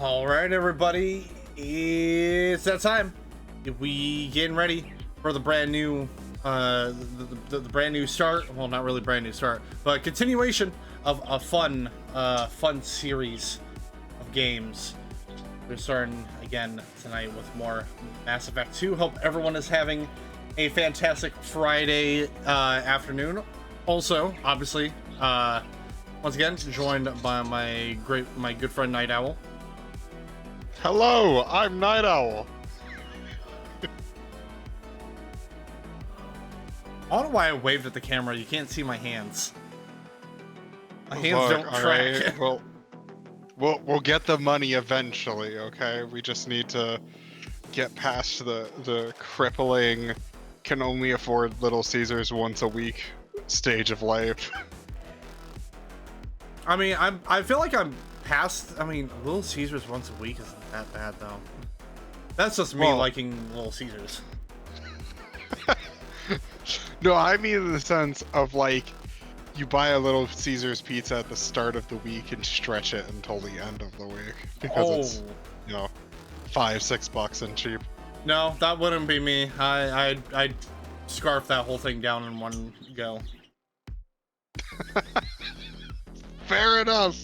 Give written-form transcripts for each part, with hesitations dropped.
All right, everybody, it's that time. We getting ready for the brand new, the brand new start. Well, not really brand new start, but continuation of a fun series of games. We're starting again tonight with more Mass Effect 2. Hope everyone is having a fantastic Friday afternoon. Also, obviously, once again, joined by my good friend Night Owl. Hello, I'm Night Owl. I don't know why I waved at the camera. You can't see my hands. My hands don't track. Right, we'll get the money eventually, okay? We just need to get past the crippling, can only afford Little Caesars once a week stage of life. I mean, I feel like I'm past. I mean, Little Caesars once a week isn't that bad though. That's just me liking Little Caesars. No, I mean in the sense of like, you buy a Little Caesars pizza at the start of the week and stretch it until the end of the week because it's, you know, $5-6 and cheap. No, that wouldn't be me. I'd scarf that whole thing down in one go. Fair enough.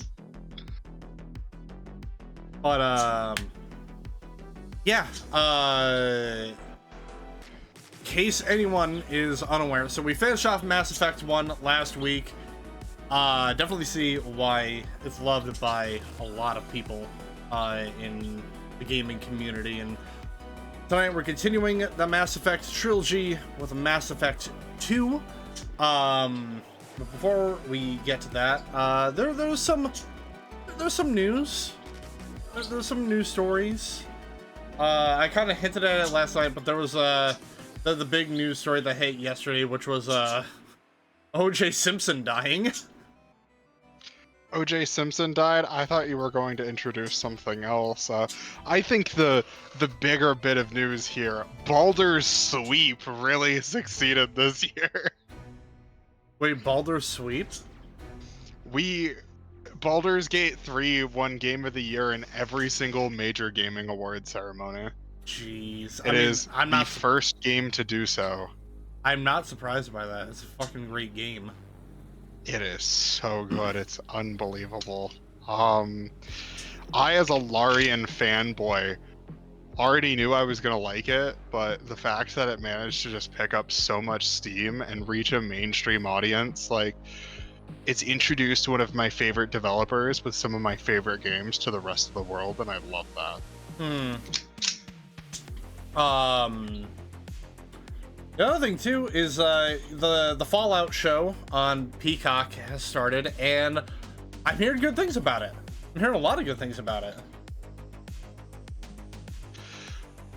But yeah. In case anyone is unaware, so we finished off Mass Effect 1 last week. Definitely see why it's loved by a lot of people in the gaming community. And tonight we're continuing the Mass Effect trilogy with Mass Effect 2. But before we get to that, there's some news. There's some news stories. I kind of hinted at it last night, but there was the big news story that hit yesterday, which was O.J. Simpson dying. O.J. Simpson died? I thought you were going to introduce something else. I think the bigger bit of news here, Baldur's Sweep really succeeded this year. Wait, Baldur's Sweep? Baldur's Gate 3 won Game of the Year in every single major gaming award ceremony. Jeez. It is the first game to do so. I'm not surprised by that. It's a fucking great game. It is so good. It's unbelievable. I, as a Larian fanboy, already knew I was going to like it, but the fact that it managed to just pick up so much steam and reach a mainstream audience, like, it's introduced one of my favorite developers with some of my favorite games to the rest of the world, and I love that. The other thing too is the Fallout show on Peacock has started, and I'm hearing good things about it. I'm hearing a lot of good things about it.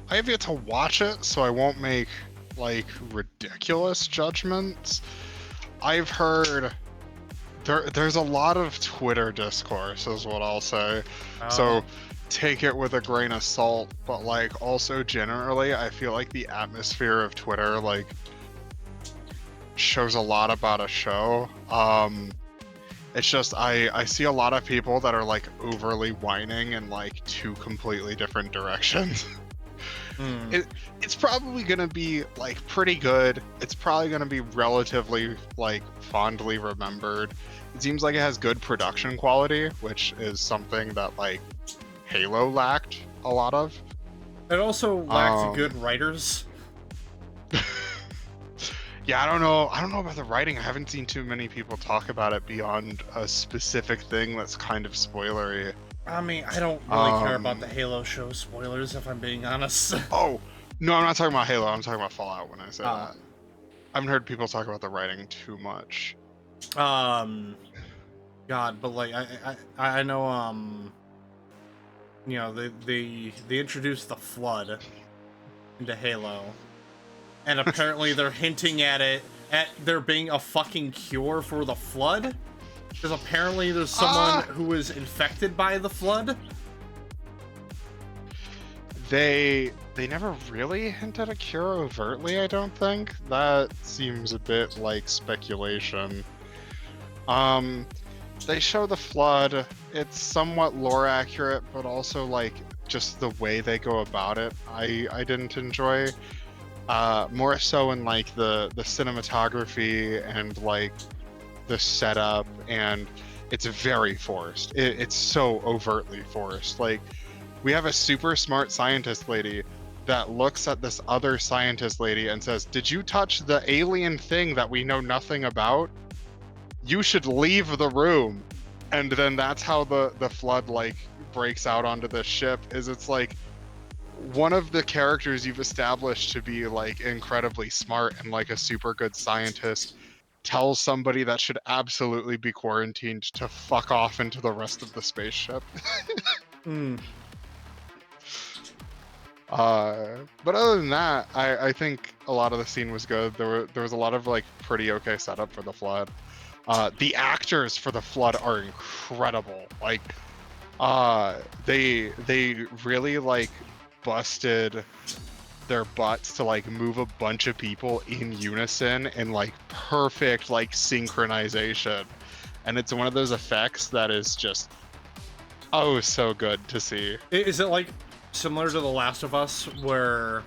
I have yet to watch it, so I won't make like ridiculous judgments. I've heard there's a lot of Twitter discourse, is what I'll say. So take it with a grain of salt, but like also generally I feel like the atmosphere of Twitter like shows a lot about a show. It's just I see a lot of people that are like overly whining in like two completely different directions. It's probably gonna be like pretty good. It's probably gonna be relatively like fondly remembered. It seems like it has good production quality, which is something that like Halo lacked a lot of. It also lacked good writers. Yeah, I don't know about the writing. I haven't seen too many people talk about it beyond a specific thing that's kind of spoilery. I mean, I don't really care about the Halo show spoilers, if I'm being honest. Oh, no, I'm not talking about Halo. I'm talking about Fallout when I say that. I haven't heard people talk about the writing too much. God, but like, I know, you know, they introduced the Flood into Halo, and apparently they're hinting at there being a fucking cure for the Flood. Because apparently there's someone who is infected by the Flood. They never really hinted a cure overtly, I don't think. That seems a bit like speculation. they show the flood. It's somewhat lore accurate, but also like just the way they go about it, I didn't enjoy. More so in like the cinematography and like the setup, and it's very forced. It's so overtly forced. Like, we have a super smart scientist lady that looks at this other scientist lady and says, "Did you touch the alien thing that we know nothing about? You should leave the room." And then that's how the flood like breaks out onto the ship. Is it's like one of the characters you've established to be like incredibly smart and like a super good scientist tells somebody that should absolutely be quarantined to fuck off into the rest of the spaceship. Hmm. But other than that, I think a lot of the scene was good. There was a lot of like pretty okay setup for the flood. The actors for the flood are incredible. Like, they really like busted their butts to like move a bunch of people in unison in like perfect like synchronization, and it's one of those effects that is just oh so good to see. Is it like similar to The Last of Us, where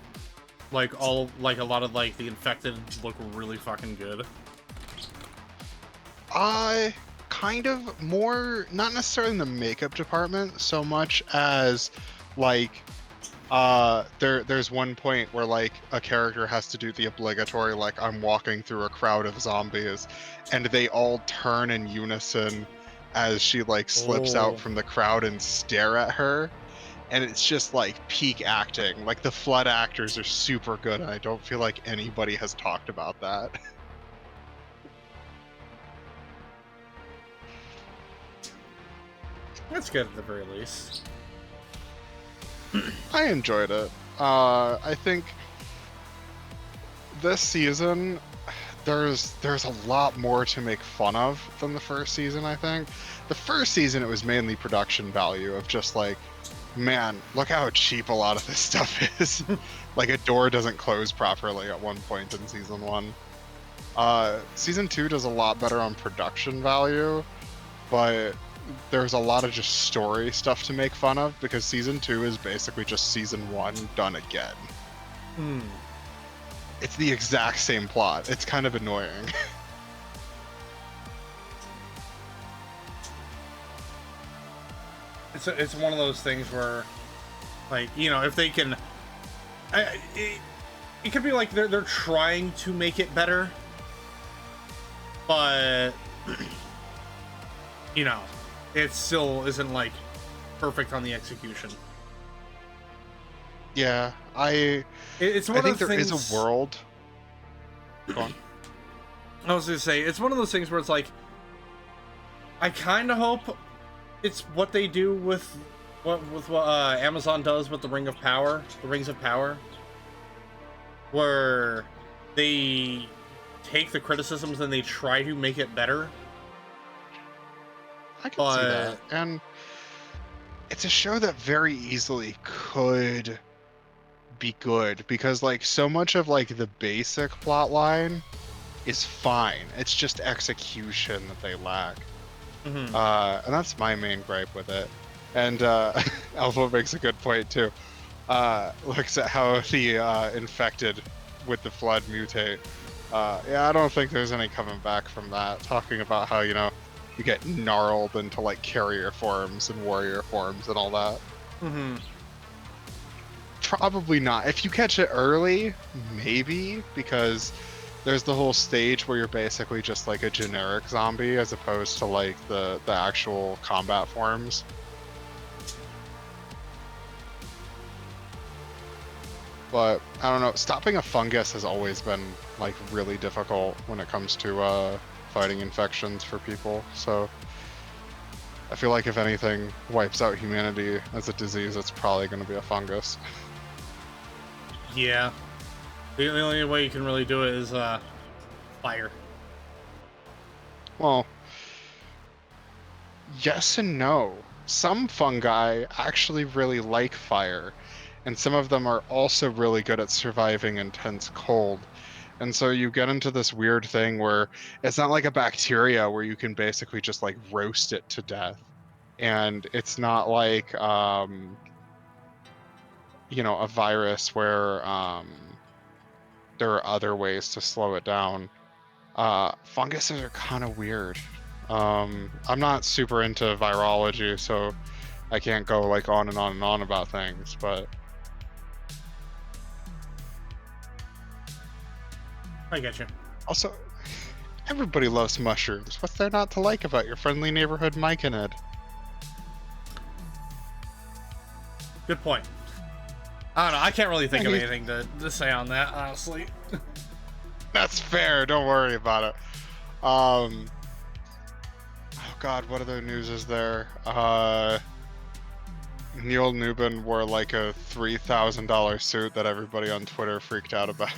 like all like a lot of like the infected look really fucking good? Kind of more, not necessarily in the makeup department so much as like there's one point where like a character has to do the obligatory like I'm walking through a crowd of zombies, and they all turn in unison as she like slips out Oh, from the crowd and stare at her, and it's just like peak acting. Like, the flood actors are super good, and I don't feel like anybody has talked about that. that's good at the very least. I enjoyed it. I think this season there's a lot more to make fun of than the first season. I think the first season it was mainly production value of just like, man, look how cheap a lot of this stuff is. Like, a door doesn't close properly at one point in season 1. Season 2 does a lot better on production value, but there's a lot of just story stuff to make fun of because season 2 is basically just season 1 done again. Hmm. It's the exact same plot. It's kind of annoying. It's one of those things where, like, you know, if they can, it could be like they're trying to make it better, but you know, it still isn't like perfect on the execution. Yeah, It's I one think of the there things. is a world. Go on. I was gonna say it's one of those things where it's like, I kind of hope it's what they do with what Amazon does with the Rings of Power, where they take the criticisms and they try to make it better. I can see But that. And it's a show that very easily could be good because like so much of like the basic plot line is fine. It's just execution that they lack. mhm. And that's my main gripe with it. And Alpha makes a good point too. Looks at how the infected with the flood mutate. Yeah, I don't think there's any coming back from that. Talking about how, you know, you get gnarled into like carrier forms and warrior forms and all that. Mhm. Probably not. If you catch it early, maybe, because there's the whole stage where you're basically just like a generic zombie as opposed to like the actual combat forms. But I don't know, stopping a fungus has always been like really difficult when it comes to fighting infections for people. So I feel like if anything wipes out humanity as a disease, it's probably going to be a fungus. Yeah. The only way you can really do it is fire. Well, yes and no. Some fungi actually really like fire, and some of them are also really good at surviving intense cold. And so you get into this weird thing where it's not like a bacteria where you can basically just like roast it to death. And it's not like a virus where there are other ways to slow it down. Funguses are kind of weird. I'm not super into virology, so I can't go like on and on and on about things, but I get you. also, everybody loves mushrooms. What's there not to like about your friendly neighborhood myconid? Good point. I don't know. I can't really think of anything to say on that, honestly. That's fair. Don't worry about it. Oh God, what other news is there? Neil Newbin wore like a $3,000 suit that everybody on Twitter freaked out about.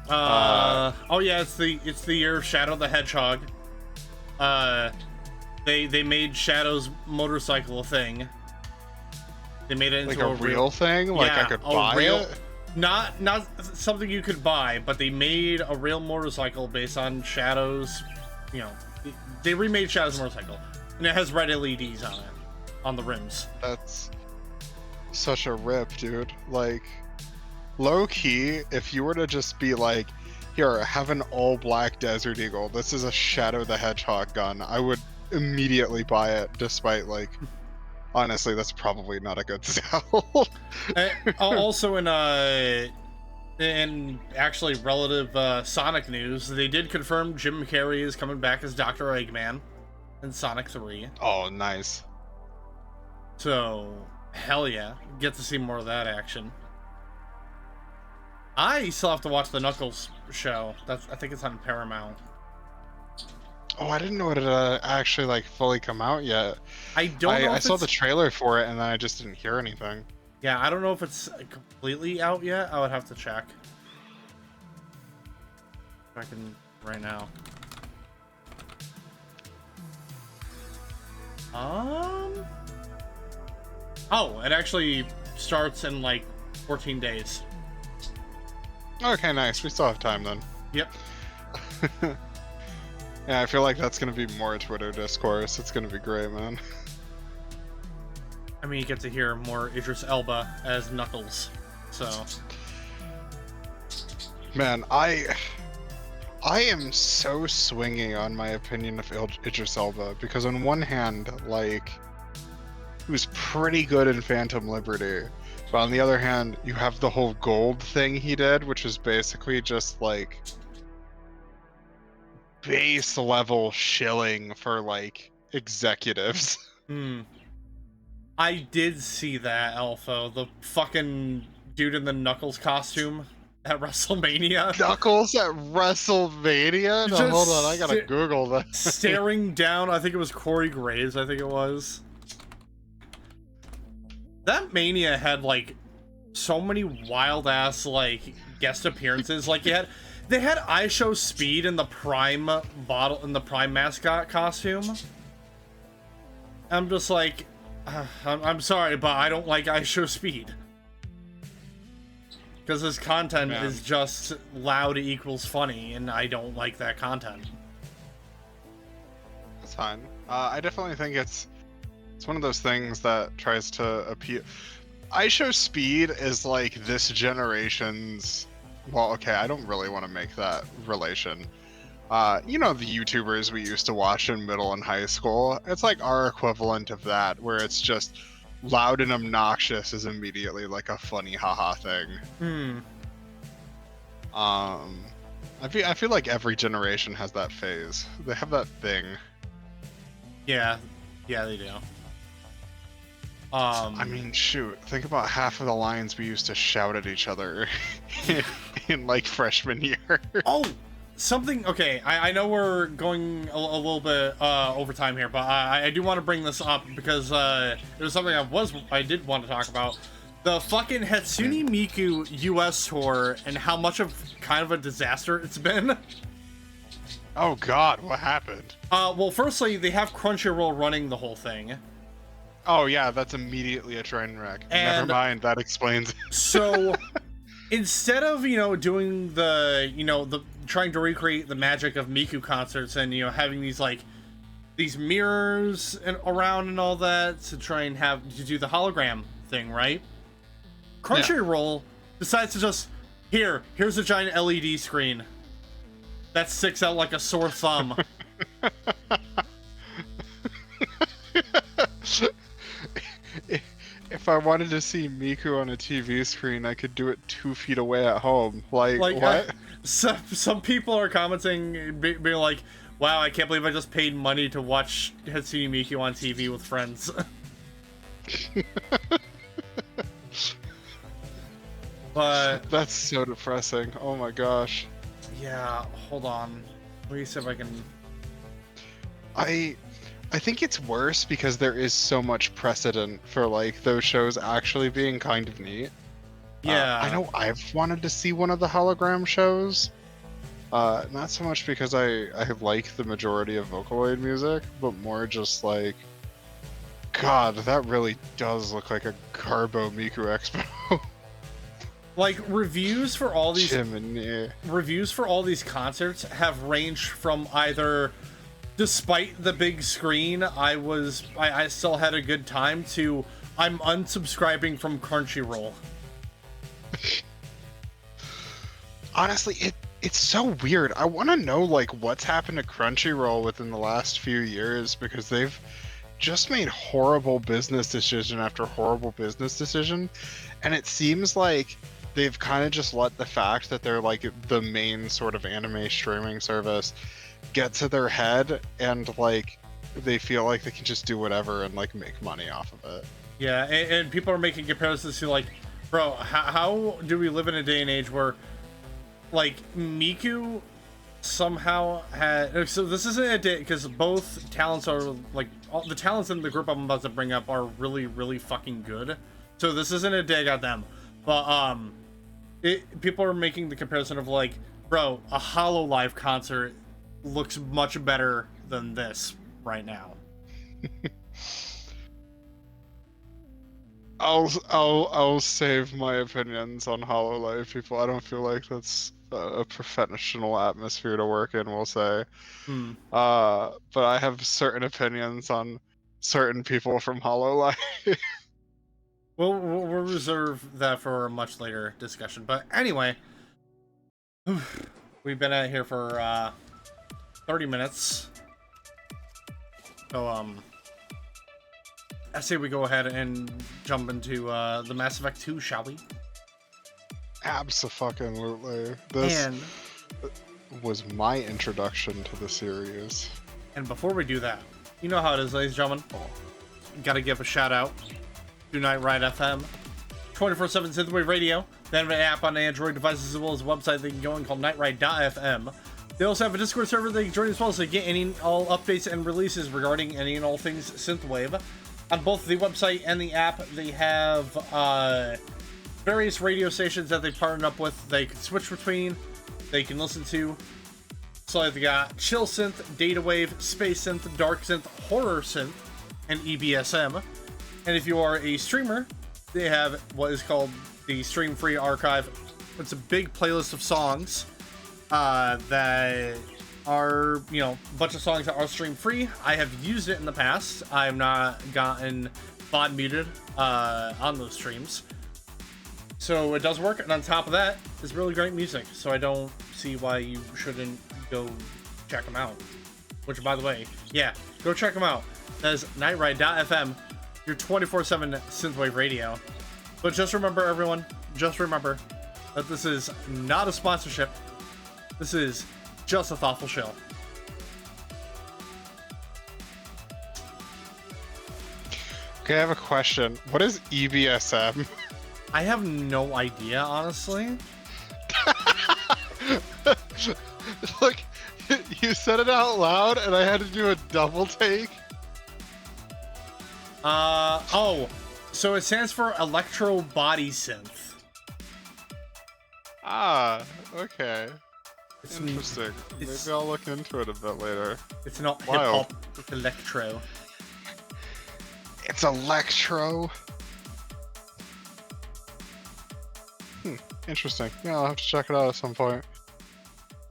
Oh yeah, it's the year of Shadow the Hedgehog. They made Shadow's motorcycle a thing. They made it into like a real thing. Like I could buy it. Not something you could buy, but they made a real motorcycle based on Shadow's. They remade Shadow's motorcycle, and it has red LEDs on it, on the rims. That's such a rip, dude. Like, low key, if you were to just be like, here, have an all black Desert Eagle. This is a Shadow the Hedgehog gun. I would immediately buy it, despite like. Honestly, that's probably not a good sell. Also, in actually relative Sonic news, they did confirm Jim Carrey is coming back as Dr. Eggman in Sonic 3. Oh, nice. So, hell yeah, get to see more of that action. I still have to watch the Knuckles show. I think it's on Paramount. Oh, I didn't know it had actually like fully come out yet. I don't know. I saw the trailer for it and then I just didn't hear anything. Yeah, I don't know if it's completely out yet. I would have to check. I can right now. Oh, it actually starts in like 14 days. Okay, nice. We still have time then. Yep. Yeah, I feel like that's gonna be more Twitter discourse. It's gonna be great, man. I mean, you get to hear more Idris Elba as Knuckles, so. Man, I am so swinging on my opinion of Idris Elba, because on one hand, like, he was pretty good in Phantom Liberty, but on the other hand, you have the whole gold thing he did, which is basically just like base level shilling for like executives. I did see that, Alpha. The fucking dude in the Knuckles costume at WrestleMania. Knuckles at WrestleMania? No, hold on, I gotta Google that. Staring down, I think it was Corey Graves, I think it was. That Mania had like so many wild ass like guest appearances. Like they had iShow Speed in the Prime mascot costume. I'm just like, I'm sorry, but I don't like iShow Speed. Because his content is just loud equals funny, and I don't like that content. That's fine. I definitely think it's one of those things that tries to appeal. iShow Speed is like this generation's. Well, okay, I don't really want to make that relation. You know, the YouTubers we used to watch in middle and high school? It's like our equivalent of that, where it's just loud and obnoxious is immediately like a funny haha thing. I feel like every generation has that phase. They have that thing. Yeah, they do. I mean, shoot, think about half of the lines we used to shout at each other in like freshman year. Oh, something. Okay, I know we're going a little bit over time here, but I do want to bring this up because it was something I did want to talk about. The fucking Hatsune Miku US tour and how much of kind of a disaster it's been. Oh God, what happened? Well, firstly, they have Crunchyroll running the whole thing. Oh yeah, that's immediately a train wreck. And never mind, that explains it. So instead of, doing the trying to recreate the magic of Miku concerts and, having these mirrors around and all that to try and to do the hologram thing, right? Crunchyroll decides to just, here's a giant LED screen that sticks out like a sore thumb. If I wanted to see Miku on a TV screen, I could do it 2 feet away at home. Like what? Some people are commenting, being like, wow, I can't believe I just paid money to watch Hatsune Miku on TV with friends. But that's so depressing. Oh my gosh. Yeah, hold on. Let me see if I can... I think it's worse because there is so much precedent for those shows actually being kind of neat. Yeah. I know I've wanted to see one of the hologram shows. Not so much because I like the majority of Vocaloid music, but more just God, that really does look like a Garbo Miku Expo. Reviews for all these Jiminy. Reviews for all these concerts have ranged from either, despite the big screen, I still had a good time, to I'm unsubscribing from Crunchyroll. Honestly, it's so weird. I want to know what's happened to Crunchyroll within the last few years, because they've just made horrible business decision after horrible business decision, and it seems like they've kind of just let the fact that they're the main sort of anime streaming service get to their head, and they feel like they can just do whatever and make money off of it. Yeah, and people are making comparisons to bro, how do we live in a day and age where Miku somehow had... So this isn't a day, because both talents are all the talents in the group I'm about to bring up are really, really fucking good. So this isn't a dig at them, but people are making the comparison of bro, a Hololive concert looks much better than this right now. I'll save my opinions on Hololive, people. I don't feel like that's a professional atmosphere to work in, we'll say. But I have certain opinions on certain people from Hololive. We'll reserve that for a much later discussion. But anyway, we've been out here for 30 minutes. So I say we go ahead and jump into the Mass Effect 2, shall we? Abso-fucking-lutely. This was my introduction to the series. And before we do that, you know how it is, ladies and gentlemen. Gotta give a shout out to Nite Ride FM, 24/7 Synthwave Radio. They have an app on Android devices, as well as a website they can go on called nightride.fm. They also have a Discord server they can join as well, so you get any and all updates and releases regarding any and all things Synthwave. On both the website and the app, they have various radio stations that they partnered up with. They can switch between, they can listen to. So they've got Chill Synth, Data Wave, Space Synth, Dark Synth, Horror Synth, and EBSM. And if you are a streamer, they have what is called the Stream Free Archive. It's a big playlist of songs that are, a bunch of songs that are stream free. I have used it in the past. I have not gotten bot muted on those streams. So it does work. And on top of that, it's really great music. So I don't see why you shouldn't go check them out. Which, by the way, yeah, go check them out. That is nightride.fm, your 24/7 Synthwave radio. But just remember, everyone, just remember that this is not a sponsorship. This is just a thoughtful shill. Okay, I have a question. What is EBSM? I have no idea, honestly. Look, you said it out loud and I had to do a double take. Oh, so it stands for Electro Body Synth. Ah, okay. It's interesting. Maybe I'll look into it a bit later. It's not hip-hop, it's electro. It's electro. Interesting. Yeah, I'll have to check it out at some point.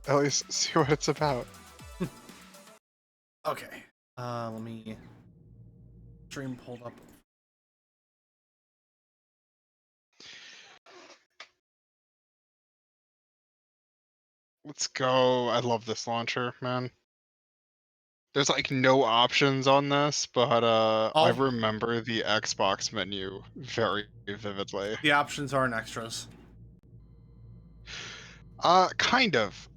At least see what it's about. Okay. Let me stream pulled up. Let's go. I love this launcher, man. There's like no options on this, but I All remember the Xbox menu very vividly. the options are in extras. Kind of.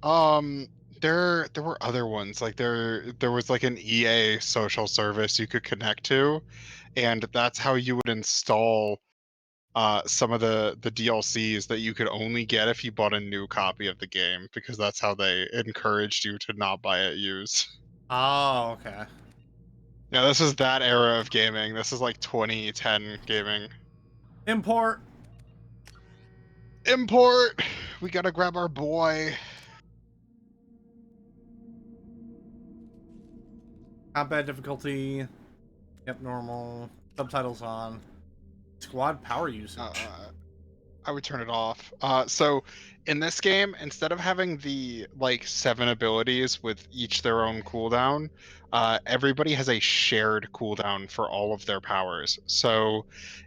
There were other ones. Like there was like an EA social service you could connect to, and that's how you would install some of the DLCs that you could only get if you bought a new copy of the game, because that's how they encouraged you to not buy it used. Oh, okay. Yeah, this is that era of gaming. This is like 2010 gaming. Import. Import! We gotta grab our boy. Combat difficulty. Yep, normal. Subtitles on. Squad power usage. I would turn it off. So in this game, instead of having the like 7 abilities with each their own cooldown, everybody has a shared cooldown for all of their powers. So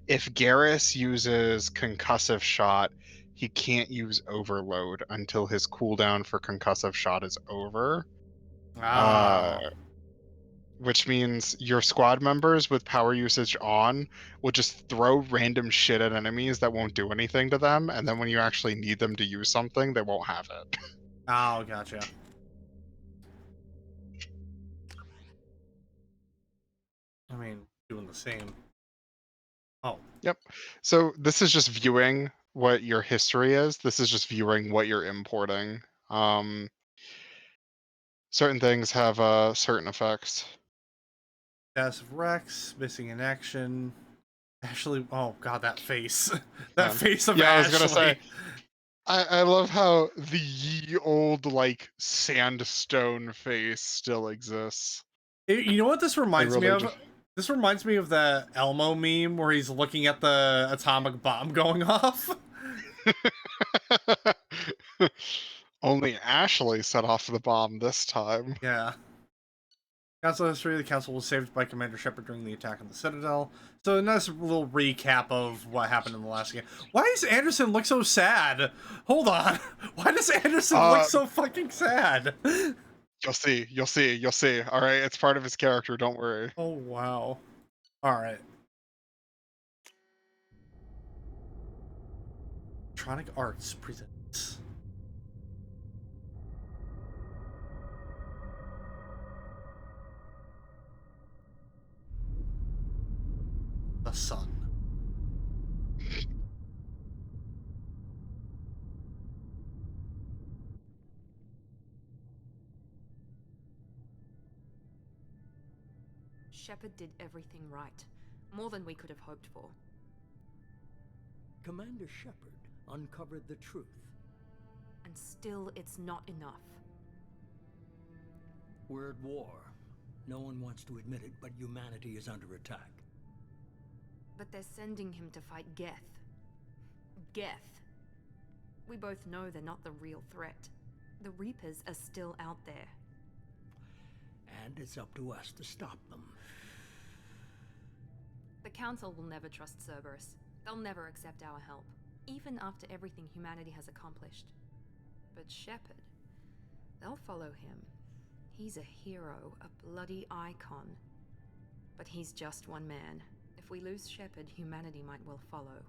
if Garrus uses concussive shot, he can't use overload until his cooldown for concussive shot is over. Ah. Which means your squad members with power usage on will just throw random shit at enemies that won't do anything to them, and then when you actually need them to use something, they won't have it. Oh, gotcha. I mean, doing the same. Oh. Yep. So this is just viewing what your history is. This is just viewing what you're importing. Certain things have certain effects. Status of Rex, missing in action. Ashley, oh god, that face. That Um, face of yeah, I was Ashley. gonna say. I love how the ye old like sandstone face still exists. You know what this I reminds me really of? just This reminds me of the Elmo meme where he's looking at the atomic bomb going off. only Ashley set off the bomb this time. Yeah. Council history: the council was saved by Commander Shepard during the attack on the Citadel. So a nice little recap of what happened in the last game. Why does Anderson look so sad? Hold on. Why does Anderson look so fucking sad? You'll see, you'll see, you'll see. All right, it's part of his character. Don't worry. Oh wow. All right. Electronic Arts presents The Sun. Shepard did everything right. More than we could have hoped for. Commander Shepard uncovered the truth. And still, it's not enough. We're at war. No one wants to admit it, but humanity is under attack. But they're sending him to fight Geth. Geth. We both know they're not the real threat. The Reapers are still out there. And it's up to us to stop them. The Council will never trust Cerberus. They'll never accept our help, even after everything humanity has accomplished. But Shepard, they'll follow him. He's a hero, a bloody icon. But he's just one man. If we lose Shepard, humanity might well follow.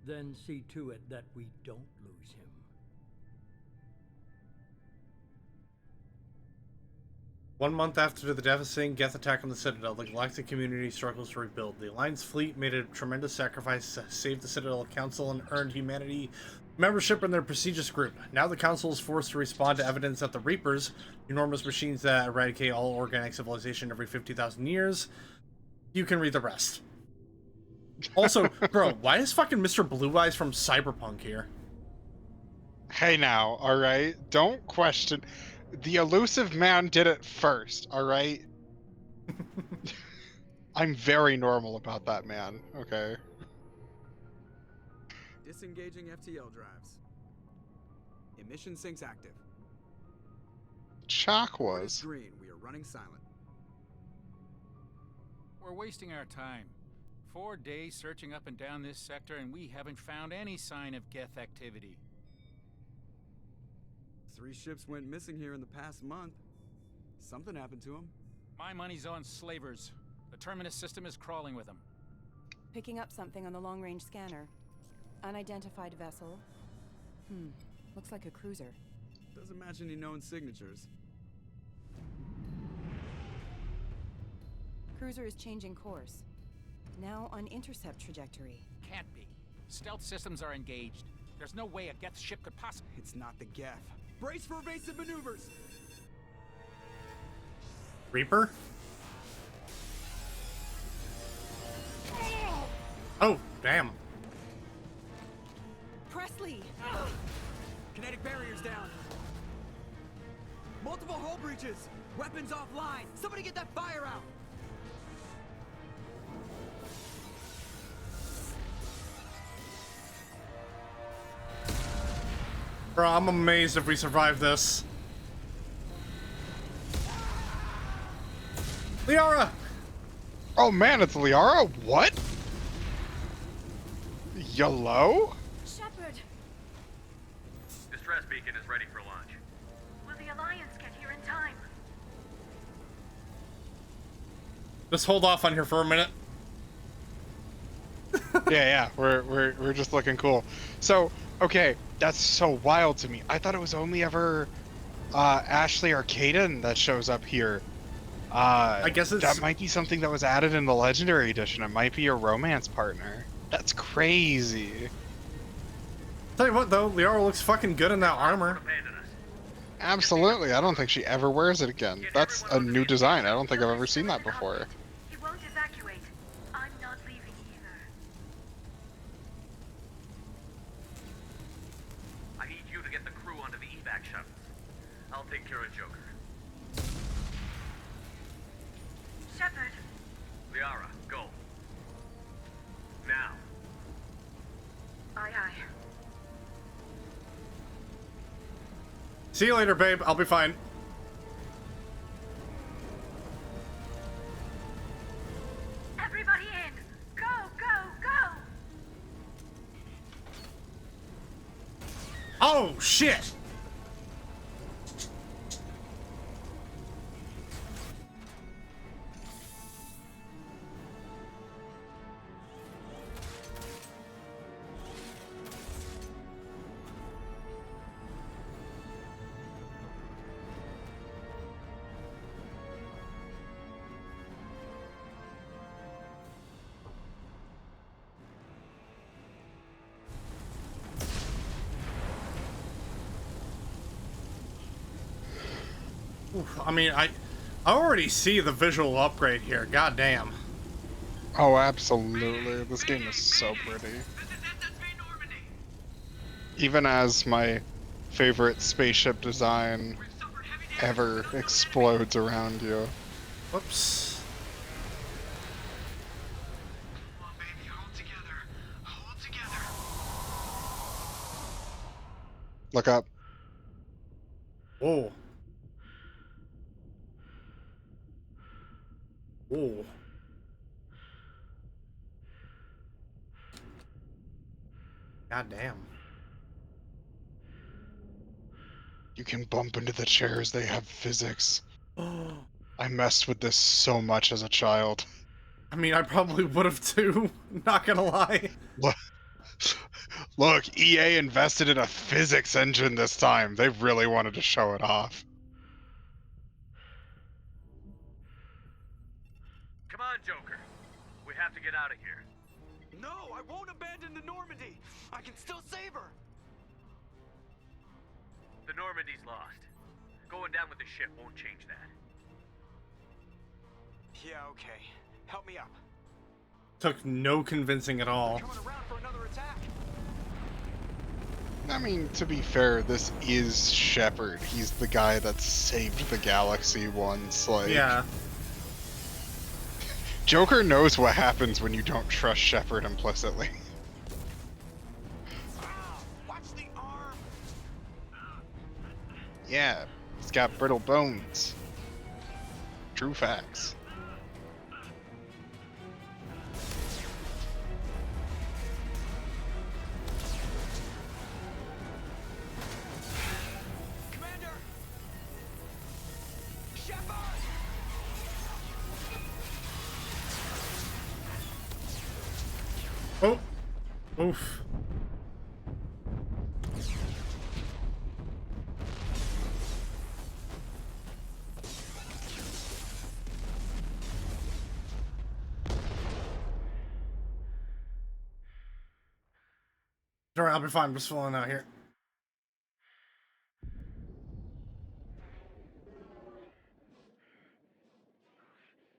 Then see to it that we don't lose him. One month after the devastating Geth attack on the Citadel, the galactic community struggles to rebuild. The Alliance fleet made a tremendous sacrifice to save the Citadel Council and earned humanity membership in their prestigious group. Now the Council is forced to respond to evidence that the Reapers, enormous machines that eradicate all organic civilization every 50,000 years, you can read the rest. Also, bro, why is fucking Mr. Blue Eyes from Cyberpunk here? Hey now, all right? Don't question. The elusive man did it first, all right? I'm very normal about that, man, okay? Disengaging FTL drives. Emission sinks active. Shock Port is was. green. We are running silent. We're wasting our time. 4 days searching up and down this sector, and we haven't found any sign of Geth activity. 3 ships went missing here in the past month. Something happened to them. My money's on slavers. The Terminus system is crawling with them. Picking up something on the long-range scanner. Unidentified vessel. Looks like a cruiser. Doesn't match any known signatures. Cruiser is changing course. Now on intercept trajectory. Can't be. Stealth systems are engaged. There's no way a Geth ship could possibly... It's not the Geth. Brace for evasive maneuvers! Reaper? Oh, damn. Presley! Kinetic barriers down. Multiple hull breaches. Weapons offline. Somebody get that fire out. Bro, I'm amazed if we survive this. Liara! Oh man, it's Liara? What? Yellow? Shepard, Distress beacon is ready for launch. will the Alliance get here in time? Just hold off on here for a minute. Yeah, we're just looking cool. So, okay, that's so wild to me. I thought it was only ever Ashley Arcaden that shows up here. I guess that might be something that was added in the Legendary Edition. It might be your romance partner. That's crazy. Tell you what though, Liara looks fucking good in that armor. Abandon us. Absolutely. I don't think she ever wears it again. That's a new design. I don't think I've ever seen that before. He won't evacuate. I'm not leaving either. I need you to get the crew onto the evac shuttles. I'll take care of Joker. Shepard, Liara, go. Now. aye aye. See you later, babe. I'll be fine. Everybody in! Go, go, go! Oh, shit! Oof, I mean, I already see the visual upgrade here. God damn. Oh, absolutely. This game is so pretty. Even as my favorite spaceship design ever explodes around you. Whoops. Look up. Whoa. Whoa. God damn. You can bump into the chairs, they have physics. I messed with this so much as a child. I mean, I probably would have too, not gonna lie. Look, EA invested in a physics engine this time. They really wanted to show it off. Come on, Joker. We have to get out of here. No, I won't abandon the Normandy. I can still save her. The Normandy's lost. Going down with the ship won't change that. Yeah, okay. Help me up. Took no convincing at all. Coming around for another attack. I mean, to be fair, this is Shepard. He's the guy that saved the galaxy once. Like, Yeah. Joker knows what happens when you don't trust Shepard implicitly. Yeah, he's got brittle bones. True facts. Commander! Shepard! Oh! Oof. Don't worry, I'll be fine. I'm just falling out here.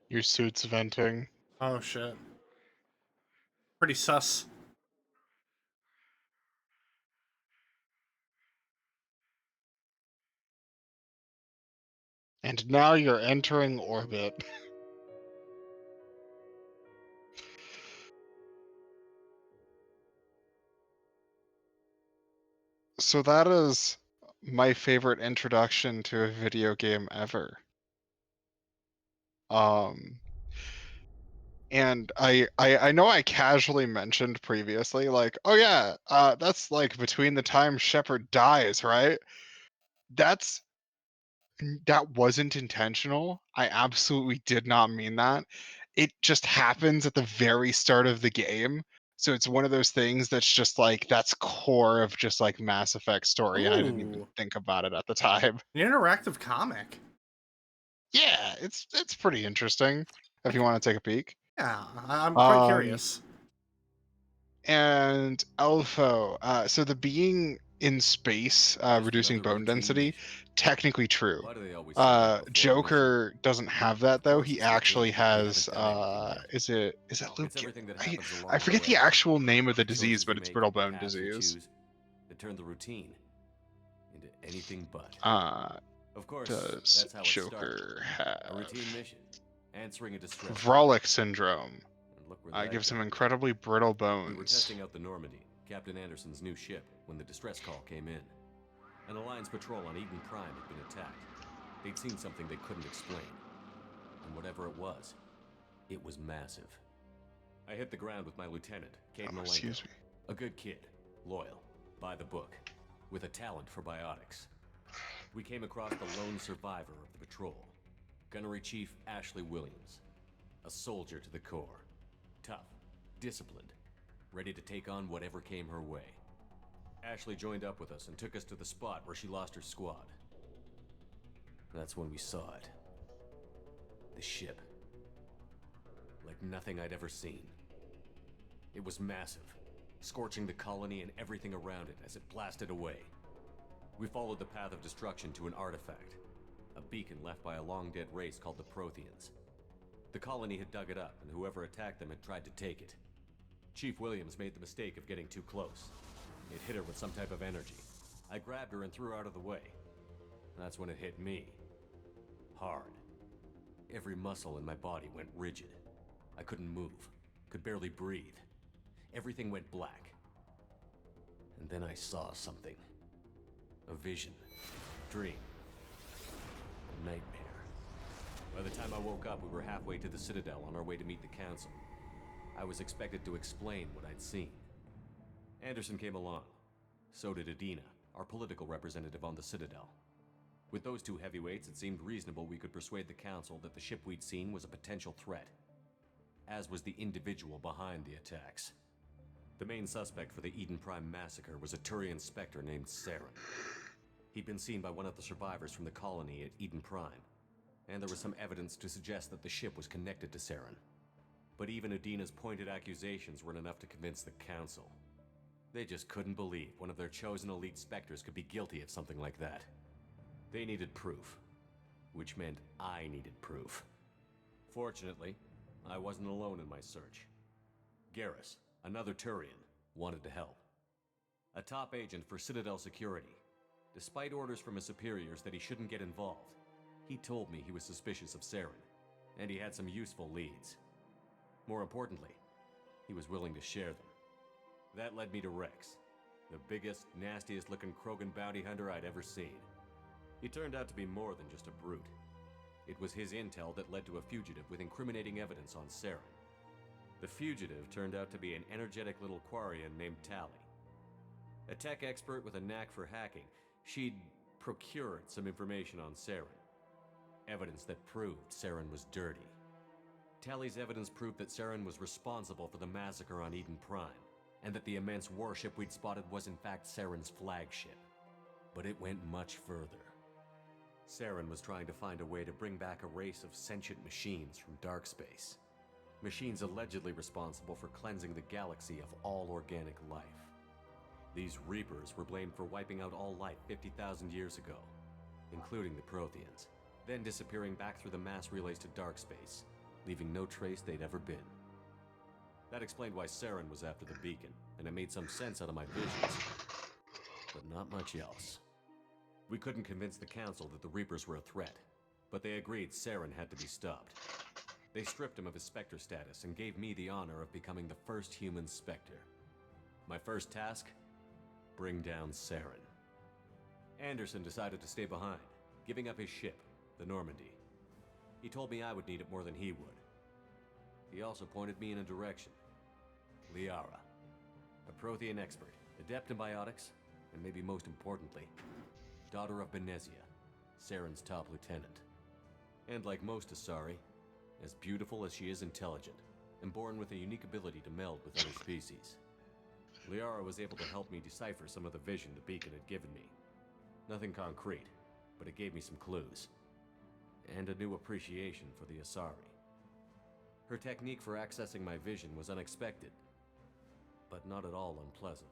Your suit's venting. Oh shit. Pretty sus. And now you're entering orbit. So that is my favorite introduction to a video game ever. And I know I casually mentioned previously, like, oh yeah, that's like between the time Shepard dies, right? That's that wasn't intentional. I absolutely did not mean that. It just happens at the very start of the game. So it's one of those things that's just like that's core of just like Mass Effect story, and I didn't even Ooh. think about it at the time. An interactive comic. Yeah, it's pretty interesting if you want to take a peek. Yeah, I'm quite Um, curious. and Elfo, so the being in space, reducing bone density, technically true. Why do they always say that before a mission? Joker doesn't have that though. course He it's okay. actually We has haven't done anything yet. is it Luke? It's everything that I, happens along I forget the the way. actual name of the The choices disease, but we it's make, brittle the bone paths we disease. choose, that turn the routine into anything but. Uh, Of course, does that's how it started. Joker A have routine mission, answering a distress. Vrolic syndrome? And look where that Gives him got us. incredibly brittle We were bones. testing out the Normandy, Captain Anderson's new ship, when the distress call came in. An Alliance patrol on Eden Prime had been attacked. They'd seen something they couldn't explain. And whatever it was massive. I hit the ground with my lieutenant, Cade Malenko. Excuse me. A good kid, loyal, by the book, with a talent for biotics. We came across the lone survivor of the patrol, Gunnery Chief Ashley Williams. A soldier to the core. Tough, disciplined, ready to take on whatever came her way. Ashley joined up with us and took us to the spot where she lost her squad. That's when we saw it. The ship. Like nothing I'd ever seen. It was massive, scorching the colony and everything around it as it blasted away. We followed the path of destruction to an artifact, a beacon left by a long-dead race called the Protheans. The colony had dug it up, and whoever attacked them had tried to take it. Chief Williams made the mistake of getting too close. It hit her with some type of energy. I grabbed her and threw her out of the way. That's when it hit me. Hard. Every muscle in my body went rigid. I couldn't move, could barely breathe. Everything went black. And then I saw something. A vision. Dream. A nightmare. By the time I woke up, we were halfway to the Citadel on our way to meet the Council. I was expected to explain what I'd seen. Anderson came along. So did Adina, our political representative on the Citadel. With those two heavyweights, it seemed reasonable we could persuade the Council that the ship we'd seen was a potential threat. As was the individual behind the attacks. The main suspect for the Eden Prime massacre was a Turian Spectre named Saren. He'd been seen by one of the survivors from the colony at Eden Prime, and there was some evidence to suggest that the ship was connected to Saren. But even Adina's pointed accusations weren't enough to convince the Council. They just couldn't believe one of their chosen elite Spectres could be guilty of something like that. They needed proof, which meant I needed proof. Fortunately, I wasn't alone in my search. Garrus, another Turian, wanted to help. A top agent for Citadel security. Despite orders from his superiors that he shouldn't get involved, he told me he was suspicious of Saren, and he had some useful leads. More importantly, he was willing to share them. That led me to Rex, the biggest, nastiest looking Krogan bounty hunter I'd ever seen. He turned out to be more than just a brute. It was his intel that led to a fugitive with incriminating evidence on Saren. The fugitive turned out to be an energetic little Quarian named Tally. A tech expert with a knack for hacking, she'd procured some information on Saren. Evidence that proved Saren was dirty. Tally's evidence proved that Saren was responsible for the massacre on Eden Prime, and that the immense warship we'd spotted was in fact Saren's flagship. But it went much further. Saren was trying to find a way to bring back a race of sentient machines from dark space. Machines allegedly responsible for cleansing the galaxy of all organic life. These Reapers were blamed for wiping out all life 50,000 years ago, including the Protheans, then disappearing back through the mass relays to dark space, leaving no trace they'd ever been. That explained why Saren was after the beacon, and it made some sense out of my visions, but not much else. We couldn't convince the Council that the Reapers were a threat, but they agreed Saren had to be stopped. They stripped him of his Spectre status and gave me the honor of becoming the first human Spectre. My first task? Bring down Saren. Anderson decided to stay behind, giving up his ship, the Normandy. He told me I would need it more than he would. He also pointed me in a direction. Liara, a Prothean expert, adept in biotics, and maybe most importantly, daughter of Benezia, Saren's top lieutenant. And like most Asari, as beautiful as she is intelligent, and born with a unique ability to meld with other species. Liara was able to help me decipher some of the vision the beacon had given me. Nothing concrete, but it gave me some clues. And a new appreciation for the Asari. Her technique for accessing my vision was unexpected, but not at all unpleasant.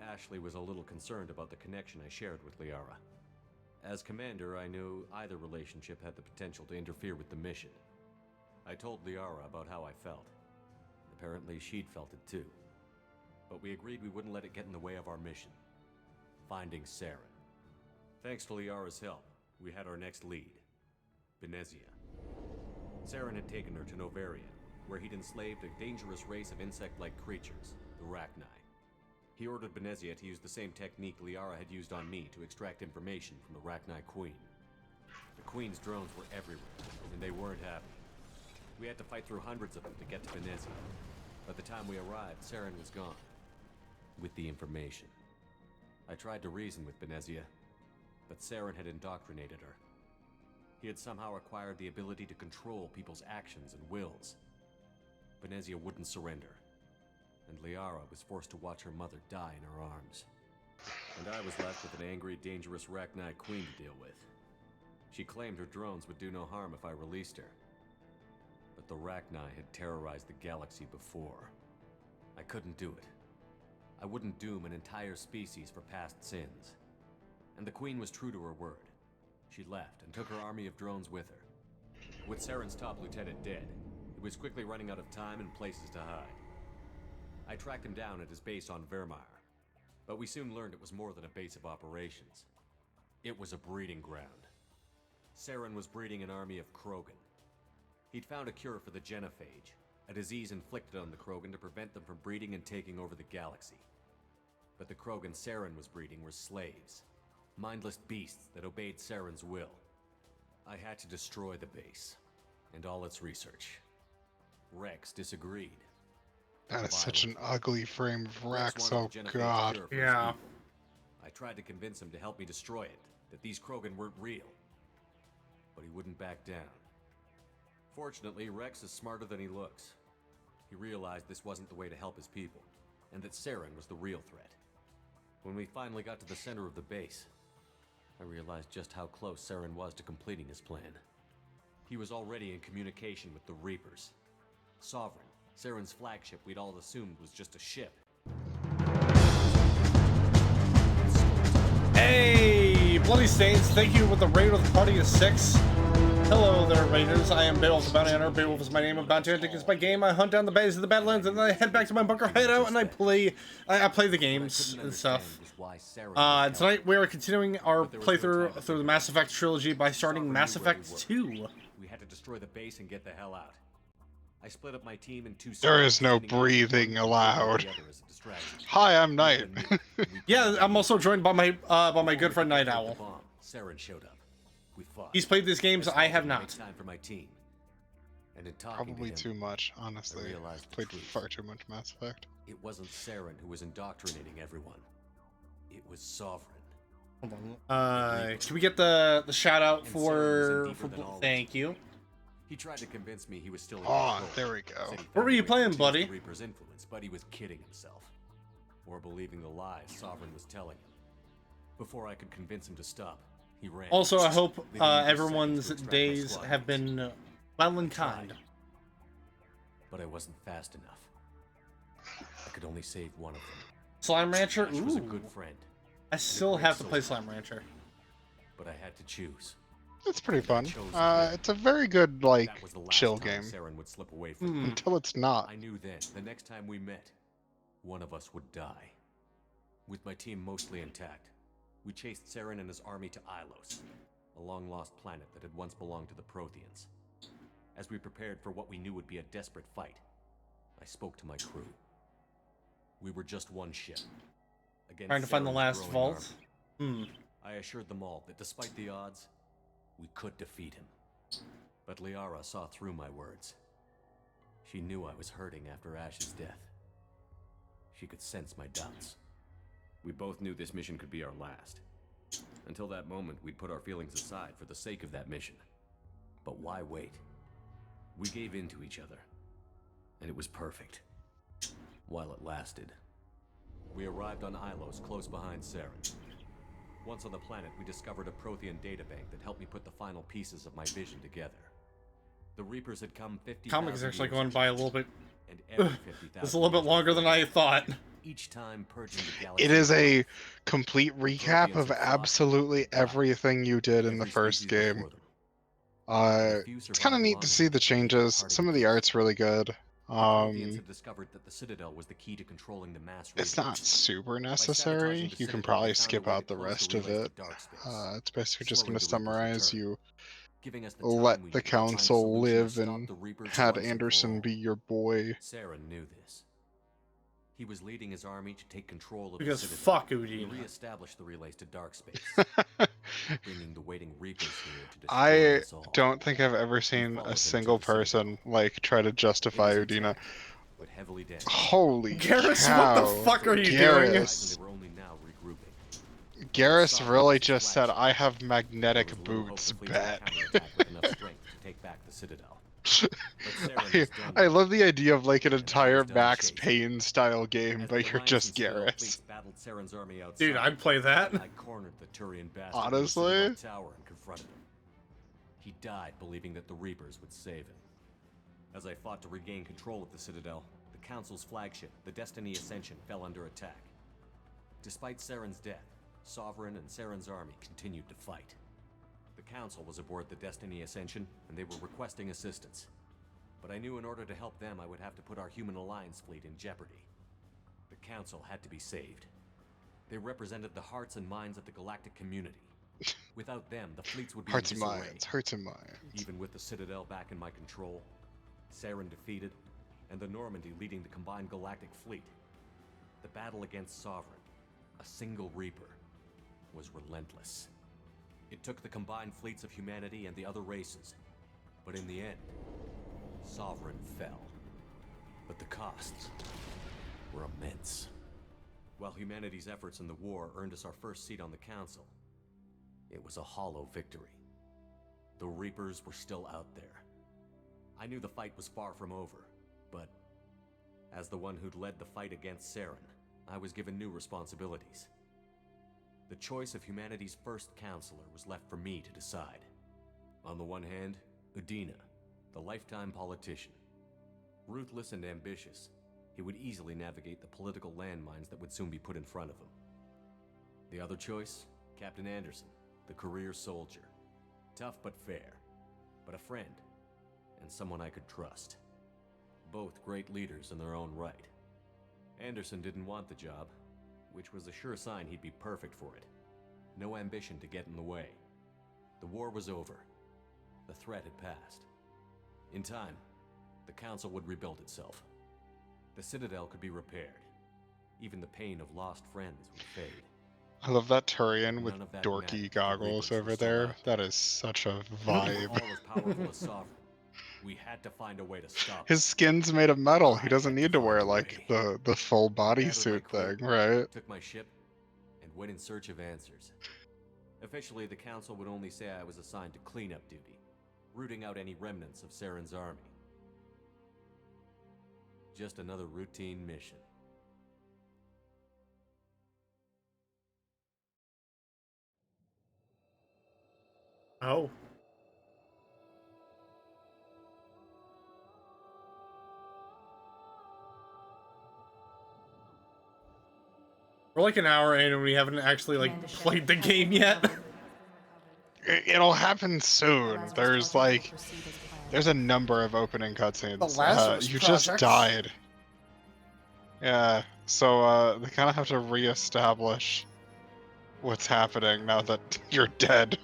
Ashley was a little concerned about the connection I shared with Liara. As commander, I knew either relationship had the potential to interfere with the mission. I told Liara about how I felt. Apparently, she'd felt it too. But we agreed we wouldn't let it get in the way of our mission. Finding Saren. Thanks to Liara's help, we had our next lead. Benezia. Saren had taken her to Novaria, where he'd enslaved a dangerous race of insect-like creatures, the Rachni. He ordered Benezia to use the same technique Liara had used on me to extract information from the Rachni Queen. The Queen's drones were everywhere, and they weren't happy. We had to fight through hundreds of them to get to Benezia. By the time we arrived, Saren was gone. With the information. I tried to reason with Benezia, but Saren had indoctrinated her. He had somehow acquired the ability to control people's actions and wills. Benezia wouldn't surrender, and Liara was forced to watch her mother die in her arms. And I was left with an angry, dangerous Rachni Queen to deal with. She claimed her drones would do no harm if I released her. But the Rachni had terrorized the galaxy before. I couldn't do it. I wouldn't doom an entire species for past sins. And the Queen was true to her word. She left and took her army of drones with her. With Saren's top lieutenant dead, it was quickly running out of time and places to hide. I tracked him down at his base on Vermeer, but we soon learned it was more than a base of operations. It was a breeding ground. Saren was breeding an army of Krogan. He'd found a cure for the genophage, a disease inflicted on the Krogan to prevent them from breeding and taking over the galaxy. But the Krogan Saren was breeding were slaves, mindless beasts that obeyed Saren's will. I had to destroy the base, and all its research. Rex disagreed. That is such an ugly frame of Rex, oh god. Yeah. I tried to convince him to help me destroy it, that these Krogan weren't real. But he wouldn't back down. Fortunately, Rex is smarter than he looks. He realized this wasn't the way to help his people, and that Saren was the real threat. When we finally got to the center of the base, I realized just how close Saren was to completing his plan. He was already in communication with the Reapers. Sovereign, Saren's flagship we'd all assumed was just a ship. Hey, Bloody Stains, thank you with the raid with the party of 6. Hello there, Raiders. I am Beowulf, the Bounty Hunter. Beowulf is my name. Bounty Hunting is my game. I hunt down the baddies of the Badlands, and then I head back to my bunker hideout, and I play the games and stuff. Tonight we are continuing our playthrough through the Mass Effect trilogy by starting Mass Effect 2. We had to destroy the base and get the hell out. I split up my team in two. There is no breathing allowed. Hi, I'm Nite. Yeah, I'm also joined by my good friend Night Owl. Saren showed up. We fought. He's played these games. I have not. Time for my team. And in talking Probably to him, too much, honestly. I realized I've played the truth. far too much Mass Effect. It wasn't Saren who was indoctrinating everyone. It was Sovereign. Hold on. Can we get the shout out for thank you. He tried to convince me he was still in Oh, control. there we go. What were you playing, buddy? The Reaper's influence, but he was kidding himself. Or believing the lies Sovereign was telling him. Before I could convince him to stop, he ran. Also, I hope leaving me just everyone's seconds to extract my days squad have members. been well and kind. But I wasn't fast enough. I could only save one of them. Slime Rancher? Ash was a Ooh. good friend, I still have to play Slime Rancher. but I had to choose. It's pretty fun. chose to It's a very good, like, That was the last chill time game. Saren would slip away from me. Until it's not. I knew then, the next time we met, one of us would die. With my team mostly intact, we chased Saren and his army to Ilos, a long-lost planet that had once belonged to the Protheans. As we prepared for what we knew would be a desperate fight, I spoke to my crew. We were just one ship. Against Trying to find the Saren's last growing vault. army. I assured them all that despite the odds, we could defeat him. But Liara saw through my words. She knew I was hurting after Ash's death. She could sense my doubts. We both knew this mission could be our last. Until that moment, we'd put our feelings aside for the sake of that mission. But why wait? We gave in to each other, and it was perfect. While it lasted. We arrived on Ilos, close behind Saren. Once on the planet, we discovered a Prothean databank that helped me put the final pieces of my vision together. The Reapers had come 50,000 Comic is actually years going by a little bit. and every 50,000 It's a little bit years longer than I thought. each time purging the galaxy. It is a complete recap of absolutely everything you did in the first game. It's kind of neat to see the changes. Some of the art's really good. Protheans had discovered that the Citadel was the key to controlling the mass It's Reapers. not super By necessary. sabotaging the You can Citadel, probably they found a skip way out to the close rest the of relays it. to dark space. It's basically just Slowly going to the Reapers summarize returned, you giving us the time let we the needed to find a council solution to live stop and the Reapers had once and for Anderson all. be your boy. Saren knew this. He was leading his army to take control of Because the Citadel fuck and Udina. re-establish the relays to dark space, bringing the waiting Reapers here to destroy I us all. don't think I've ever seen followed a him to single the Citadel. person like try to It justify was Udina. intact, but heavily damaged. Holy Garrus, cow! what the fuck are you Garrus. doing? They were only now regrouping. Garrus really Sovereign's just said, flagship. "I have There magnetic was little hope boots." the fleet would Bet. counterattack with enough strength to take back the Citadel. But Saren I, was done I with love the idea of like an And I entire was done Max chasing. Payne style game, As but the you're Alliance just and Citadel Garrus. fleets battled Saren's army outside, Dude, I'd play that. I cornered the Turian bastard Honestly? in the Citadel tower and confronted him. He died believing that the Reapers would save him. As I fought to regain control of the Citadel, the Council's flagship, the Destiny Ascension, fell under attack. Despite Saren's death, Sovereign and Saren's army continued to fight. The Council was aboard the Destiny Ascension, and they were requesting assistance. But I knew in order to help them, I would have to put our Human Alliance fleet in jeopardy. The Council had to be saved. They represented the hearts and minds of the galactic community. Without them, the fleets would be Hearts in and disarray. minds, hearts and minds. Even with the Citadel back in my control, Saren defeated, and the Normandy leading the combined galactic fleet, the battle against Sovereign, a single Reaper, was relentless. It took the combined fleets of humanity and the other races, but in the end, Sovereign fell. But the costs were immense. While humanity's efforts in the war earned us our first seat on the Council, it was a hollow victory. The Reapers were still out there. I knew the fight was far from over, but as the one who'd led the fight against Saren, I was given new responsibilities. The choice of humanity's first counselor was left for me to decide. On the one hand, Udina, the lifetime politician. Ruthless and ambitious, he would easily navigate the political landmines that would soon be put in front of him. The other choice, Captain Anderson, the career soldier. Tough but fair, but a friend, and someone I could trust. Both great leaders in their own right. Anderson didn't want the job, which was a sure sign he'd be perfect for it. No ambition to get in the way. The war was over. The threat had passed. In time, the Council would rebuild itself. The Citadel could be repaired. Even the pain of lost friends would fade. I love that Turian with None of that dorky mattered. The goggles Reapers were over still there. out That is such a All vibe. as powerful as Sovereign. We had to find a way to stop His them. skin's made of metal. He I doesn't had to need to find wear a like way. the full Gathered my bodysuit crew, thing, right? Took my ship, and went in search of answers. Officially, the Council would only say I was assigned to cleanup duty, rooting out any remnants of Saren's army. Just another routine mission. Oh. We're like an hour in and we haven't actually like played the game yet. It'll happen soon. There's a number of opening cutscenes. The Lazarus You Project. just died. Yeah, so they kind of have to reestablish what's happening now that you're dead.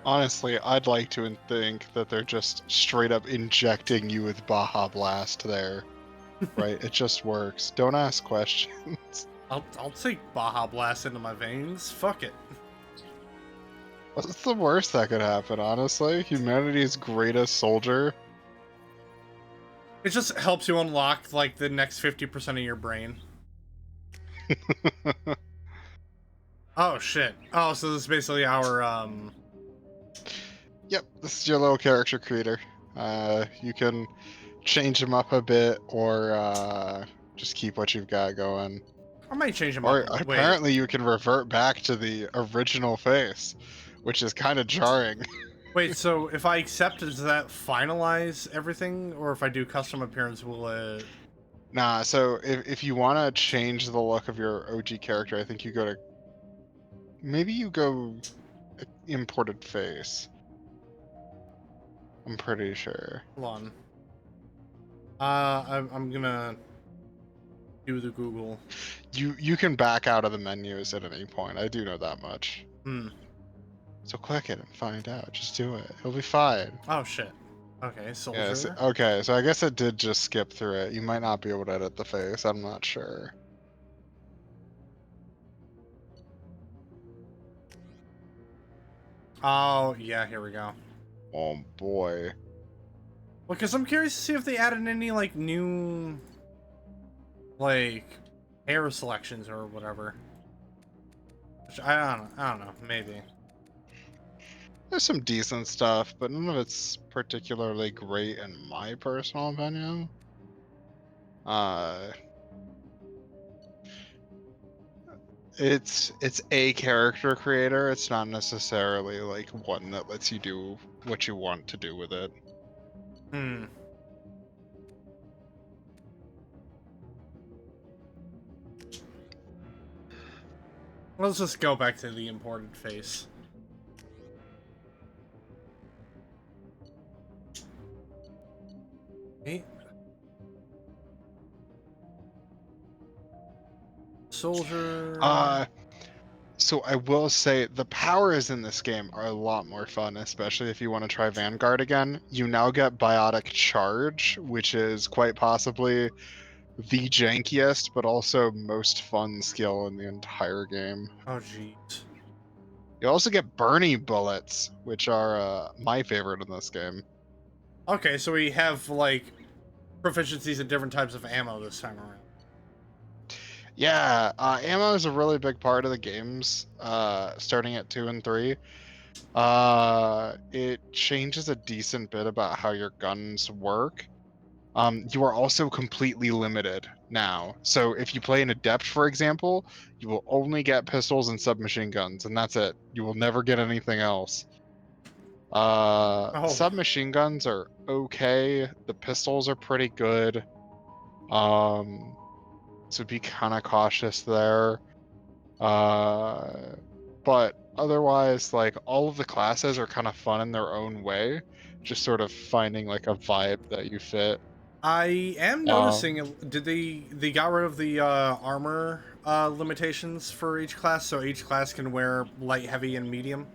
Honestly, I'd like to think that they're just straight up injecting you with Baja Blast there. Right? It just works. Don't ask questions. I'll take Baja Blast into my veins. Fuck it. What's the worst that could happen, honestly? Humanity's greatest soldier. It just helps you unlock like the next 50% of your brain. Oh shit. Oh, so this is basically our Yep, this is your little character creator. You can change him up a bit, or just keep what you've got going. I might change him or up. apparently you can revert back to the original face, which is kind of jarring. Wait, so if I accept, does that finalize everything? Or if I do custom appearance, will it... Nah, so if you want to change the look of your OG character, I think you go to... Maybe you go imported face. I'm pretty sure. Hold on. I'm gonna do the Google. You can back out of the menus at any point. I do know that much. So click it and find out. Just do it. It'll be fine. Oh shit. Okay, soldier. Yes. Okay, so I guess it did just skip through it. You might not be able to edit the face. I'm not sure. Oh yeah, here we go. Oh boy. Well, because I'm curious to see if they added any like new, like, hair selections or whatever. Which I don't know. Maybe. There's some decent stuff, but none of it's particularly great in my personal opinion. It's a character creator. It's not necessarily like one that lets you do what you want to do with it. Let's just go back to the imported face. Hey. Soldier. So I will say the powers in this game are a lot more fun, especially if you want to try Vanguard again. You now get Biotic Charge, which is quite possibly the jankiest, but also most fun skill in the entire game. Oh jeez. You also get Bernie Bullets, which are my favorite in this game. Okay, so we have like proficiencies in different types of ammo this time around. Yeah, ammo is a really big part of the games, starting at 2 and 3. It changes a decent bit about how your guns work. You are also completely limited now. So if you play an Adept, for example, you will only get pistols and submachine guns, and that's it. You will never get anything else. Submachine guns are okay. The pistols are pretty good. So be kind of cautious there. But otherwise, like, all of the classes are kind of fun in their own way. Just sort of finding like a vibe that you fit. I am noticing, did they got rid of the armor limitations for each class, so each class can wear light, heavy, and medium?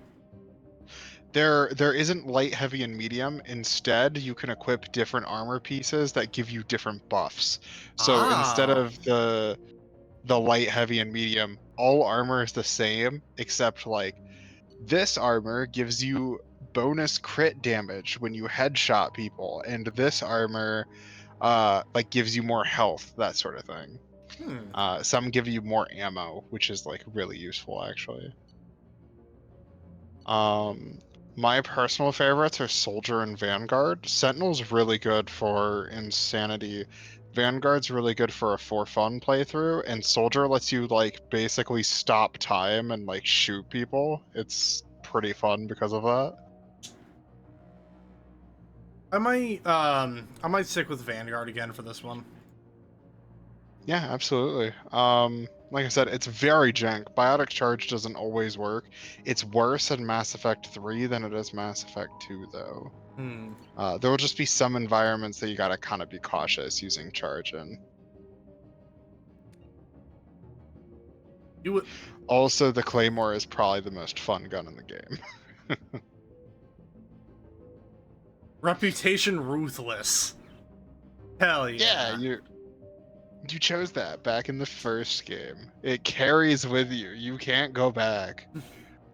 There isn't light, heavy, and medium. Instead, you can equip different armor pieces that give you different buffs. So instead Ah. of the light, heavy, and medium, all armor is the same, except like this armor gives you bonus crit damage when you headshot people, and this armor like gives you more health, that sort of thing. Some give you more ammo, which is like really useful actually. My personal favorites are Soldier and Vanguard. Sentinel's really good for insanity. Vanguard's really good for a for fun playthrough, and Soldier lets you like basically stop time and like shoot people. It's pretty fun because of that. I might stick with Vanguard again for this one. Yeah, absolutely. Like I said, it's very jank. Biotic Charge doesn't always work. It's worse in Mass Effect 3 than it is Mass Effect 2, though. There will just be some environments that you gotta kind of be cautious using charge in. Also, the Claymore is probably the most fun gun in the game. Reputation Ruthless. Hell yeah. Yeah, you chose that back in the first game. It carries with you. You can't go back.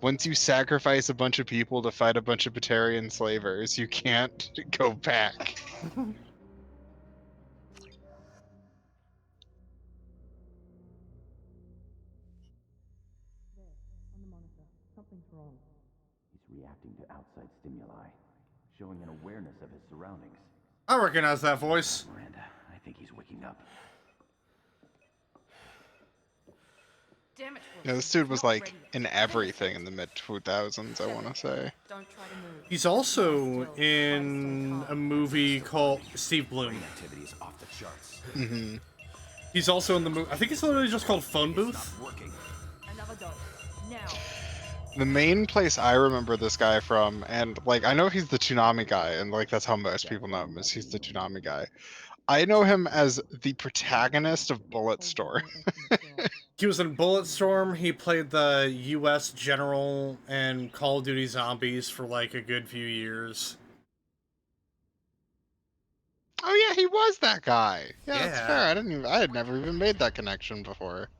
Once you sacrifice a bunch of people to fight a bunch of Batarian slavers, you can't go back. He's reacting to outside stimuli, showing an awareness of his surroundings. I recognize that voice. Miranda, I think he's waking up. Damn it, Yeah, this dude was like in everything in the mid-2000s, I want to say. Don't try to move. He's also in a movie called Steve Bloom. Off the charts. Mm-hmm. He's also in the movie. I think it's literally just called Phone Booth. Another dose. Now. The main place I remember this guy from, and like I know he's the Toonami guy, and like that's how most people know him, is he's the Toonami guy. I know him as the protagonist of Bulletstorm. He was in Bulletstorm. He played the U.S. General in Call of Duty Zombies for like a good few years. Oh yeah, he was that guy. Yeah, Yeah. that's fair. I had never even made that connection before.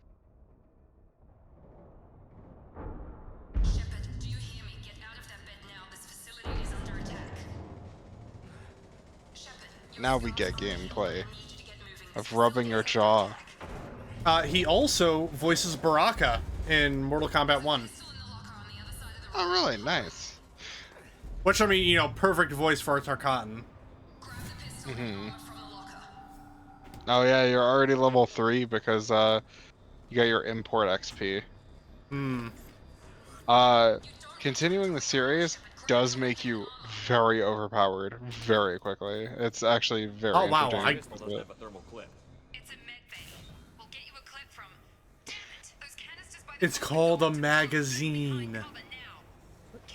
Shepard, do you hear me? Get out of that bed now. This facility is under attack. Shepard, Now we get gameplay of rubbing your jaw. He also voices Baraka in Mortal Kombat 1. Oh really? Nice. Which, I mean, you know, perfect voice for a Tarkatan. Mm-hmm. Oh yeah, you're already level 3 because you got your import XP. Continuing the series does make you very overpowered very quickly. It's actually very entertaining. Pistol doesn't have a thermal clip. It's called a magazine.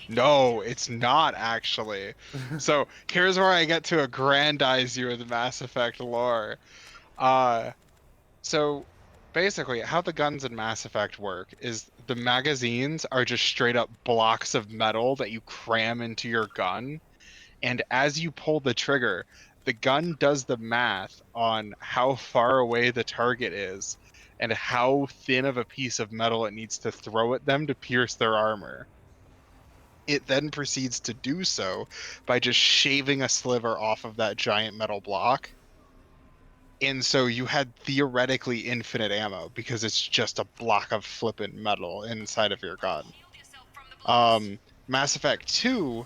No, it's not actually. So here's where I get to aggrandize you in the Mass Effect lore. So basically how the guns in Mass Effect work is the magazines are just straight up blocks of metal that you cram into your gun, and as you pull the trigger, the gun does the math on how far away the target is and how thin of a piece of metal it needs to throw at them to pierce their armor. It then proceeds to do so by just shaving a sliver off of that giant metal block. And so you had theoretically infinite ammo because it's just a block of flippant metal inside of your gun. Mass Effect 2,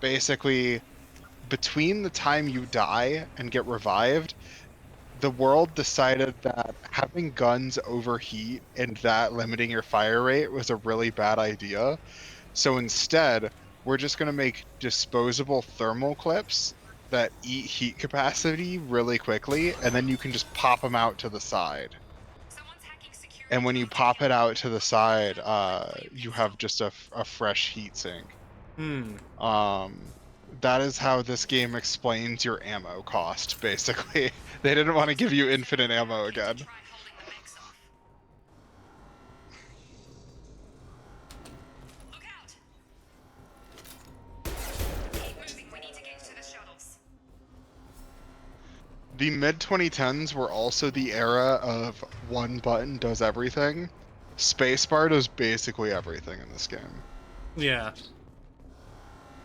basically, between the time you die and get revived, the world decided that having guns overheat and that limiting your fire rate was a really bad idea. So instead, we're just going to make disposable thermal clips that eat heat capacity really quickly, and then you can just pop them out to the side. And when you pop it out to the side, you have just a fresh heat sink. That is how this game explains your ammo cost, basically. They didn't want to give you infinite ammo again. The mid-2010s were also the era of one button does everything. Spacebar does basically everything in this game. Yeah.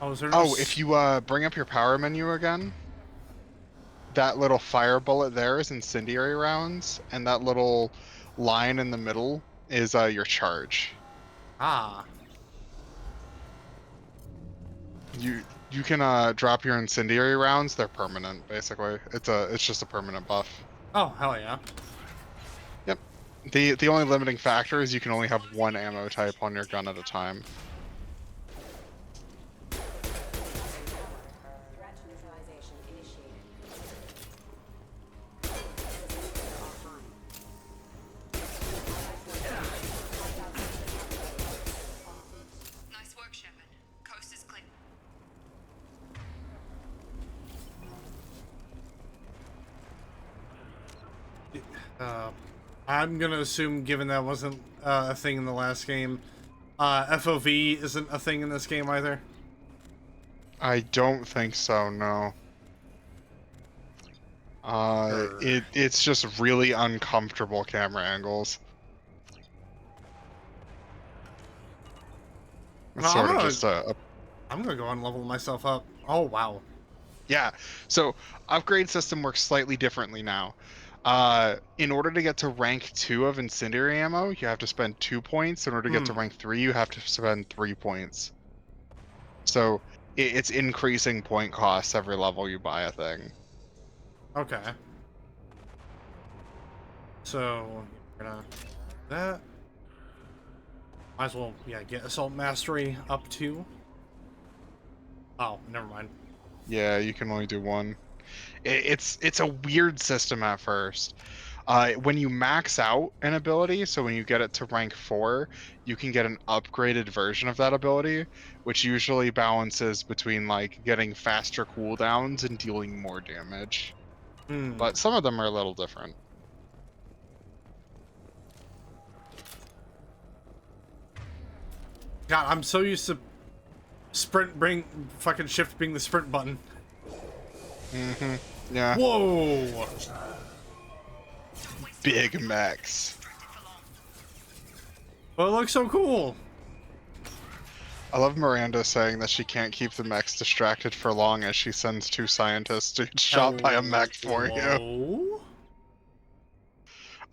Oh, is there Oh, if you bring up your power menu again, that little fire bullet there is incendiary rounds, and that little line in the middle is your charge. Ah. You can drop your incendiary rounds. They're permanent, basically. It's just a permanent buff. Oh, hell yeah. Yep. The only limiting factor is you can only have one ammo type on your gun at a time. Nice work, Shepard. Coast is clear. I'm gonna assume, given that wasn't a thing in the last game, FOV isn't a thing in this game either. I don't think so, no. It's just really uncomfortable camera angles. It's No, sort of just I'm gonna go and level myself up. Oh, wow. Yeah, so upgrade system works slightly differently now. In order to get to rank 2 of incendiary ammo, you have to spend 2 points. In order to get to rank 3, you have to spend 3 points. So it's increasing point costs every level you buy a thing. Okay. So, we're gonna do that. Might as well, yeah, get Assault Mastery up to. Oh, never mind. Yeah, you can only do one. It's a weird system at first. When you max out an ability, so when you get it to rank 4, you can get an upgraded version of that ability, which usually balances between like getting faster cooldowns and dealing more damage. But some of them are a little different. God, I'm so used to fucking shift being the sprint button. Yeah. Whoa! Big mechs. Well, it looks so cool. I love Miranda saying that she can't keep the mechs distracted for long as she sends 2 scientists to get shot by a mech for you.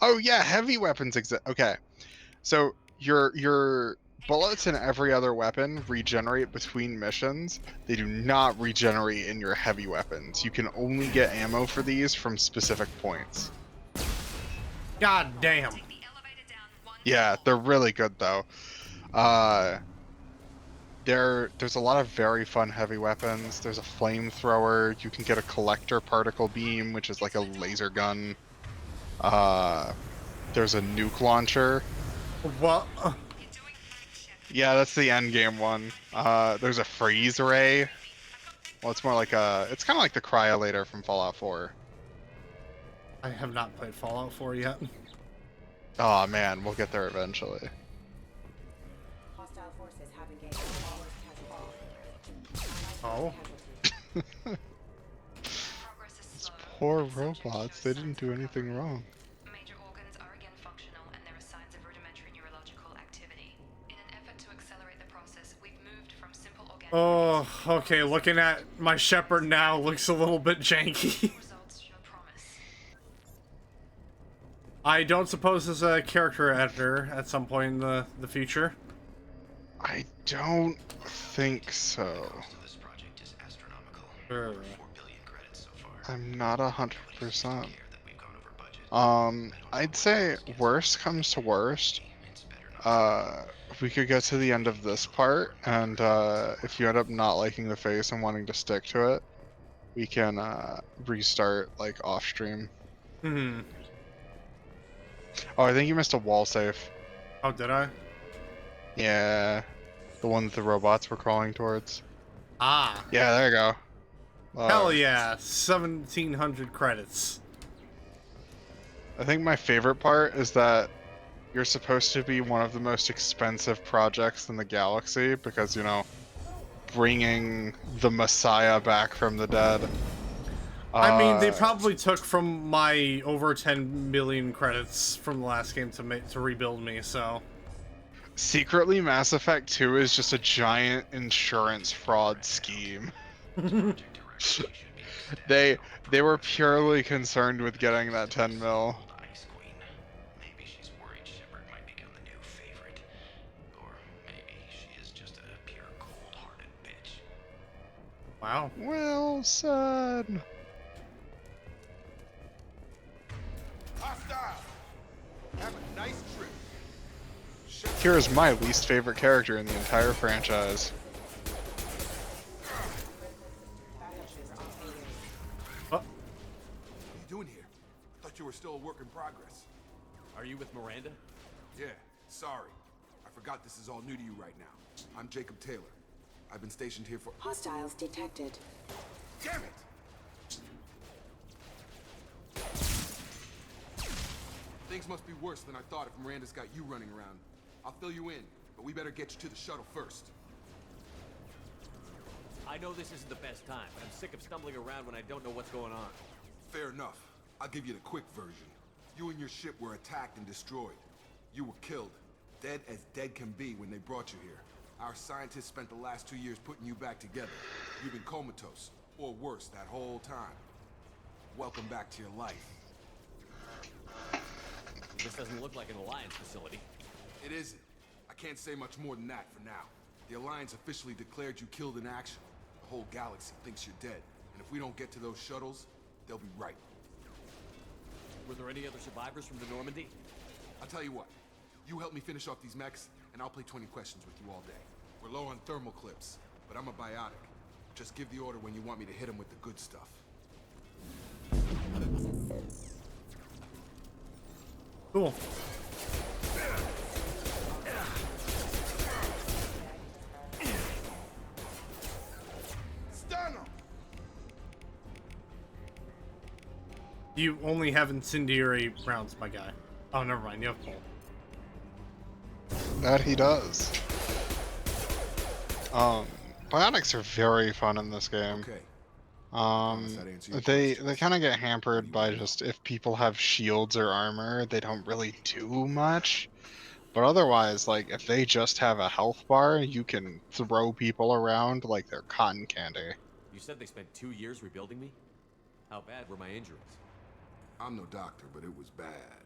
Oh yeah, heavy weapons exist. Okay, so your bullets in every other weapon regenerate between missions. They do not regenerate in your heavy weapons. You can only get ammo for these from specific points. God damn. Yeah, they're really good though. There's a lot of very fun heavy weapons. There's a flamethrower. You can get a collector particle beam, which is like a laser gun. There's a nuke launcher. What? Yeah, that's the end game one. There's a freeze ray. Well, it's more like it's kind of like the cryolator from Fallout 4. I have not played Fallout 4 yet. Oh man, we'll get there eventually. Hostile forces have engaged. Oh. These poor robots, they didn't do anything wrong. Major organs are again functional, and there are signs of rudimentary neurological activity. In an effort to accelerate the process, we've moved from simple organic. Oh, okay. Looking at my Shepard now looks a little bit janky. I don't suppose there's a character editor at some point in the future. I don't think so. I'm not 100%. I'd say worst comes to worst. We could get to the end of this part, and if you end up not liking the face and wanting to stick to it, we can restart like off stream. Oh, I think you missed a wall safe. Oh, did I? Yeah, the one that the robots were crawling towards. Ah. Yeah, there you go. Hell yeah, 1,700 credits. I think my favorite part is that you're supposed to be one of the most expensive projects in the galaxy because, you know, bringing the Messiah back from the dead. I mean, they probably took from my over 10 million credits from the last game to rebuild me, so... Secretly, Mass Effect 2 is just a giant insurance fraud scheme. They were purely concerned with getting that 10 mil. Maybe she's worried Shepard might become the new favorite. Or maybe she is just a pure cold-hearted bitch. Wow. Well said. Hostile! Have a nice trip. Kira's my least favorite character in the entire franchise. What are you doing here? I thought you were still a work in progress. Are you with Miranda? Yeah, sorry. I forgot this is all new to you right now. I'm Jacob Taylor. I've been stationed here for— Hostiles detected. Damn it! Things must be worse than I thought if Miranda's got you running around. I'll fill you in, but we better get you to the shuttle first. I know this isn't the best time, but I'm sick of stumbling around when I don't know what's going on. Fair enough. I'll give you the quick version. You and your ship were attacked and destroyed. You were killed. Dead as dead can be when they brought you here. Our scientists spent the last 2 years putting you back together. You've been comatose, or worse, that whole time. Welcome back to your life. This doesn't look like an Alliance facility. It isn't. I can't say much more than that for now. The Alliance officially declared you killed in action. The whole galaxy thinks you're dead. And if we don't get to those shuttles, they'll be right. Were there any other survivors from the Normandy? I'll tell you what. You help me finish off these mechs, and I'll play 20 questions with you all day. We're low on thermal clips, but I'm a biotic. Just give the order when you want me to hit them with the good stuff. Cool. Stun 'em! You only have incendiary rounds, my guy. Oh, never mind. You have pole. That he does. Biotics are very fun in this game. Okay. They kind of get hampered by just if people have shields or armor, they don't really do much. But otherwise, like if they just have a health bar, you can throw people around like they're cotton candy. You said they spent 2 years rebuilding me? How bad were my injuries? I'm no doctor, but it was bad.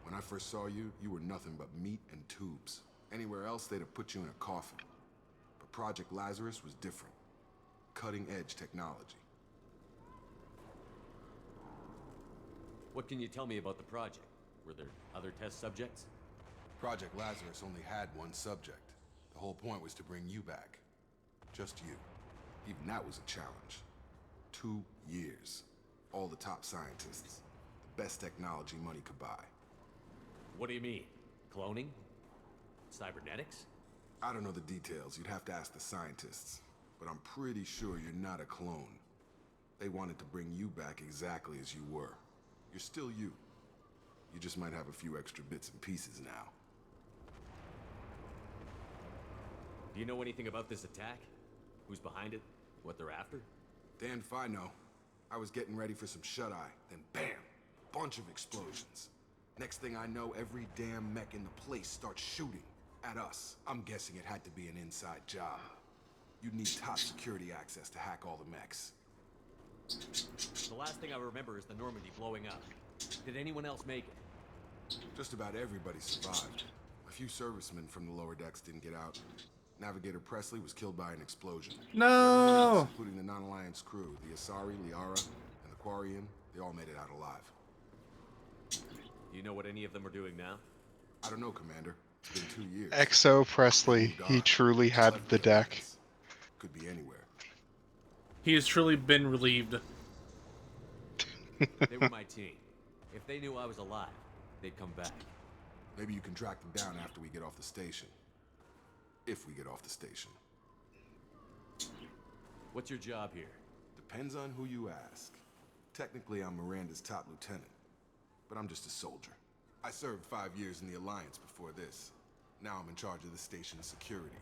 When I first saw you, you were nothing but meat and tubes. Anywhere else, they'd have put you in a coffin. But Project Lazarus was different. Cutting-edge technology. What can you tell me about the project? Were there other test subjects? Project Lazarus only had one subject. The whole point was to bring you back. Just you. Even that was a challenge. 2 years. All the top scientists. The best technology money could buy. What do you mean? Cloning? Cybernetics? I don't know the details. You'd have to ask the scientists. But I'm pretty sure you're not a clone. They wanted to bring you back exactly as you were. You're still you. You just might have a few extra bits and pieces now. Do you know anything about this attack? Who's behind it? What they're after? Damned if I know. I was getting ready for some shut-eye, then bam! Bunch of explosions. Next thing I know, every damn mech in the place starts shooting at us. I'm guessing it had to be an inside job. You'd need top security access to hack all the mechs. The last thing I remember is the Normandy blowing up. Did anyone else make it? Just about everybody survived. A few servicemen from the lower decks didn't get out. Navigator Presley was killed by an explosion. No! Else, including the non-Alliance crew, the Asari, Liara, and the Quarian, they all made it out alive. Do you know what any of them are doing now? I don't know, Commander. It's been 2 years. Exo Presley, he truly had the deck. Could be anywhere. He has truly been relieved. They were my team. If they knew I was alive, they'd come back. Maybe you can track them down after we get off the station. If we get off the station. What's your job here? Depends on who you ask. Technically, I'm Miranda's top lieutenant. But I'm just a soldier. I served 5 years in the Alliance before this. Now I'm in charge of the station's security.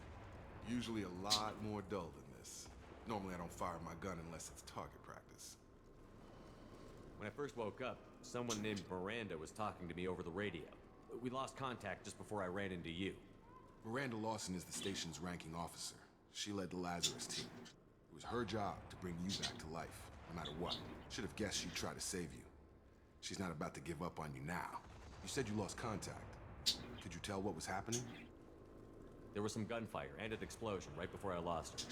Usually a lot more dull than this. Normally I don't fire my gun unless it's target practice. When I first woke up, someone named Miranda was talking to me over the radio. We lost contact just before I ran into you. Miranda Lawson is the station's ranking officer. She led the Lazarus team. It was her job to bring you back to life, no matter what. Should have guessed she'd try to save you. She's not about to give up on you now. You said you lost contact. Could you tell what was happening? There was some gunfire and an explosion right before I lost her.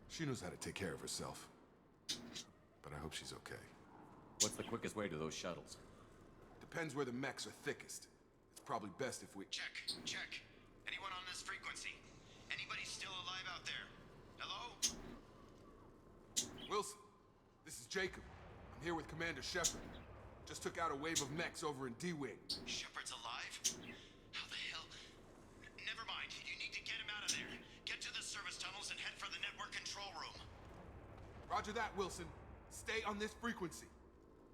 She knows how to take care of herself. But I hope she's okay. What's the quickest way to those shuttles? Depends where the mechs are thickest. It's probably best if we... Check. Anyone on this frequency? Anybody still alive out there? Hello? Wilson, this is Jacob. I'm here with Commander Shepard. Just took out a wave of mechs over in D-Wing. Shepard's alive? How the hell? Never mind. You need to get him out of there. Get to the service tunnels and head for the network control room. Roger that, Wilson. Stay on this frequency.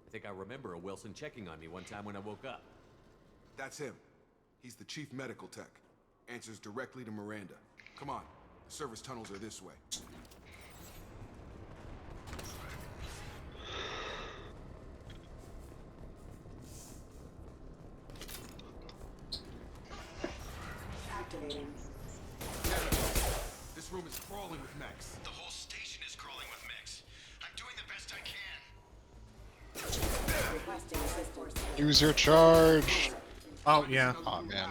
I think I remember a Wilson checking on me one time when I woke up. That's him. He's the chief medical tech. Answers directly to Miranda. Come on. The service tunnels are this way. Activating. This room is crawling with mechs. The whole station is crawling with mechs. I'm doing the best I can. Requesting assistance. Use your charge. Oh, yeah. Oh, man.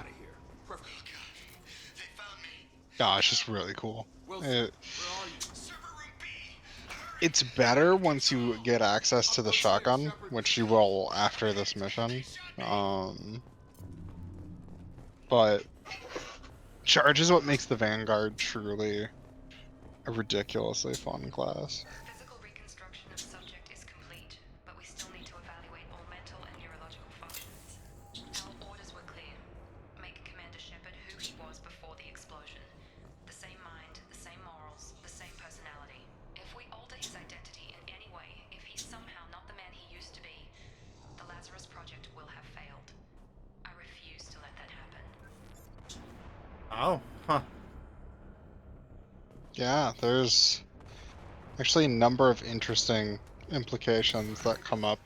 Nah, it's just really cool. It's better once you get access to the shotgun, which you will after this mission. But charge is what makes the Vanguard truly a ridiculously fun class. Physical reconstruction of subject is complete, but we still need to evaluate all mental and neurological functions. Our orders were clear. Make Commander Shepard who he was before the explosion. The same mind, the same morals, the same personality. If we alter his identity in any way, if he's somehow not the man he used to be, the Lazarus Project will have failed. I refuse to let that happen. Oh, huh. Yeah, there's actually a number of interesting implications that come up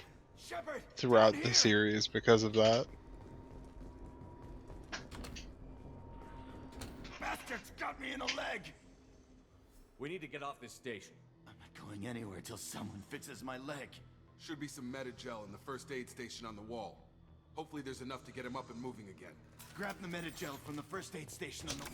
throughout the series because of that. Bastard's got me in the leg! We need to get off this station. I'm not going anywhere till someone fixes my leg. Should be some Metagel in the first aid station on the wall. Hopefully there's enough to get him up and moving again. Grab the Metagel from the first aid station on the...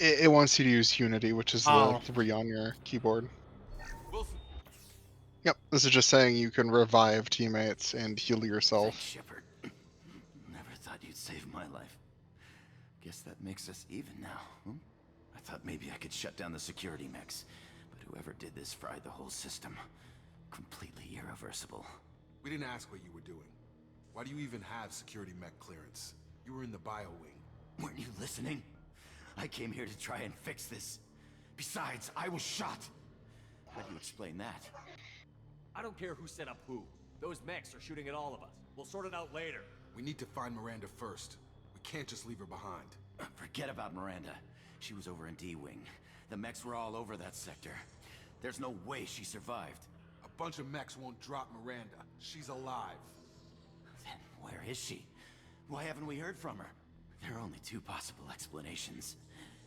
It wants you to use Unity, which is the 3 on your keyboard. Wilson. Yep, this is just saying you can revive teammates and heal yourself. Shepard. Never thought you'd save my life. Guess that makes us even now. I thought maybe I could shut down the security mechs, but whoever did this fried the whole system. Completely irreversible. We didn't ask what you were doing. Why do you even have security mech clearance? You were in the bio wing. Weren't you listening? I came here to try and fix this. Besides, I was shot. How do you explain that? I don't care who set up who. Those mechs are shooting at all of us. We'll sort it out later. We need to find Miranda first. We can't just leave her behind. Forget about Miranda. She was over in D-Wing. The mechs were all over that sector. There's no way she survived. A bunch of mechs won't drop Miranda. She's alive. Then where is she? Why haven't we heard from her? There are only two possible explanations.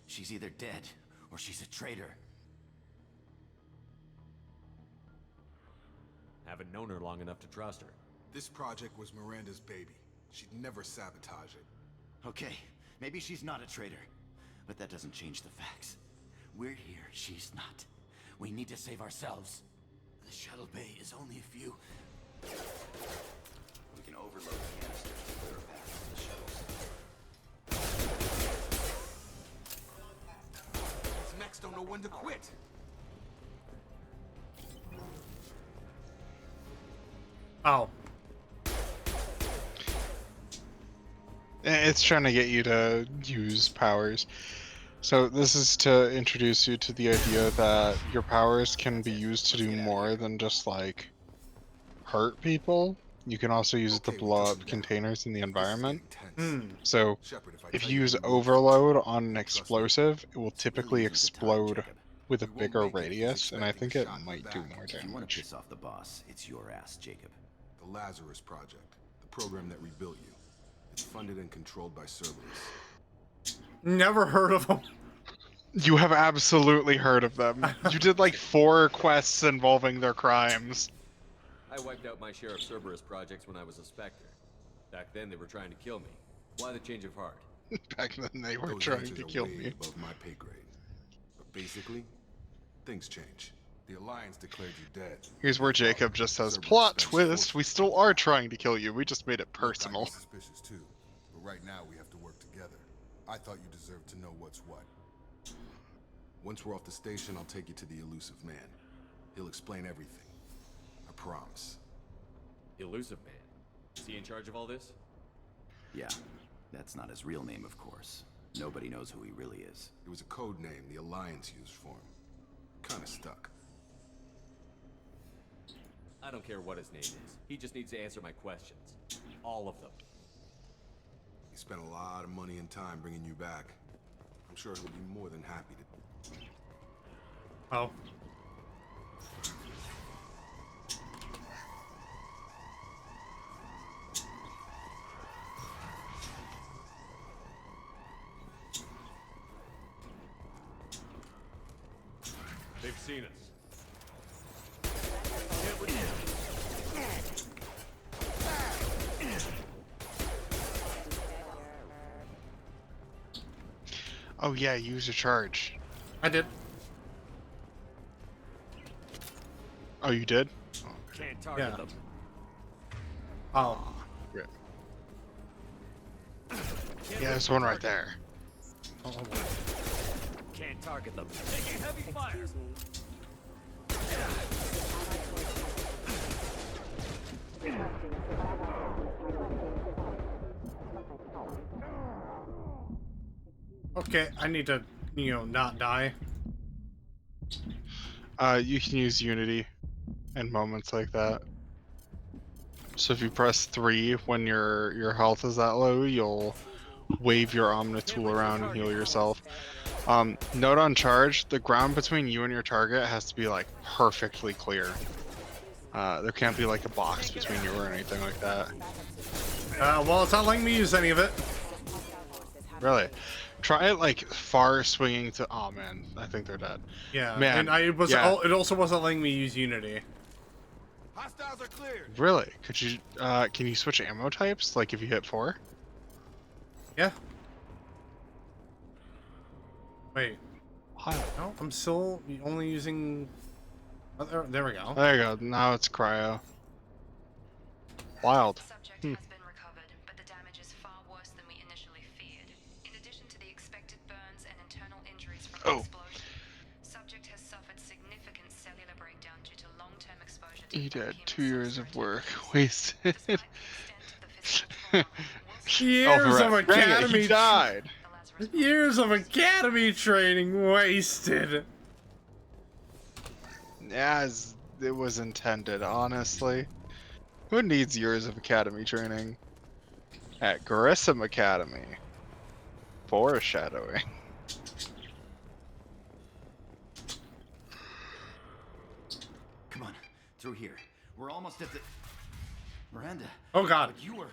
She's either dead, or she's a traitor. Haven't known her long enough to trust her. This project was Miranda's baby. She'd never sabotage it. Okay, maybe she's not a traitor. But that doesn't change the facts. We're here, she's not. We need to save ourselves. The shuttle bay is only a few... We can overload the canisters to clear a path to the shuttles. These mechs don't know when to quit. Oh. It's trying to get you to use powers. So this is to introduce you to the idea that your powers can be used to do more than just like hurt people. you can also use it to blow up containers in the environment. So if you use overload on an explosive, it will typically explode with a bigger radius, and I think it might do more If you want to damage. piss off the boss, it's your ass, Jacob. The Lazarus Project, the program that rebuilt you. It's funded and controlled by Cerberus. Never heard of them. You have absolutely heard of them. You did like 4 quests involving their crimes. I wiped out my share of Cerberus projects when I was a Spectre. Back then they were trying to kill me. Why the change of heart? Back then they were Those trying answers to are kill way me. above my pay grade. But basically, things change. The Alliance declared you dead. Here's where Jacob just says, Cerberus plot spends twist, we still are trying to kill you, we just made it Look, personal. I'd be suspicious too, but right now we have to work together. I thought you deserved to know what's what. Once we're off the station, I'll take you to the elusive man. He'll explain everything. I promise. Elusive Man. Is he in charge of all this? Yeah, that's not his real name, of course. Nobody knows who he really is. It was a code name the Alliance used for him. Kinda stuck. I don't care what his name is. He just needs to answer my questions. All of them. He spent a lot of money and time bringing you back. I'm sure he'll be more than happy to. Oh. They've seen us. Oh yeah, use a charge. I did. Oh, you did? Can't target them. Oh. Yeah. Yeah, there's one right there. Oh, Can't target them. Taking heavy fire. okay, I need to, not die. You can use Unity in moments like that. So if you press 3 when your health is that low, you'll wave your Omni tool around and heal yourself. Note on charge, the ground between you and your target has to be like perfectly clear. There can't be like a box between you or anything like that. Well, it's not letting me use any of it. Really? Try it like far swinging to. Oh man, I think they're dead. Yeah, man. and Yeah. It also wasn't letting me use Unity. Hostiles are cleared. Really? Could you? Can you switch ammo types? Like if you hit 4? Yeah. Wait. What? No, I'm still only using. Oh, there we go. There you go. Now it's cryo. Wild. Subject has been recovered, but the damage is far worse than we initially feared. In addition to the expected burns and internal injuries from the explosion, subject has suffered significant cellular breakdown due to long-term exposure to He did human 2 years of substrate. work wasted. Years of Dang it, academy. he died. Years of academy training wasted. As it was intended, honestly. Who needs years of academy training? At Grissom Academy. Foreshadowing. Come on, through here. We're almost at the... Miranda. Oh god. You were...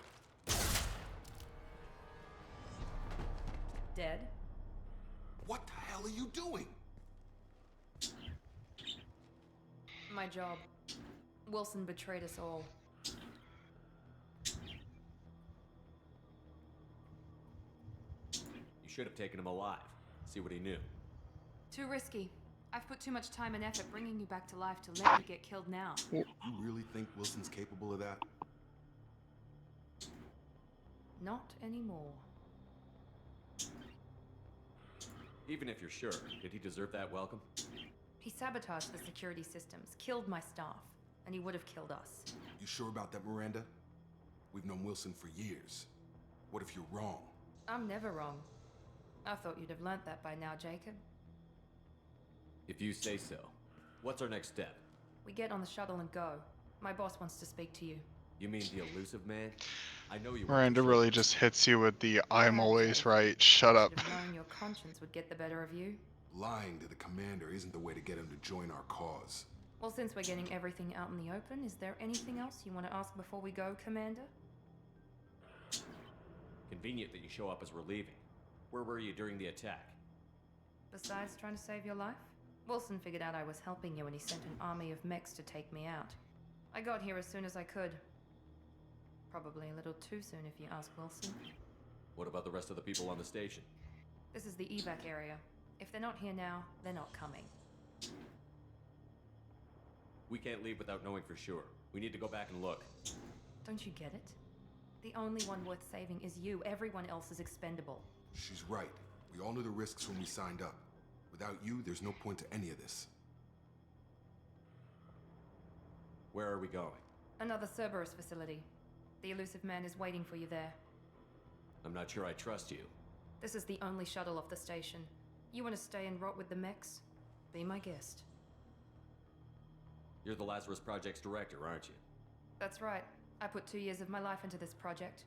Dead? What the hell are you doing? My job. Wilson betrayed us all. You should have taken him alive. See what he knew. Too risky. I've put too much time and effort bringing you back to life to let you get killed now. You really think Wilson's capable of that? Not anymore. Even if you're sure, did he deserve that welcome? He sabotaged the security systems, killed my staff, and he would have killed us. You sure about that, Miranda? We've known Wilson for years. What if you're wrong? I'm never wrong. I thought you'd have learnt that by now, Jacob. If you say so. What's our next step? We get on the shuttle and go. My boss wants to speak to you. You mean the elusive man? I know you. Miranda really just hits you with the "I'm always right, shut up." Should have known your conscience would get the better of you. Lying to the commander isn't the way to get him to join our cause. Well, since we're getting everything out in the open, is there anything else you want to ask before we go, Commander? Convenient that you show up as we're leaving. Where were you during the attack? Besides trying to save your life, Wilson figured out I was helping you and he sent an army of mechs to take me out. I got here as soon as I could. Probably a little too soon if you ask Wilson. What about the rest of the people on the station? This is the evac area. If they're not here now, they're not coming. We can't leave without knowing for sure. We need to go back and look. Don't you get it? The only one worth saving is you. Everyone else is expendable. She's right. We all knew the risks when we signed up. Without you, there's no point to any of this. Where are we going? Another Cerberus facility. The elusive man is waiting for you there. I'm not sure I trust you. This is the only shuttle off the station. You want to stay and rot with the mechs? Be my guest. You're the Lazarus Project's director, aren't you? That's right. I put 2 years of my life into this project.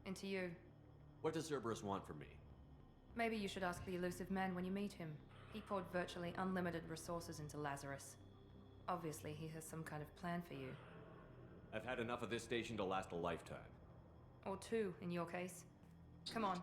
Into you. What does Cerberus want from me? Maybe you should ask the elusive man when you meet him. He poured virtually unlimited resources into Lazarus. Obviously, he has some kind of plan for you. I've had enough of this station to last a lifetime. Or 2, in your case. Come on.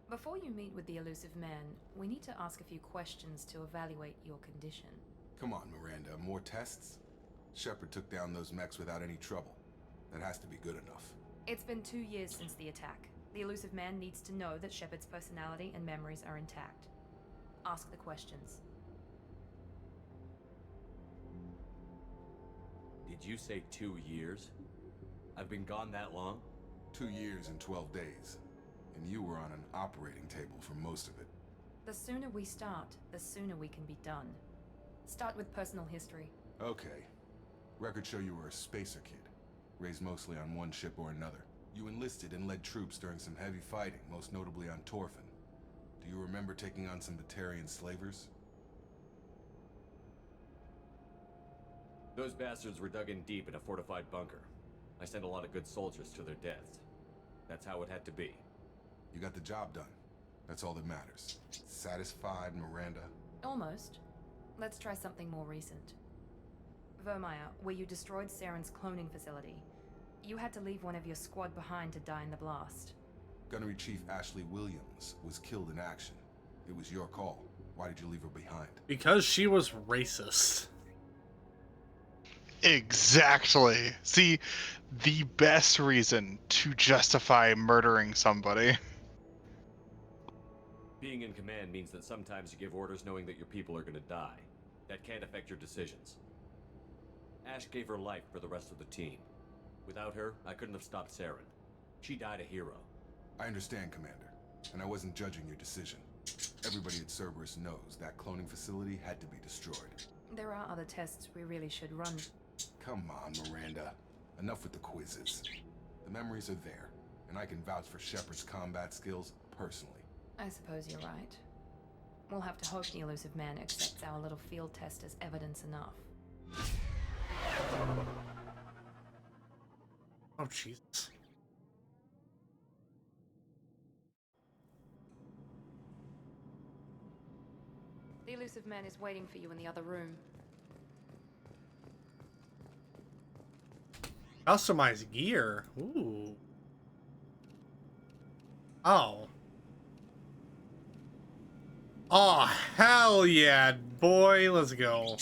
Before you meet with the elusive man, we need to ask a few questions to evaluate your condition. Come on, Miranda. More tests? Shepard took down those mechs without any trouble. That has to be good enough. It's been 2 years since the attack. The elusive man needs to know that Shepard's personality and memories are intact. Ask the questions. Did you say 2 years? I've been gone that long? 2 years and 12 days. And you were on an operating table for most of it. The sooner we start, the sooner we can be done. Start with personal history. Okay. Records show you were a spacer kid. Raised mostly on one ship or another. You enlisted and led troops during some heavy fighting, most notably on Torfin. Do you remember taking on some Batarian slavers? Those bastards were dug in deep in a fortified bunker. I sent a lot of good soldiers to their deaths. That's how it had to be. You got the job done. That's all that matters. Satisfied, Miranda? Almost. Let's try something more recent. Vermeer, where you destroyed Saren's cloning facility. You had to leave one of your squad behind to die in the blast. Gunnery Chief Ashley Williams was killed in action. It was your call. Why did you leave her behind? Because she was racist. Exactly. See, the best reason to justify murdering somebody. Being in command means that sometimes you give orders knowing that your people are gonna die. That can't affect your decisions. Ash gave her life for the rest of the team. Without her, I couldn't have stopped Saren. She died a hero. I understand, Commander, and I wasn't judging your decision. Everybody at Cerberus knows that cloning facility had to be destroyed. There are other tests we really should run. Come on, Miranda. Enough with the quizzes. The memories are there, and I can vouch for Shepard's combat skills personally. I suppose you're right. We'll have to hope the elusive man accepts our little field test as evidence enough. Oh, Jesus. The elusive man is waiting for you in the other room. Customized gear. Ooh. Oh. Oh, hell yeah, boy. Let's go.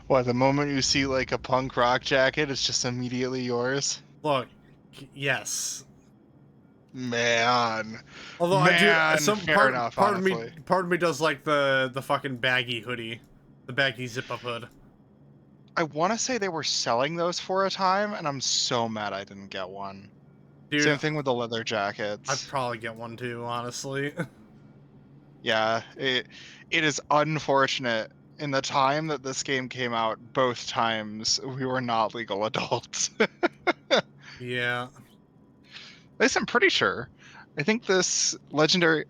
What, the moment you see like a punk rock jacket, it's just immediately yours? Look, yes. Man. Although Man, I do, some fair part, enough, part of honestly. me, part of me does like the fucking baggy hoodie, the baggy zip-up hood. I want to say they were selling those for a time, and I'm so mad I didn't get one. Dude, Same thing with the leather jackets. I'd probably get one too, honestly. Yeah, it is unfortunate in the time that this game came out, both times we were not legal adults. Yeah. At least I'm pretty sure. I think this legendary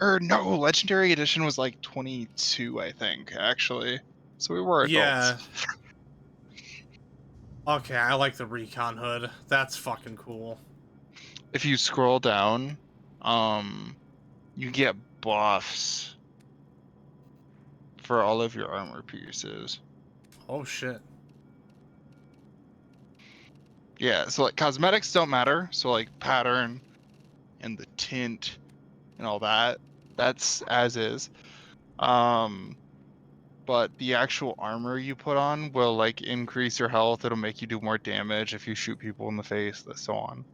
edition was like 22, I think, actually. So we were adults. Yeah. Okay, I like the recon hood. That's fucking cool. If you scroll down, you get buffs for all of your armor pieces. Oh shit. Yeah, so like cosmetics don't matter. So like pattern and the tint and all that, that's as is. But the actual armor you put on will like increase your health. It'll make you do more damage if you shoot people in the face, and so on.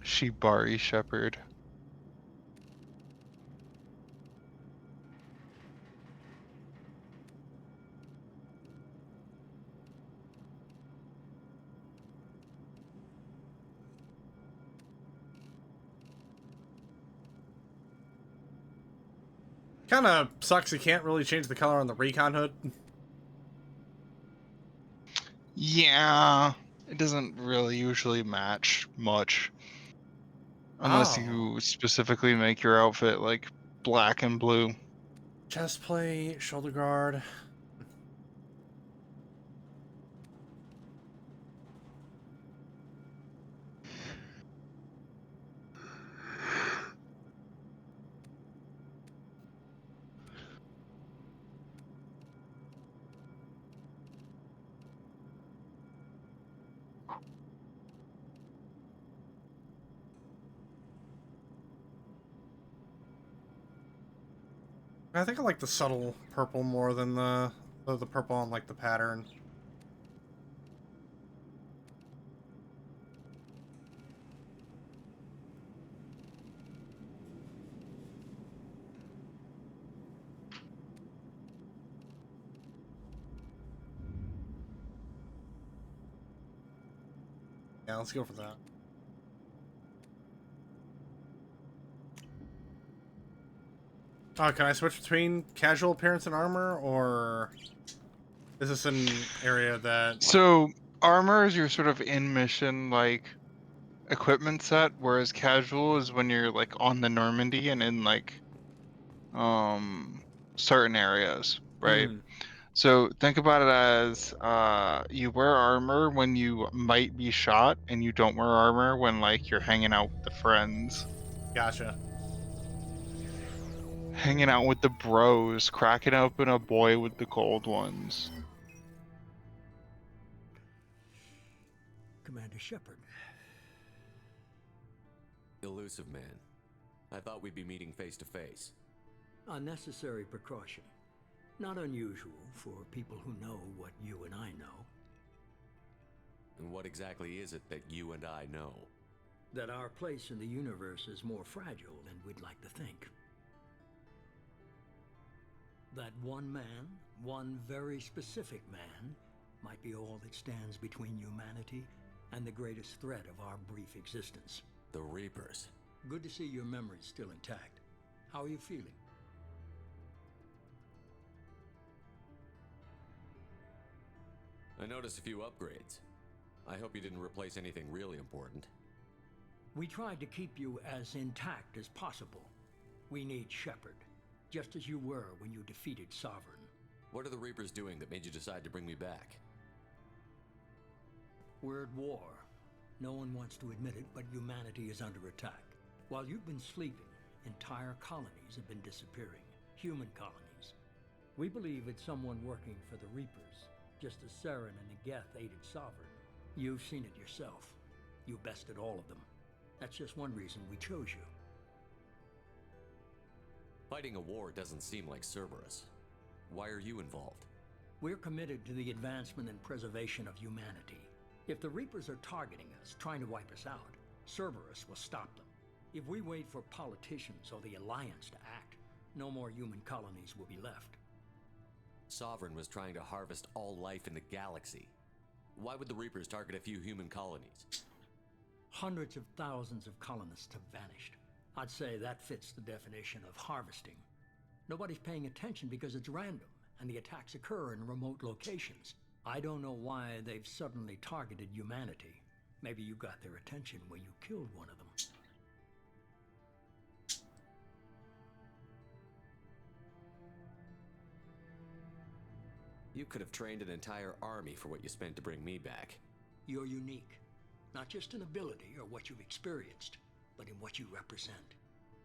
Shibari Shepherd. Kind of sucks you can't really change the color on the recon hood. Yeah, it doesn't really usually match much. Unless you specifically make your outfit like black and blue. Chest plate, shoulder guard. I think I like the subtle purple more than the purple on like the pattern. Yeah, let's go for that. Oh, can I switch between casual appearance and armor, or is this an area that... So, armor is your sort of in-mission, like, equipment set, whereas casual is when you're, like, on the Normandy and in, like, certain areas, right? So, think about it as, you wear armor when you might be shot, and you don't wear armor when, like, you're hanging out with the friends. Gotcha. Hanging out with the bros, cracking open a boy with the cold ones. Commander Shepard. Elusive man. I thought we'd be meeting face to face. Unnecessary precaution. Not unusual for people who know what you and I know. And what exactly is it that you and I know? That our place in the universe is more fragile than we'd like to think. That one man, one very specific man, might be all that stands between humanity and the greatest threat of our brief existence. The Reapers. Good to see your memory's still intact. How are you feeling? I noticed a few upgrades. I hope you didn't replace anything really important. We tried to keep you as intact as possible. We need Shepard, just as you were when you defeated Sovereign. What are the Reapers doing that made you decide to bring me back? We're at war. No one wants to admit it, but humanity is under attack. While you've been sleeping, entire colonies have been disappearing. Human colonies. We believe it's someone working for the Reapers, just as Saren and Negeth aided Sovereign. You've seen it yourself. You bested all of them. That's just one reason we chose you. Fighting a war doesn't seem like Cerberus. Why are you involved? We're committed to the advancement and preservation of humanity. If the Reapers are targeting us, trying to wipe us out, Cerberus will stop them. If we wait for politicians or the Alliance to act, no more human colonies will be left. Sovereign was trying to harvest all life in the galaxy. Why would the Reapers target a few human colonies? Hundreds of thousands of colonists have vanished. I'd say that fits the definition of harvesting. Nobody's paying attention because it's random, and the attacks occur in remote locations. I don't know why they've suddenly targeted humanity. Maybe you got their attention when you killed one of them. You could have trained an entire army for what you spent to bring me back. You're unique. Not just in ability or what you've experienced, but in what you represent.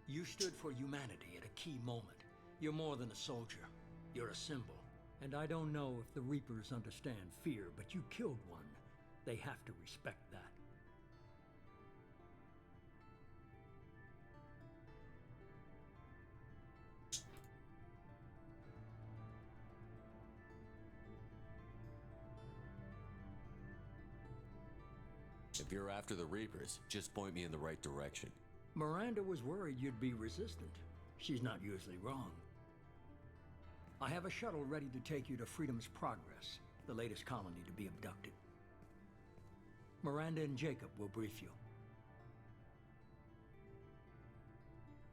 You stood for humanity at a key moment. You're more than a soldier. You're a symbol. And I don't know if the Reapers understand fear, but you killed one. They have to respect that. If you're after the Reapers, just point me in the right direction. Miranda was worried you'd be resistant. She's not usually wrong. I have a shuttle ready to take you to Freedom's Progress, the latest colony to be abducted. Miranda and Jacob will brief you.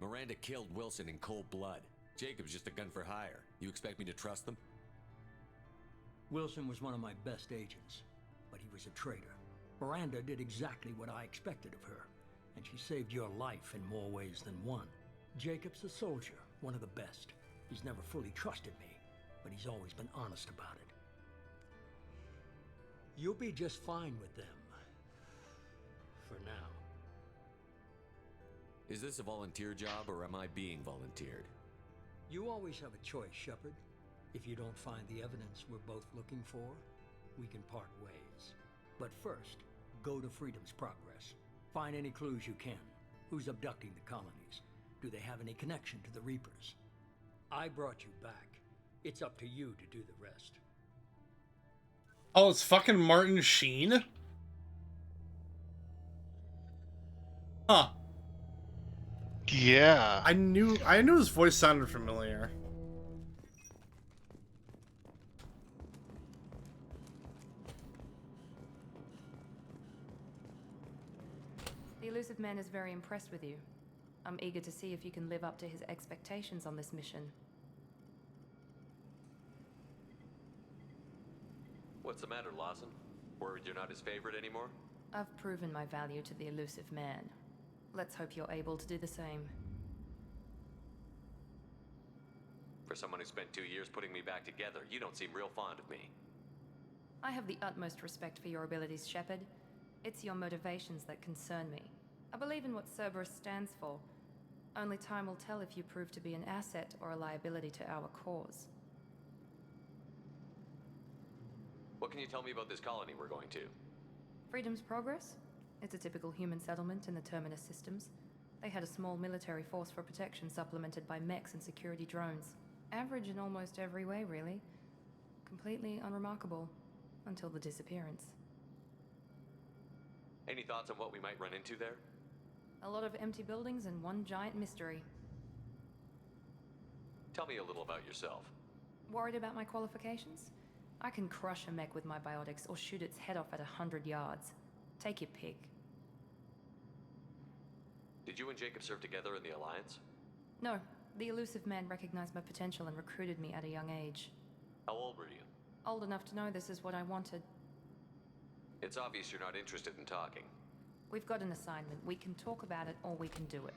Miranda killed Wilson in cold blood. Jacob's just a gun for hire. You expect me to trust them? Wilson was one of my best agents, but he was a traitor. Miranda did exactly what I expected of her, and she saved your life in more ways than one. Jacob's a soldier, one of the best. He's never fully trusted me, but he's always been honest about it. You'll be just fine with them. For now. Is this a volunteer job, or am I being volunteered? You always have a choice, Shepard. If you don't find the evidence we're both looking for, we can part ways. But first, go to Freedom's Progress. Find any clues you can. Who's abducting the colonies? Do they have any connection to the Reapers? I brought you back. It's up to you to do the rest. Oh, it's fucking Martin Sheen? Huh. Yeah. I knew his voice sounded familiar. The elusive man is very impressed with you. I'm eager to see if you can live up to his expectations on this mission. What's the matter, Lawson? Worried you're not his favorite anymore? I've proven my value to the elusive man. Let's hope you're able to do the same. For someone who spent 2 years putting me back together, you don't seem real fond of me. I have the utmost respect for your abilities, Shepard. It's your motivations that concern me. I believe in what Cerberus stands for. Only time will tell if you prove to be an asset or a liability to our cause. What can you tell me about this colony we're going to? Freedom's Progress? It's a typical human settlement in the Terminus systems. They had a small military force for protection supplemented by mechs and security drones. Average in almost every way, really. Completely unremarkable. Until the disappearance. Any thoughts on what we might run into there? A lot of empty buildings and one giant mystery. Tell me a little about yourself. Worried about my qualifications? I can crush a mech with my biotics or shoot its head off at 100 yards. Take your pick. Did you and Jacob serve together in the Alliance? No. The elusive man recognized my potential and recruited me at a young age. How old were you? Old enough to know this is what I wanted. It's obvious you're not interested in talking. We've got an assignment. We can talk about it or we can do it.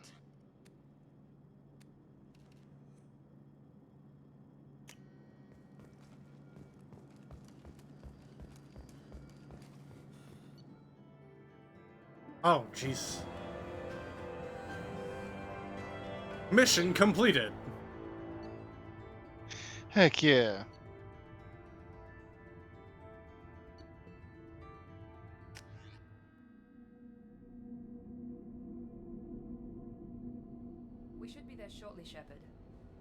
Oh, jeez. Mission completed. Heck yeah. We should be there shortly, Shepard.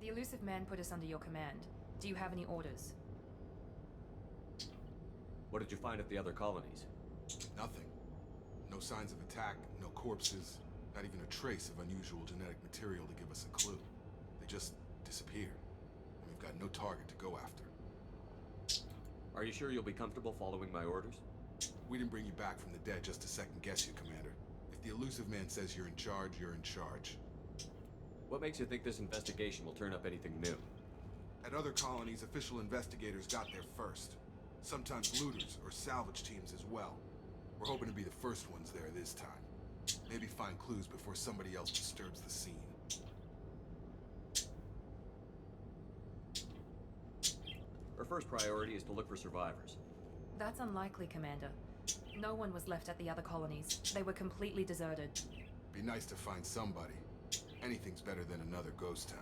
The elusive man put us under your command. Do you have any orders? What did you find at the other colonies? Nothing. No signs of attack, no corpses, not even a trace of unusual genetic material to give us a clue. They just disappeared. And we've got no target to go after. Are you sure you'll be comfortable following my orders? We didn't bring you back from the dead just to second guess you, Commander. If the elusive man says you're in charge, you're in charge. What makes you think this investigation will turn up anything new? At other colonies, official investigators got there first. Sometimes looters or salvage teams as well. We're hoping to be the first ones there this time. Maybe find clues before somebody else disturbs the scene. Our first priority is to look for survivors. That's unlikely, Commander. No one was left at the other colonies. They were completely deserted. Be nice to find somebody. Anything's better than another ghost town.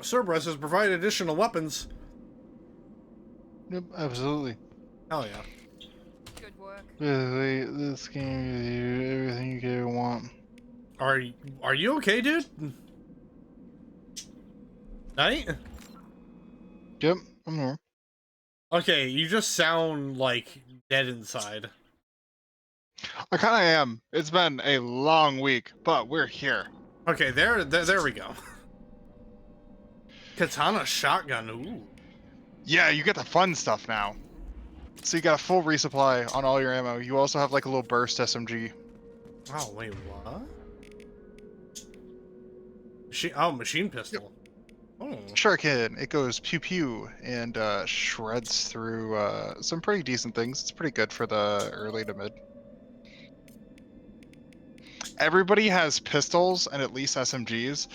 Cerberus has provided additional weapons. Yep, absolutely. Hell yeah. Good work. This game gives you everything you could ever want. Are you okay, dude? Night? Yep, I'm here. Okay, you just sound like dead inside. I kind of am. It's been a long week, but we're here. Okay, there we go. Katana shotgun, ooh. Yeah, you get the fun stuff now. So you got a full resupply on all your ammo. You also have like a little burst SMG. Oh, wait, what? Machine pistol. Yep. Oh. Shuriken. It goes pew pew and shreds through some pretty decent things. It's pretty good for the early to mid. Everybody has pistols and at least SMGs.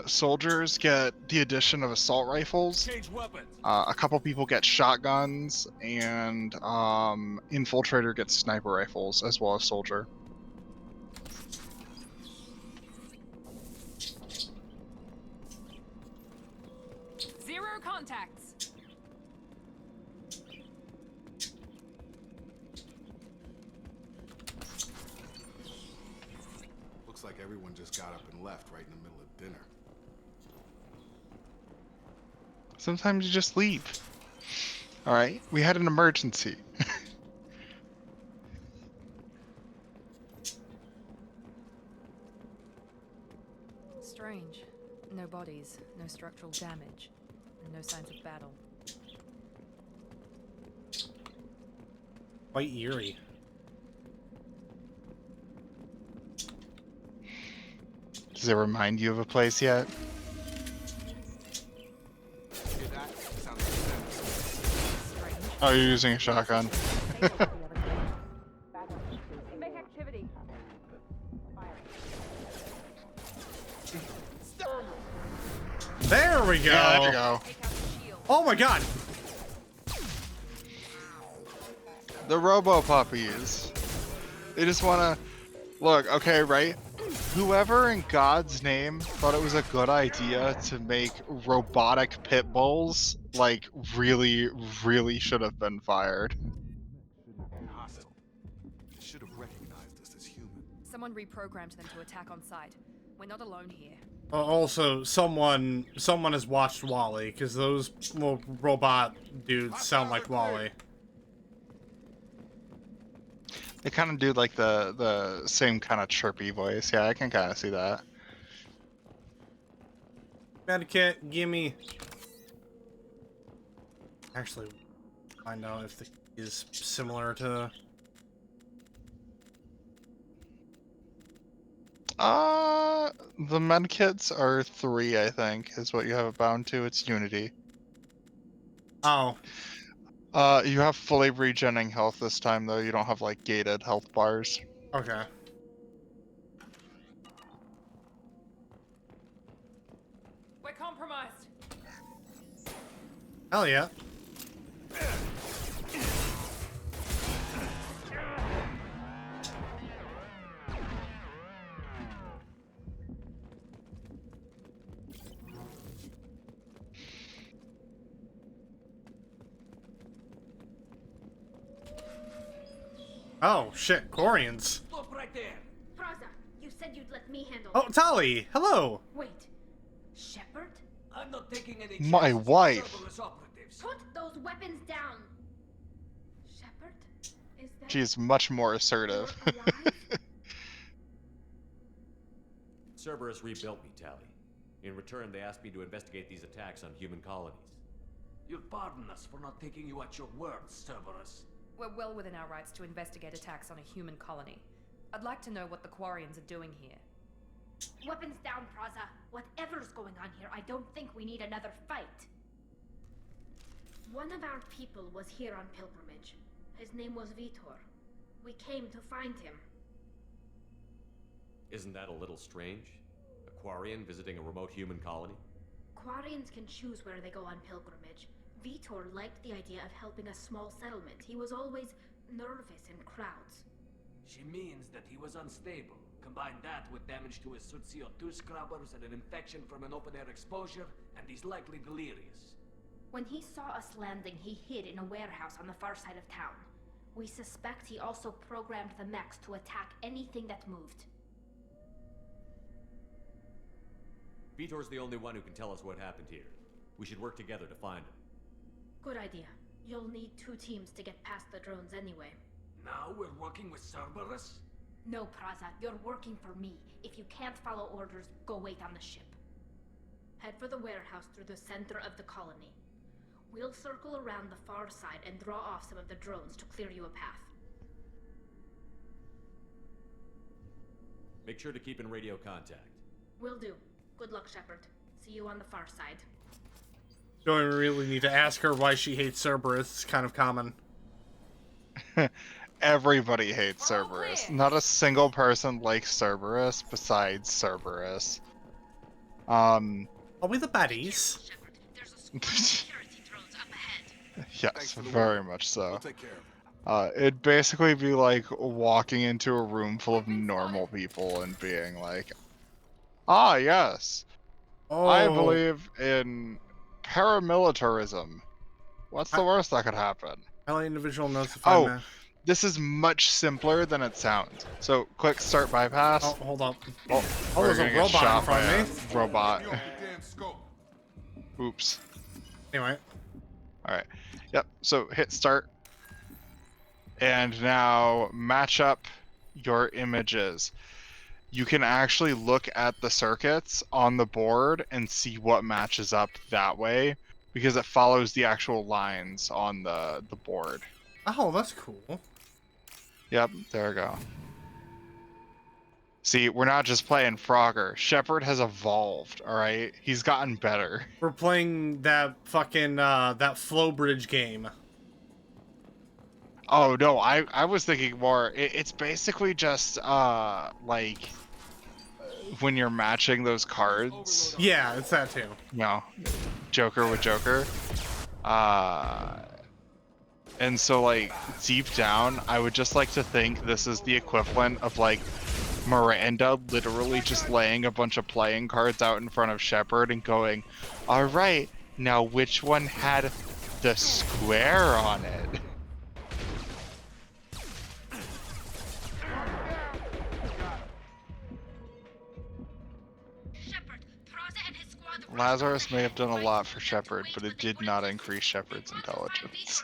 Soldiers get the addition of assault rifles. A couple people get shotguns, and Infiltrator gets sniper rifles as well as soldier. Zero contacts. Looks like everyone just got up and left right in the middle of dinner. Sometimes you just leave. Alright, we had an emergency. Strange. No bodies, no structural damage, and no signs of battle. Quite eerie. Does it remind you of a place yet? Oh, you're using a shotgun. Make activity. There we go. Yeah, there you go. Oh my god. The Robo Puppies. They just wanna look, okay, right? Whoever in God's name thought it was a good idea to make robotic pit bulls, like, really, really should have been fired. Hostile. They should have recognized us as human. Someone reprogrammed them to attack on sight. We're not alone here. Also, someone has watched Wall-E, because those little robot dudes sound like Wall-E. They kind of do like the same kind of chirpy voice. Yeah, I can kind of see that. Medikit, gimme. Actually, find out if the is similar to. The medkits are 3, I think, is what you have it bound to. It's Unity. Oh. You have fully regenerating health this time, though. You don't have, like, gated health bars. Okay. We're compromised. Hell yeah. Oh, shit. Quarians. Stop right there. Praza, you said you'd let me handle Oh, it. Tali. Hello. Wait. Shepard? I'm not taking any My chances with wife. Cerberus operatives. Put those weapons down. Shepard? Is that She's much more assertive. Cerberus rebuilt me, Tali. In return, they asked me to investigate these attacks on human colonies. You'll pardon us for not taking you at your word, Cerberus. We're well within our rights to investigate attacks on a human colony. I'd like to know what the Quarians are doing here. Weapons down, Praza. Whatever's going on here, I don't think we need another fight. One of our people was here on pilgrimage. His name was Vitor. We came to find him. Isn't that a little strange? A Quarian visiting a remote human colony? Quarians can choose where they go on pilgrimage. Vitor liked the idea of helping a small settlement. He was always nervous in crowds. She means that he was unstable. Combine that with damage to his suit CO2 scrubbers and an infection from an open-air exposure, and he's likely delirious. When he saw us landing, he hid in a warehouse on the far side of town. We suspect he also programmed the mechs to attack anything that moved. Vitor's the only one who can tell us what happened here. We should work together to find him. Good idea. You'll need 2 teams to get past the drones anyway. Now we're working with Cerberus? No, Praza, you're working for me. If you can't follow orders, go wait on the ship. Head for the warehouse through the center of the colony. We'll circle around the far side and draw off some of the drones to clear you a path. Make sure to keep in radio contact. Will do. Good luck, Shepard. See you on the far side. Don't really need to ask her why she hates Cerberus. It's kind of common. Everybody hates Cerberus. Not a single person likes Cerberus besides Cerberus. Are we the baddies? Yes, very much so. It'd basically be like walking into a room full of normal people and being like, ah, yes, I believe in paramilitarism. What's the worst that could happen? Ally individual notified. This is much simpler than it sounds. So, quick start bypass. Oh, hold up. Oh, there's a robot in front of me. Robot. Oops. Anyway. Alright. Yep, so hit start. And now match up your images. You can actually look at the circuits on the board and see what matches up that way, because it follows the actual lines on the board. Oh, that's cool. Yep, there we go. See, we're not just playing Frogger. Shepard has evolved, alright? He's gotten better. We're playing that fucking, that flow bridge game. Oh, no, I was thinking more, it's basically just, like, when you're matching those cards. Yeah, it's that too. No, Joker with Joker. And so, like, deep down, I would just like to think this is the equivalent of, like, Miranda literally just laying a bunch of playing cards out in front of Shepard and going, alright, now which one had the square on it? Lazarus may have done a lot for Shepard, but it did not increase Shepard's intelligence.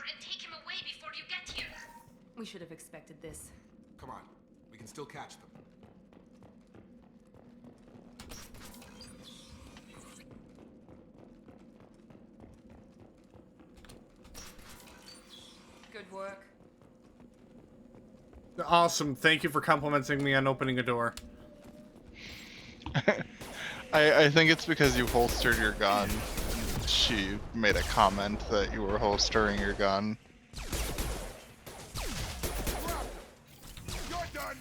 We should have expected this. Come on, we can still catch them. Good work. Awesome. Thank you for complimenting me on opening a door. I think it's because you holstered your gun. She made a comment that you were holstering your gun. You're done.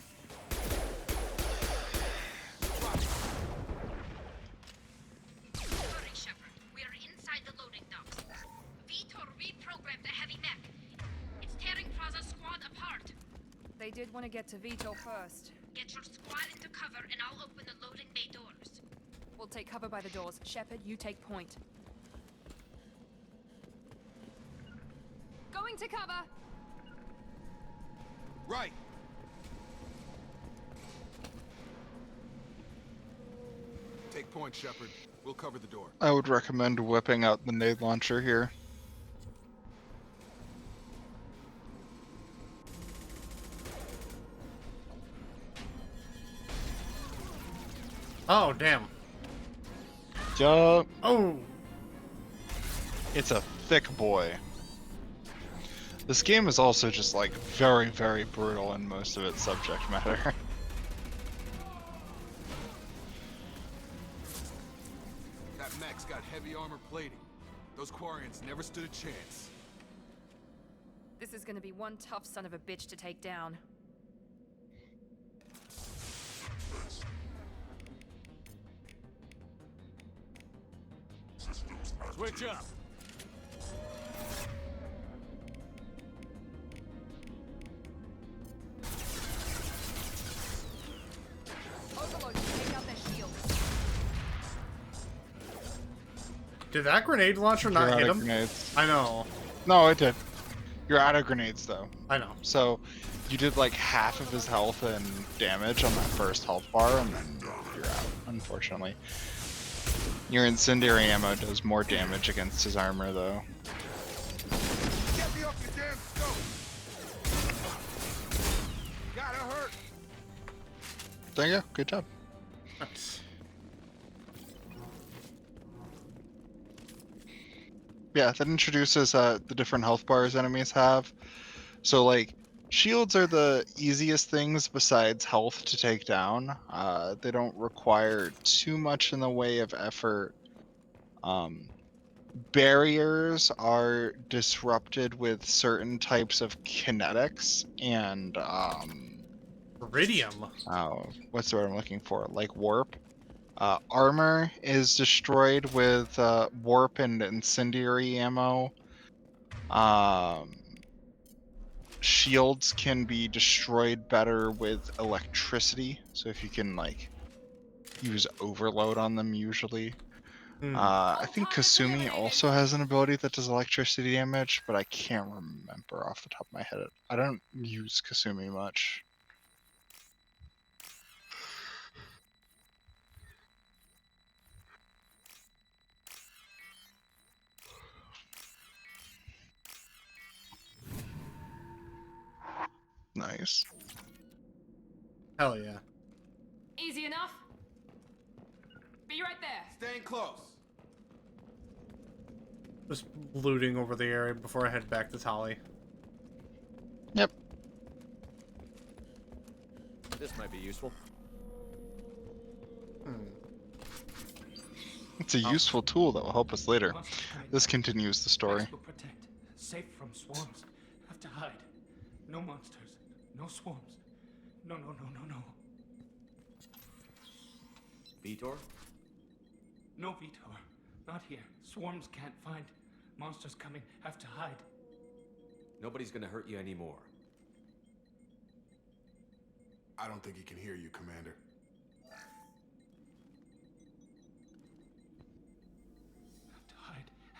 Sorry, Shepard. We are inside the loading docks. Vitor reprogrammed the heavy mech. It's tearing Praza's squad apart. They did want to get to Vito first. Get your squad into cover and I'll open the loading bay doors. We'll take cover by the doors. Shepard, you take point. Going to cover! Right. point, Shepard. We'll cover the door. I would recommend whipping out the nade launcher here. Oh, damn. Yup. Oh! It's a thick boy. This game is also just like very, very brutal in most of its subject matter. That mech's got heavy armor plating. Those Quarians never stood a chance. This is gonna be one tough son of a bitch to take down. Switch up. Overlord, take out their shield. Did that grenade launcher You're not out hit of him? grenades. I know. No, it did. You're out of grenades though. I know. So you did like half of his health and damage on that first health bar, and then you're out, unfortunately. Your incendiary ammo does more damage against his armor though. Get me off your damn scope! Gotta hurt! There you go. Good job. Nice. Yeah, that introduces the different health bars enemies have. So like, shields are the easiest things besides health to take down. They don't require too much in the way of effort. Barriers are disrupted with certain types of kinetics and Iridium. oh, what's the word I'm looking for? Like warp. Armor is destroyed with warp and incendiary ammo. Shields can be destroyed better with electricity. So if you can like use overload on them usually. I think Kasumi also has an ability that does electricity damage, but I can't remember off the top of my head. I don't use Kasumi much. Nice. Hell yeah. Easy enough? Be right there. Staying close. Just looting over the area before I head back to Tali. Yep. This might be useful. It's a useful tool that will help us later. This continues the story. Protect. Safe from swarms. Have to hide. No monsters. No swarms. No. Vitor? No, Vitor. Not here. Swarms can't find. Monsters coming. Have to hide. Nobody's gonna hurt you anymore. I don't think he can hear you, Commander.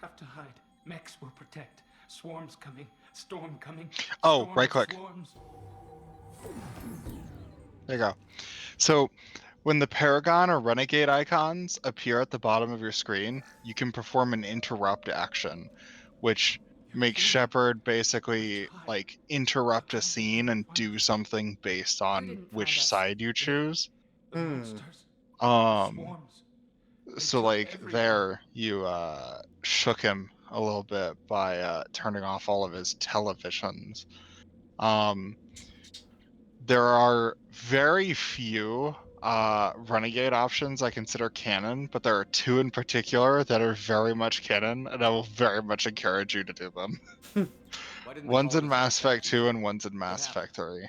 Have to hide. Mechs will protect. Swarms coming. Storm coming. Oh, Storm, right click. Swarms. There you go. So when the Paragon or Renegade icons appear at the bottom of your screen, you can perform an interrupt action, which makes Shepard basically like interrupt a scene and do something based on which side you choose. The monsters. Um so like there you shook him a little bit by turning off all of his televisions. There are very few Renegade options I consider canon, but there are two in particular that are very much canon, and I will very much encourage you to do them. One's in Mass Effect 2 and one's in Mass Effect 3.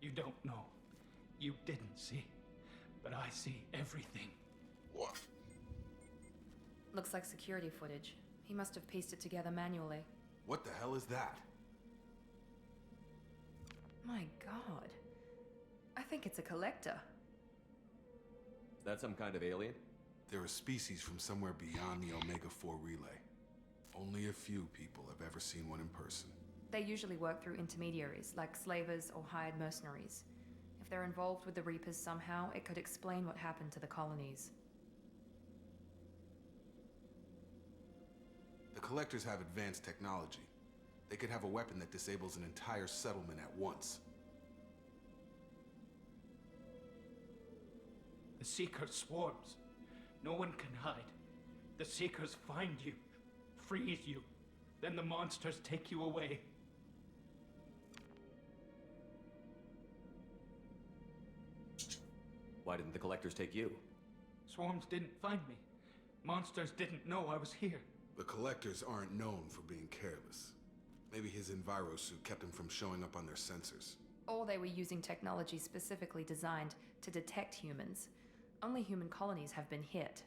You don't know. You didn't see. But I see everything. Looks like security footage. He must have pieced it together manually. What the hell is that? My god. I think it's a collector. Is that some kind of alien? They're a species from somewhere beyond the Omega-4 relay. Only a few people have ever seen one in person. They usually work through intermediaries, like slavers or hired mercenaries. If they're involved with the Reapers somehow, it could explain what happened to the colonies. Collectors have advanced technology. They could have a weapon that disables an entire settlement at once. The Seeker swarms. No one can hide. The Seekers find you, freeze you, then the monsters take you away. Why didn't the Collectors take you? Swarms didn't find me. Monsters didn't know I was here. The Collectors aren't known for being careless. Maybe his Enviro suit kept him from showing up on their sensors. Or they were using technology specifically designed to detect humans. Only human colonies have been hit.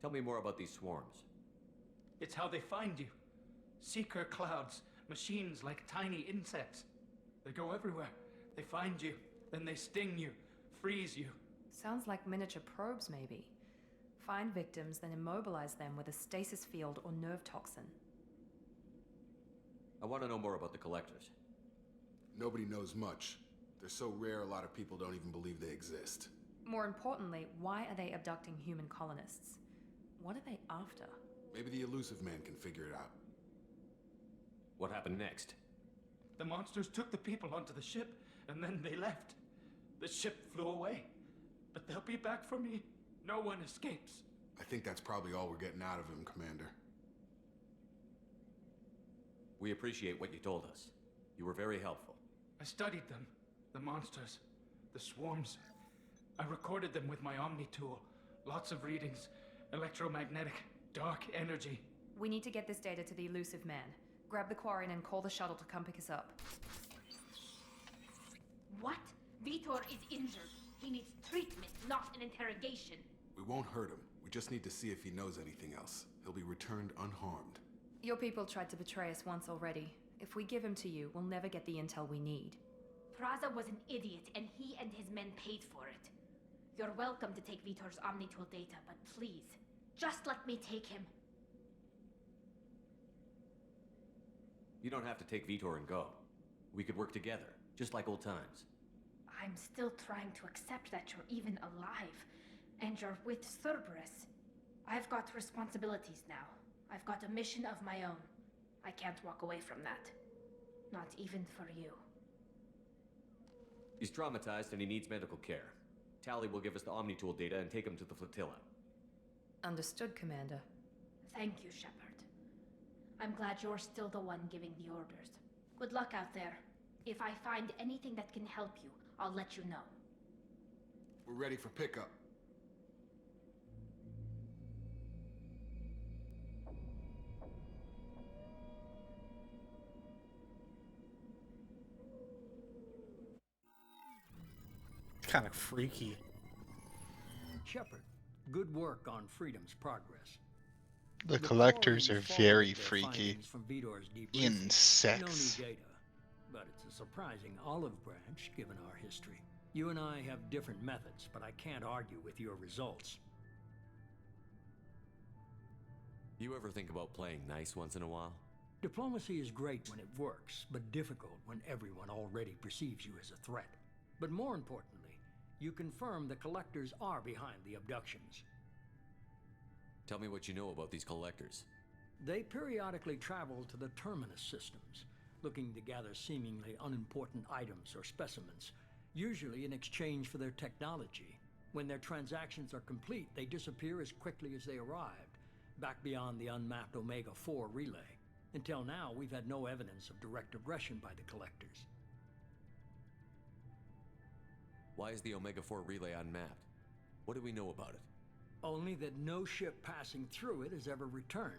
Tell me more about these swarms. It's how they find you. Seeker clouds, machines like tiny insects. They go everywhere. They find you, then they sting you, freeze you. Sounds like miniature probes, maybe. Find victims, then immobilize them with a stasis field or nerve toxin. I want to know more about the Collectors. Nobody knows much. They're so rare, a lot of people don't even believe they exist. More importantly, why are they abducting human colonists? What are they after? Maybe the elusive man can figure it out. What happened next? The monsters took the people onto the ship, and then they left. The ship flew away. But they'll be back for me. No one escapes. I think that's probably all we're getting out of him, Commander. We appreciate what you told us. You were very helpful. I studied them. The monsters. The swarms. I recorded them with my Omni tool. Lots of readings. Electromagnetic. Dark energy. We need to get this data to the elusive man. Grab the Quarian and call the shuttle to come pick us up. What? Vitor is injured. He needs treatment, not an interrogation. We won't hurt him. We just need to see if he knows anything else. He'll be returned unharmed. Your people tried to betray us once already. If we give him to you, we'll never get the intel we need. Praza was an idiot, and he and his men paid for it. You're welcome to take Vitor's Omnitool data, but please, just let me take him. You don't have to take Vitor and go. We could work together, just like old times. I'm still trying to accept that you're even alive, and you're with Cerberus. I've got responsibilities now. I've got a mission of my own. I can't walk away from that. Not even for you. He's traumatized and he needs medical care. Tally will give us the Omnitool data and take him to the flotilla. Understood, Commander. Thank you, Shepard. I'm glad you're still the one giving the orders. Good luck out there. If I find anything that can help you, I'll let you know. We're ready for pickup. Kind of freaky. Shepard, good work on Freedom's progress. The Collectors are very freaky. In sex. No new data, but it's a surprising olive branch given our history. You and I have different methods, but I can't argue with your results. You ever think about playing nice once in a while? Diplomacy is great when it works, but difficult when everyone already perceives you as a threat. But more importantly, you confirm the Collectors are behind the abductions. Tell me what you know about these Collectors. They periodically travel to the Terminus systems, looking to gather seemingly unimportant items or specimens, usually in exchange for their technology. When their transactions are complete, they disappear as quickly as they arrived, back beyond the unmapped Omega-4 relay. Until now, we've had no evidence of direct aggression by the Collectors. Why is the Omega-4 relay unmapped? What do we know about it? Only that no ship passing through it has ever returned.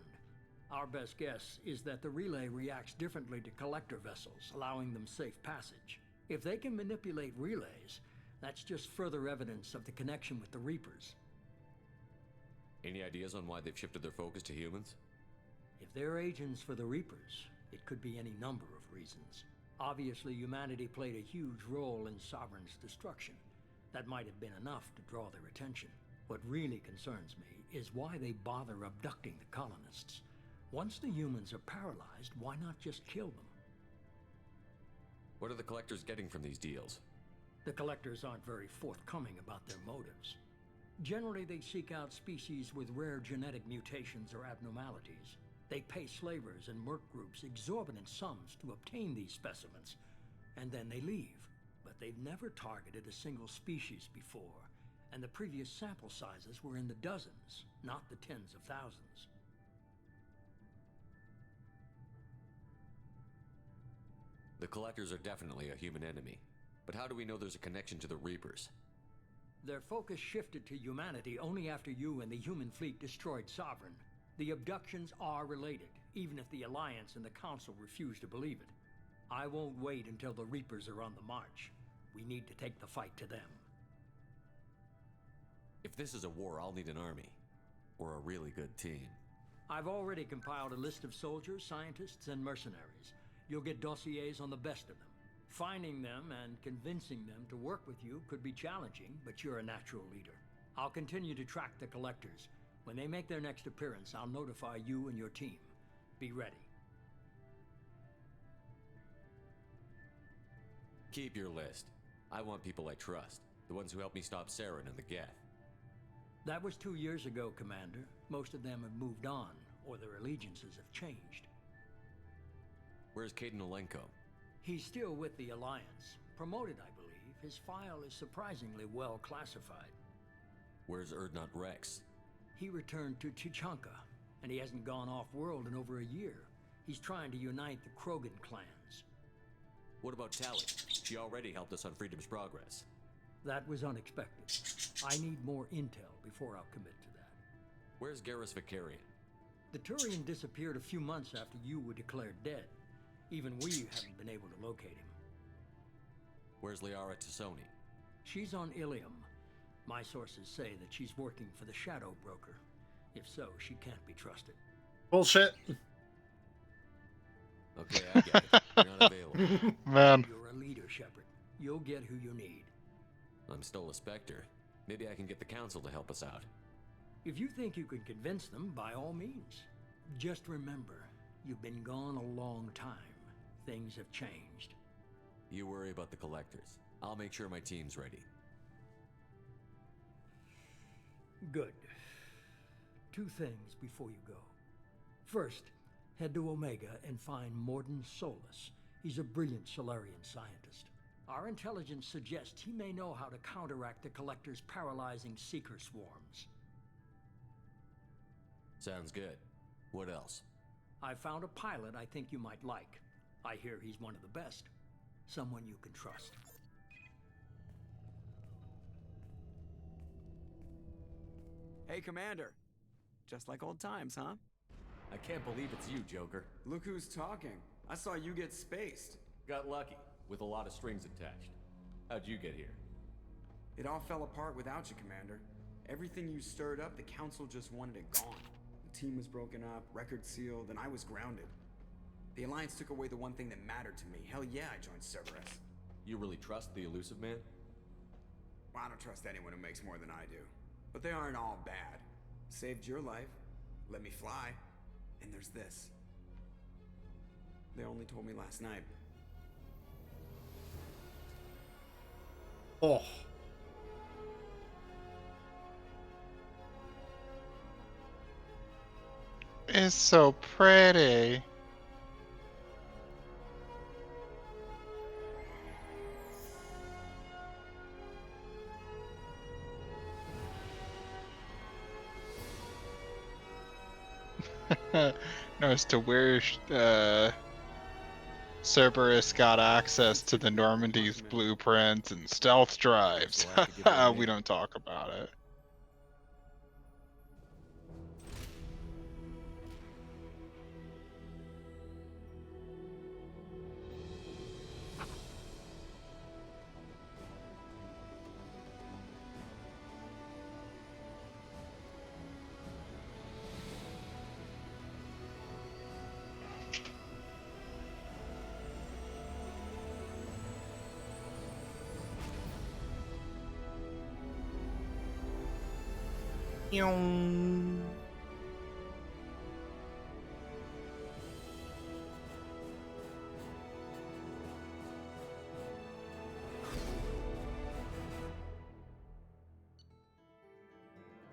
Our best guess is that the relay reacts differently to Collector vessels, allowing them safe passage. If they can manipulate relays, that's just further evidence of the connection with the Reapers. Any ideas on why they've shifted their focus to humans? If they're agents for the Reapers, it could be any number of reasons. Obviously, humanity played a huge role in Sovereign's destruction. That might have been enough to draw their attention. What really concerns me is why they bother abducting the colonists. Once the humans are paralyzed, why not just kill them? What are the Collectors getting from these deals? The Collectors aren't very forthcoming about their motives. Generally, they seek out species with rare genetic mutations or abnormalities. They pay slavers and merc groups exorbitant sums to obtain these specimens, and then they leave. But they've never targeted a single species before, and the previous sample sizes were in the dozens, not the tens of thousands. The Collectors are definitely a human enemy, but how do we know there's a connection to the Reapers? Their focus shifted to humanity only after you and the human fleet destroyed Sovereign. The abductions are related, even if the Alliance and the Council refuse to believe it. I won't wait until the Reapers are on the march. We need to take the fight to them. If this is a war, I'll need an army. Or a really good team. I've already compiled a list of soldiers, scientists, and mercenaries. You'll get dossiers on the best of them. Finding them and convincing them to work with you could be challenging, but you're a natural leader. I'll continue to track the Collectors. When they make their next appearance, I'll notify you and your team. Be ready. Keep your list. I want people I trust. The ones who helped me stop Saren and the Geth. That was 2 years ago, Commander. Most of them have moved on, or their allegiances have changed. Where's Caden Olenko? He's still with the Alliance. Promoted, I believe. His file is surprisingly well classified. Where's Erdnot Rex? He returned to Chichanka, and he hasn't gone off-world in over a year. He's trying to unite the Krogan clans. What about Tally? She already helped us on Freedom's Progress. That was unexpected. I need more intel before I'll commit to that. Where's Garrus Vicarian? The Turian disappeared a few months after you were declared dead. Even we haven't been able to locate him. Where's Liara Tassoni? She's on Ilium. My sources say that she's working for the Shadow Broker. If so, she can't be trusted. Bullshit. Okay, I get it. You're not available. Man. You're a leader, Shepard. You'll get who you need. I'm still a Spectre. Maybe I can get the Council to help us out. If you think you can convince them, by all means. Just remember, you've been gone a long time. Things have changed. You worry about the Collectors. I'll make sure my team's ready. Good. 2 things before you go. First, head to Omega and find Mordin Solus. He's a brilliant Solarian scientist. Our intelligence suggests he may know how to counteract the Collector's paralyzing Seeker swarms. Sounds good. What else? I found a pilot I think you might like. I hear he's one of the best. Someone you can trust. Hey, Commander. Just like old times, huh? I can't believe it's you, Joker. Look who's talking. I saw you get spaced. Got lucky, with a lot of strings attached. How'd you get here? It all fell apart without you, Commander. Everything you stirred up, the Council just wanted it gone. The team was broken up, record sealed, and I was grounded. The Alliance took away the one thing that mattered to me. Hell yeah, I joined Cerberus. You really trust the Elusive Man? Well, I don't trust anyone who makes more than I do. But they aren't all bad. Saved your life, let me fly, and there's this. They only told me last night. Oh. It's so pretty. Knows to where Cerberus got access to the Normandy's blueprints and stealth drives. We don't talk about it.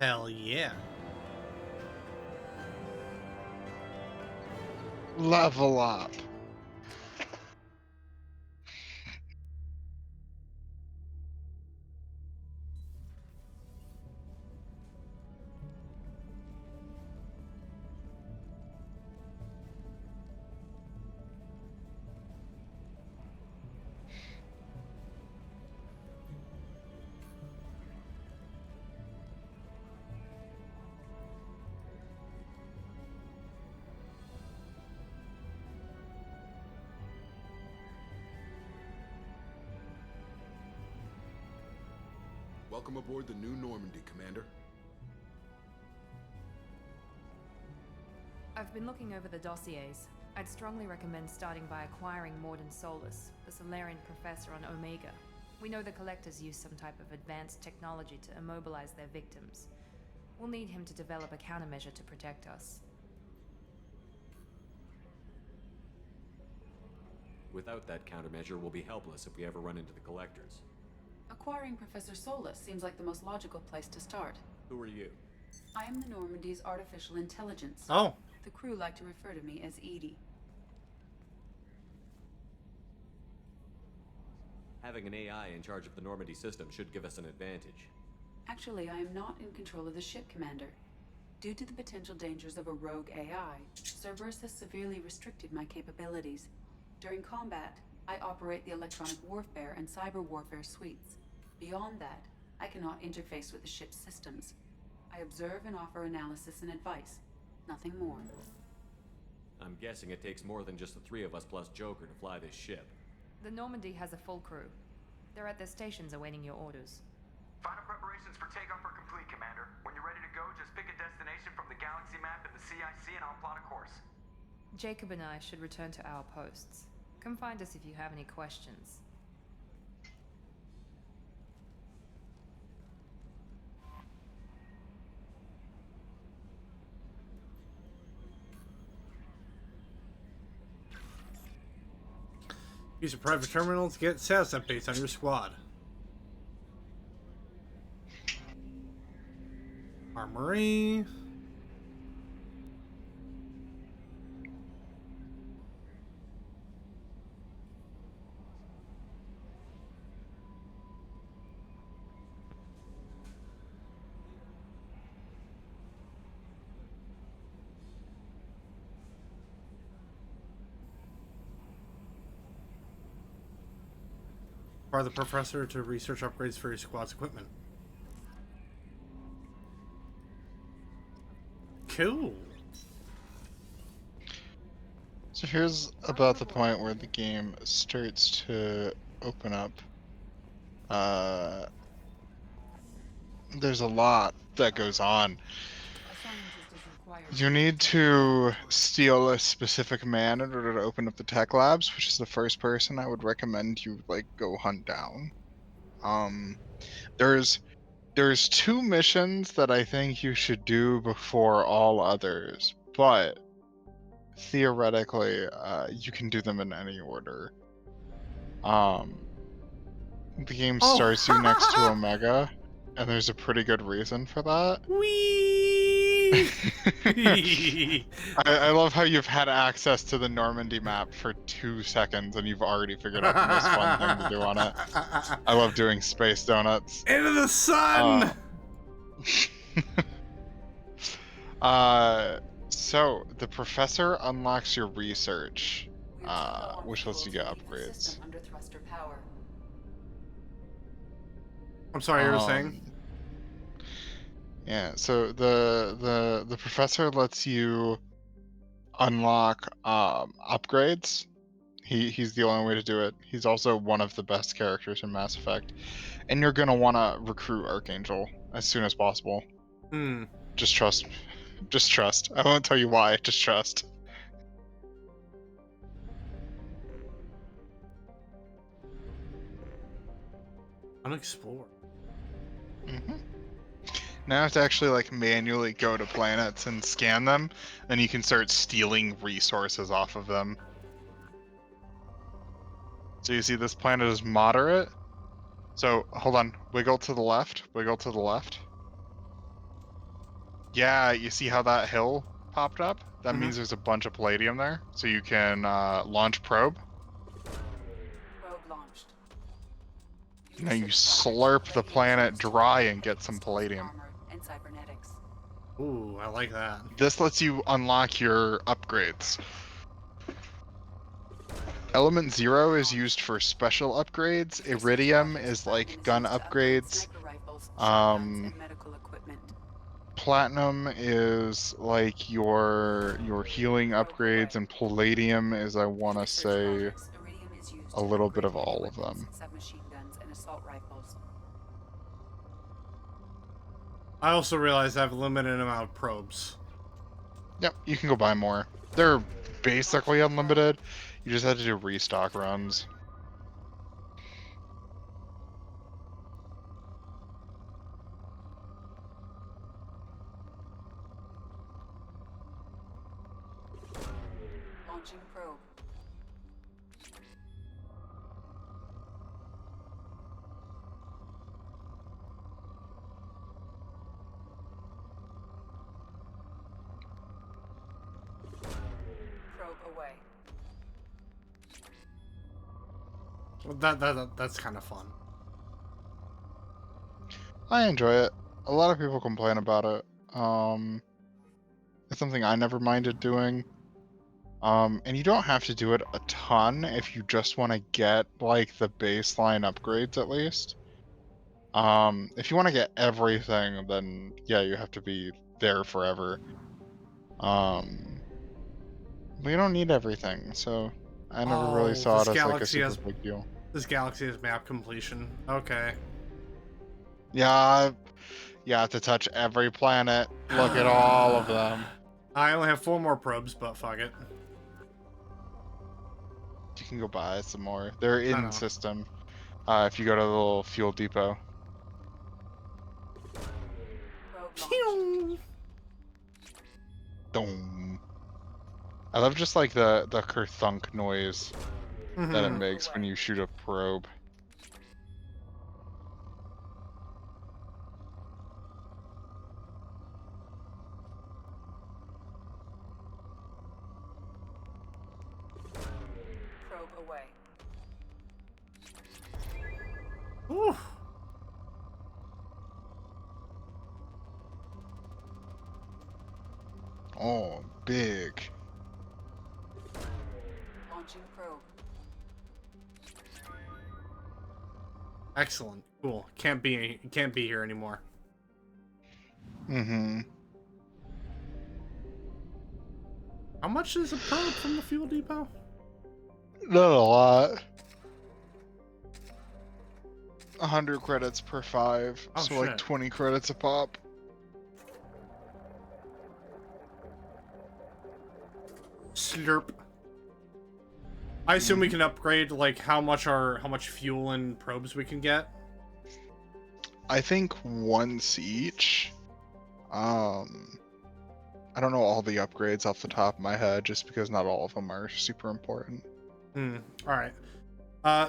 Hell yeah. Level up. Welcome aboard the New Normandy, Commander. I've been looking over the dossiers. I'd strongly recommend starting by acquiring Morden Solus, the Solarian professor on Omega. We know the Collectors use some type of advanced technology to immobilize their victims. We'll need him to develop a countermeasure to protect us. Without that countermeasure, we'll be helpless if we ever run into the Collectors. Acquiring Professor Solus seems like the most logical place to start. Who are you? I am the Normandy's artificial intelligence. Oh. The crew like to refer to me as Edie. Having an AI in charge of the Normandy system should give us an advantage. Actually, I am not in control of the ship, Commander. Due to the potential dangers of a rogue AI, Cerberus has severely restricted my capabilities. During combat, I operate the electronic warfare and cyber warfare suites. Beyond that, I cannot interface with the ship's systems. I observe and offer analysis and advice. Nothing more. I'm guessing it takes more than just the three of us plus Joker to fly this ship. The Normandy has a full crew. They're at their stations awaiting your orders. Final preparations for takeoff are complete, Commander. When you're ready to go, just pick a destination from the galaxy map in the CIC and I'll plot a course. Jacob and I should return to our posts. Come find us if you have any questions. Use a private terminal to get status updates on your squad. Armory. Require the professor to research upgrades for your squad's equipment. Cool. So here's about the point where the game starts to open up. There's a lot that goes on. You need to steal a specific man in order to open up the tech labs, which is the first person I would recommend you go hunt down. There's two missions that I think you should do before all others, but theoretically you can do them in any order. The game starts you next to Omega, and there's a pretty good reason for that. I love how you've had access to the Normandy map for 2 seconds and you've already figured out the most fun thing to do on it. I love doing space donuts. Into the sun! So the professor unlocks your research, which lets you get upgrades. Under thruster power. I'm sorry, you were saying? Yeah, so the professor lets you unlock upgrades. He's the only way to do it. He's also one of the best characters in Mass Effect, and you're gonna want to recruit Archangel as soon as possible. Just trust. Just trust. I won't tell you why. Just trust. Unexplored. Now I have to actually manually go to planets and scan them, and you can start stealing resources off of them. So you see this planet is moderate. So hold on, wiggle to the left, wiggle to the left. Yeah, you see how that hill popped up? That Mhm. means there's a bunch of palladium there, so you can launch probe. Probe launched. Now you slurp the planet dry and get some palladium. Armor and cybernetics. Ooh, I like that. This lets you unlock your upgrades. Element 0 is used for special upgrades. Iridium is like gun upgrades. Sniper rifles, shotguns, and medical equipment. Platinum is like your healing upgrades, and palladium is, I want to say, Iridium is used a to little bit upgrade of heavy all of weapons, them. submachine guns, and assault rifles. I also realized I have a limited amount of probes. Yep, you can go buy more. They're basically unlimited. You just have to do restock runs. Launching probe. Probe away. Well, that's kind of fun. I enjoy it. A lot of people complain about it. It's something I never minded doing. And you don't have to do it a ton if you just want to get like the baseline upgrades at least. If you want to get everything, then yeah, you have to be there forever. We don't need everything, so I never really saw it as like a super big deal. This galaxy has map completion. Okay. Yeah, you have to touch every planet. Look at all of them. I only have 4 more probes, but fuck it. You can go buy some more. They're I in know. system. If you go to the little fuel depot. Dome. I love just like the kerthunk noise that it makes when you shoot a probe. Probe away. Ooh. Oh, big. Launching probe. Excellent. Cool. Can't be here anymore. Mm-hmm. How much is a probe from the fuel depot? Not a lot. 100 credits per 5, Oh, so shit. like 20 credits a pop. Slurp. I assume we can upgrade like how much fuel and probes we can get. I think once each. I don't know all the upgrades off the top of my head, just because not all of them are super important. All right.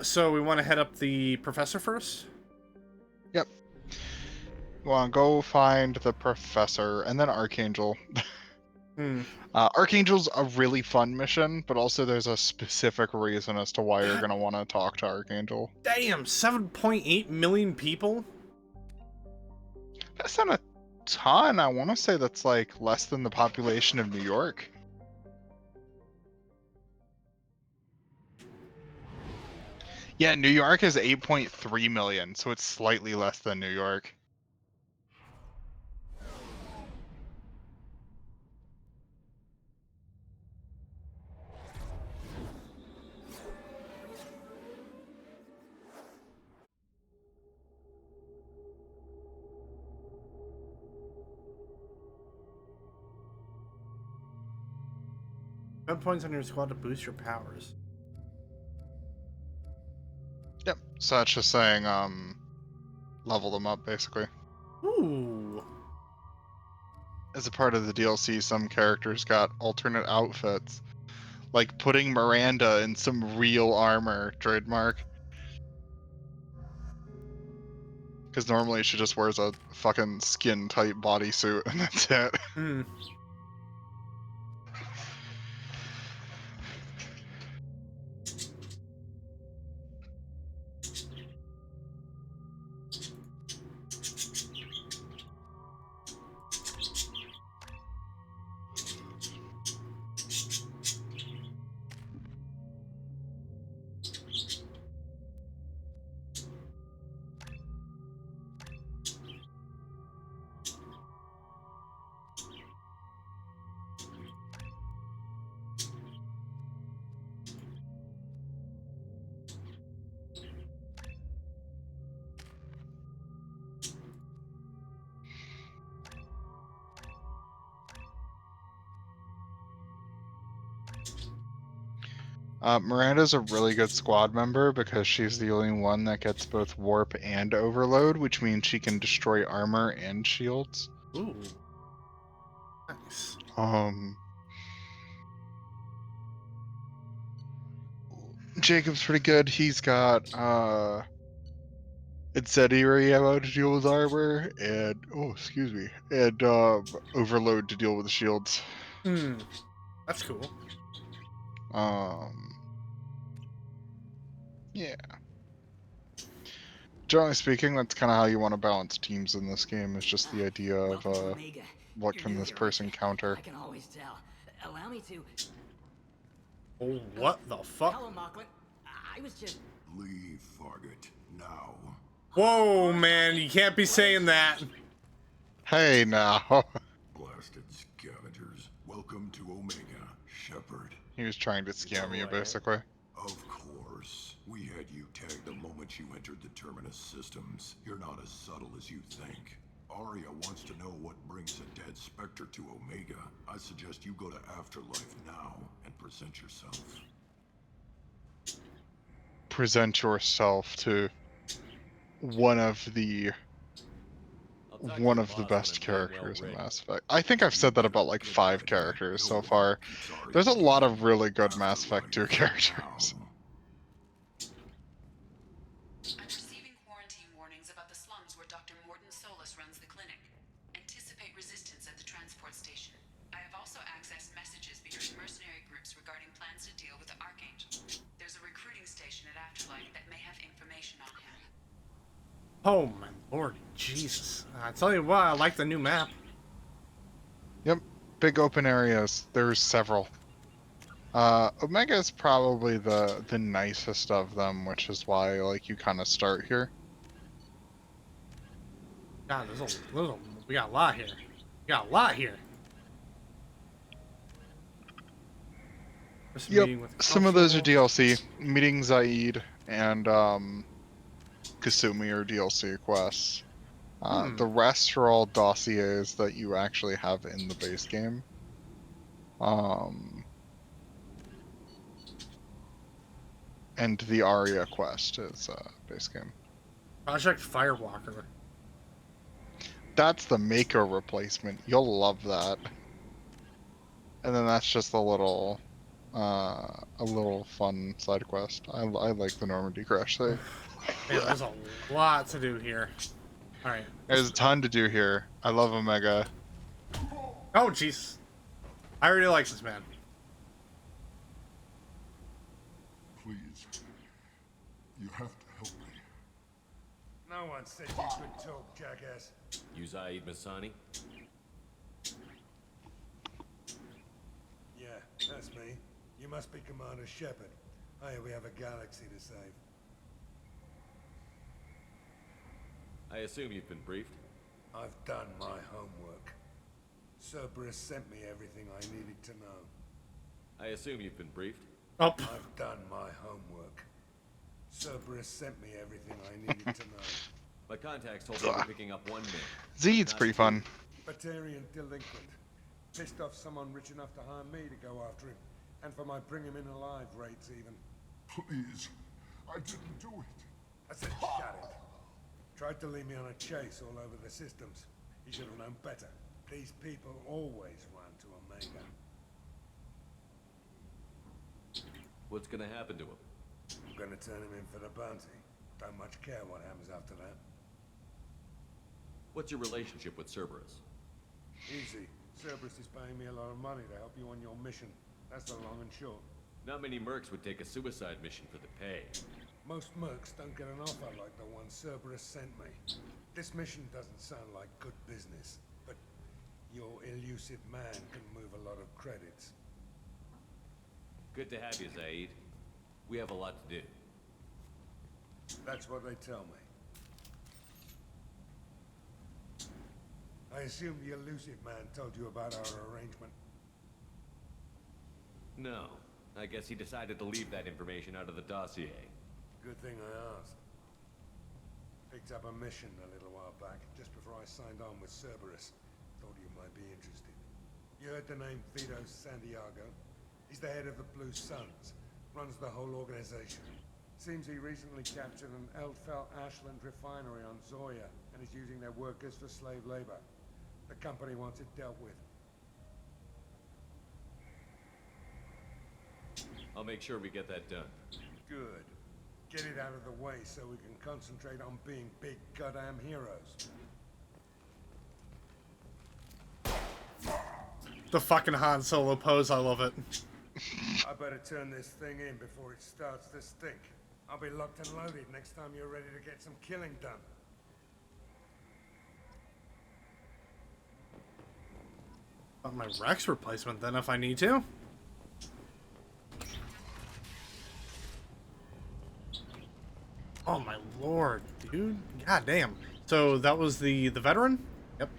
So we want to head up the professor first. Yep. Well, go find the professor and then Archangel. Archangel's a really fun mission, but also there's a specific reason as to why you're gonna want to talk to Archangel. Damn, 7.8 million people? That's not a ton. I want to say that's like less than the population of New York. Yeah, New York is 8.3 million, so it's slightly less than New York. Spend points on your squad to boost your powers. Yep. So that's just saying, level them up basically. Ooh. As a part of the DLC, some characters got alternate outfits, like putting Miranda in some real armor, trademark. Because normally she just wears a fucking skin-tight bodysuit and that's it. Hmm. Miranda's a really good squad member because she's the only one that gets both warp and overload, which means she can destroy armor and shields. Ooh. Nice. Jacob's pretty good. He's got incendiary ammo to deal with armor, and and overload to deal with the shields. Hmm. That's cool. Yeah. Generally speaking, that's kind of how you want to balance teams in this game. Is just the idea of what can this person counter. I can always tell. Allow me to. Oh, what the fuck? Hello, Mocklin. I was just. Leave, Fargate, now. Whoa, man, you can't be saying that. Hey, now. Blasted scavengers. Welcome to Omega, Shepard. He was trying to scam you, basically. Of course. We had you tagged the moment you entered the Terminus systems. You're not as subtle as you think. Arya wants to know what brings a dead Spectre to Omega. I suggest you go to Afterlife now and present yourself. Present yourself to one of the best characters in Mass Effect. I think I've said that about like 5 characters so far. There's a lot of really good Mass Effect 2 characters. I'm receiving quarantine warnings about the slums where Dr. Morton Solus runs the clinic. Anticipate resistance at the transport station. I have also accessed messages between mercenary groups regarding plans to deal with the Archangel. There's a recruiting station at Afterlife that may have information on him. Oh my lord, Jesus. I tell you what, I like the new map. Yep, big open areas. There's several. Omega is probably the nicest of them, which is why like you kind of start here. God, we got a lot here. We got a lot here. Yep, some of those are DLC. Meeting Zaid and Kasumi are DLC quests. The rest are all dossiers that you actually have in the base game. And the Arya quest is base game. Project Firewalker. That's the Mako replacement. You'll love that. And then that's just a little fun side quest. I like the Normandy crash thing. Man, there's a lot to do here. All right. There's a ton to do here. I love Omega. Oh, jeez. I really like this man. Please. You have to help me. No one said you could talk, jackass. You Zaid Masani? Yeah, that's me. You must be Commander Shepard. Oh, yeah, we have a galaxy to save. I assume you've been briefed? I've done my homework. Cerberus sent me everything I needed to know. I assume you've been briefed? Oh. I've done my homework. Cerberus sent me everything I needed to know. My contacts told me we're picking up one man. Zed's pretty fun. Batarian delinquent. Pissed off someone rich enough to hire me to go after him. And for my bring him in alive rates even. Please. I didn't do it. I said shut it. Tried to lead me on a chase all over the systems. He should have known better. These people always run to Omega. What's gonna happen to him? I'm gonna turn him in for the bounty. Don't much care what happens after that. What's your relationship with Cerberus? Easy. Cerberus is paying me a lot of money to help you on your mission. That's the long and short. Not many mercs would take a suicide mission for the pay. Most mercs don't get an offer like the one Cerberus sent me. This mission doesn't sound like good business, but your elusive man can move a lot of credits. Good to have you, Zaid. We have a lot to do. That's what they tell me. I assume the elusive man told you about our arrangement. No. I guess he decided to leave that information out of the dossier. Good thing I asked. Picked up a mission a little while back, just before I signed on with Cerberus. Thought you might be interested. You heard the name Vito Santiago? He's the head of the Blue Suns. Runs the whole organization. Seems he recently captured an Eldfell Ashland refinery on Zoya and is using their workers for slave labor. The company wants it dealt with. I'll make sure we get that done. Good. Get it out of the way so we can concentrate on being big goddamn heroes. The fucking Han Solo pose, I love it. I better turn this thing in before it starts to stink. I'll be locked and loaded next time you're ready to get some killing done. Want my Rex replacement then if I need to. Oh my lord, dude. God damn. So that was the veteran? Yep.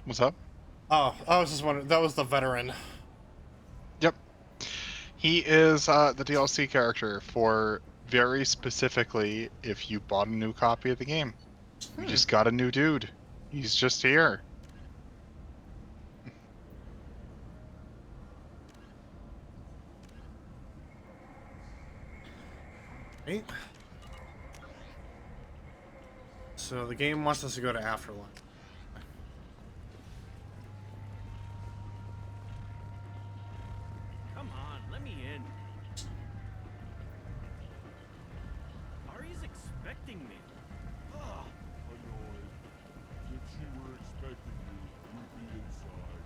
What's up? Oh, I was just wondering. That was the veteran. Yep. He is the DLC character for very specifically if you bought a new copy of the game. You just got a new dude. He's just here. Right. So the game wants us to go to Afterlife. Come on, let me in. Ari's expecting me. Ugh. Annoyed. If she were expecting you, you'd be inside.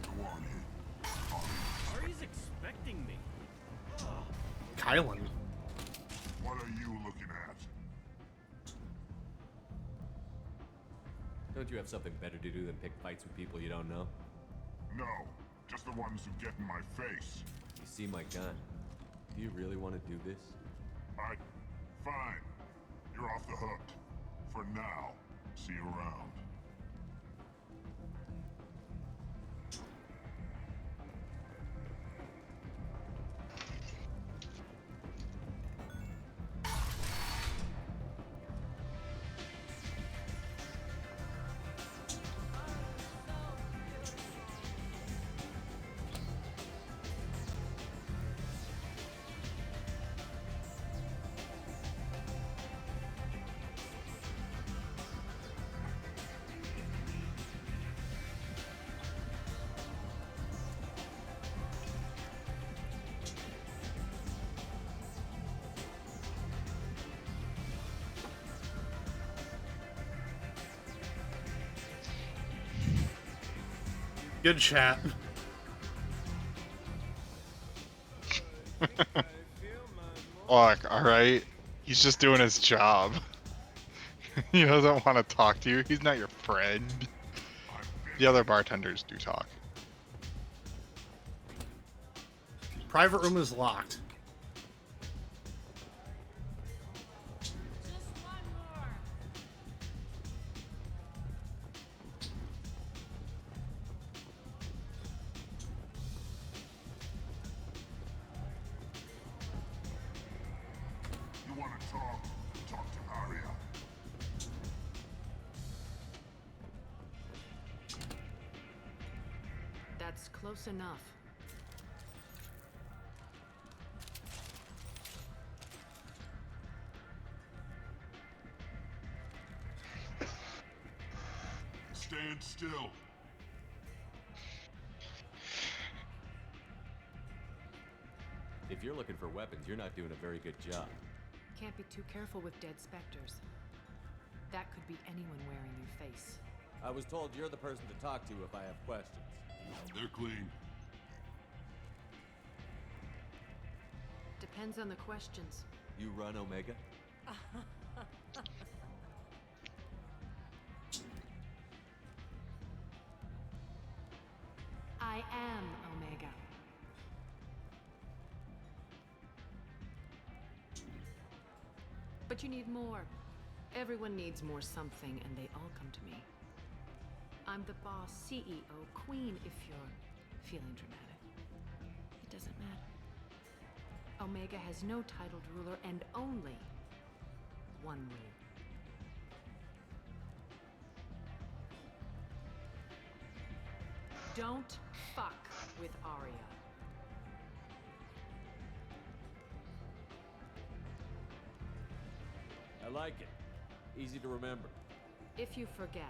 Go on in. Ari's expecting me. Kylan. What are you looking at? Don't you have something better to do than pick fights with people you don't know? No, just the ones who get in my face. You see my gun. Do you really want to do this? Fine. You're off the hook. For now. See you around. Good chat. Look, alright? He's just doing his job. He doesn't want to talk to you. He's not your friend. The other bartenders do talk. Private room is locked. You want to talk? Talk to Aria. That's close enough. Stand still. If you're looking for weapons, you're not doing a very good job. Can't be too careful with dead specters. That could be anyone wearing your face. I was told you're the person to talk to if I have questions. They're clean. Depends on the questions. You run Omega? I am Omega. But you need more. Everyone needs more something, and they all come to me. I'm the boss, CEO, queen, if you're feeling dramatic. It doesn't matter. Omega has no titled ruler and only one rule. Don't fuck with Arya. I like it. Easy to remember. If you forget,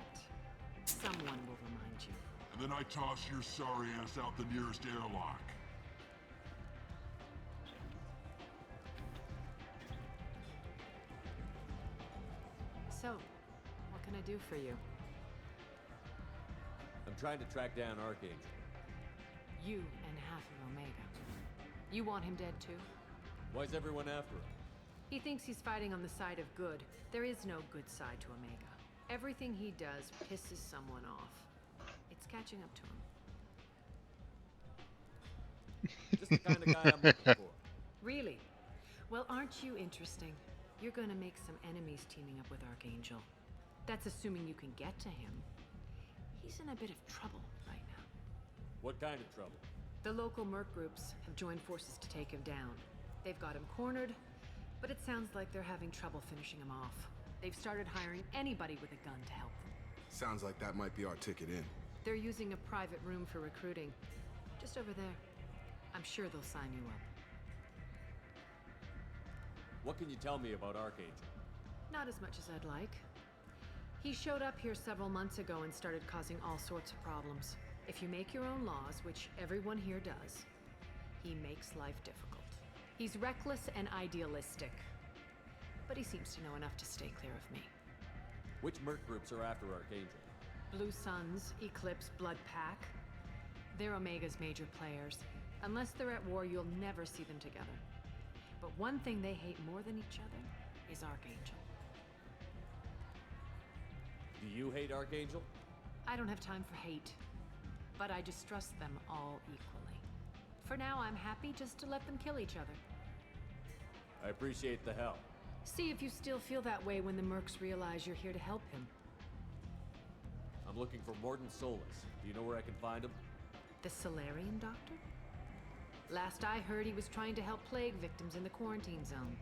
someone will remind you. And then I toss your sorry ass out the nearest airlock. So, what can I do for you? I'm trying to track down Archangel. You and half of Omega. You want him dead too? Why's everyone after him? He thinks he's fighting on the side of good. There is no good side to Omega. Everything he does pisses someone off. It's catching up to him. Just the kind of guy I'm looking for. Really? Well, aren't you interesting? You're gonna make some enemies teaming up with Archangel. That's assuming you can get to him. He's in a bit of trouble right now. What kind of trouble? The local merc groups have joined forces to take him down. They've got him cornered, but it sounds like they're having trouble finishing him off. They've started hiring anybody with a gun to help them. Sounds like that might be our ticket in. They're using a private room for recruiting. Just over there. I'm sure they'll sign you up. What can you tell me about Archangel? Not as much as I'd like. He showed up here several months ago and started causing all sorts of problems. If you make your own laws, which everyone here does, he makes life difficult. He's reckless and idealistic. But he seems to know enough to stay clear of me. Which merc groups are after Archangel? Blue Suns, Eclipse, Blood Pack. They're Omega's major players. Unless they're at war, you'll never see them together. But one thing they hate more than each other is Archangel. Do you hate Archangel? I don't have time for hate, but I distrust them all equally. For now, I'm happy just to let them kill each other. I appreciate the help. See if you still feel that way when the mercs realize you're here to help him. I'm looking for Morton Solus. Do you know where I can find him? The Solarian doctor? Last I heard, he was trying to help plague victims in the quarantine zone.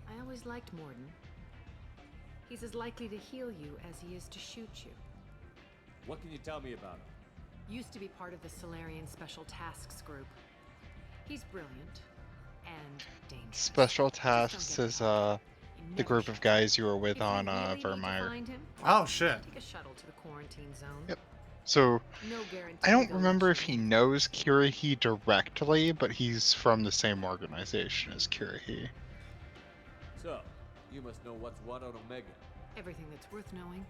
I always liked Morton. He's as likely to heal you as he is to shoot you. What can you tell me about him? Used to be part of the Solarian Special Tasks group. He's brilliant and dangerous. Special Tasks is the group of guys you were with on Vermeer. Oh shit. Take a shuttle to the quarantine zone. Yep. So, No guarantee I don't they'll remember let if he knows Kirihee directly, but he's from the same organization as Kirihee. So, you must know what's what on Omega. Everything that's worth knowing.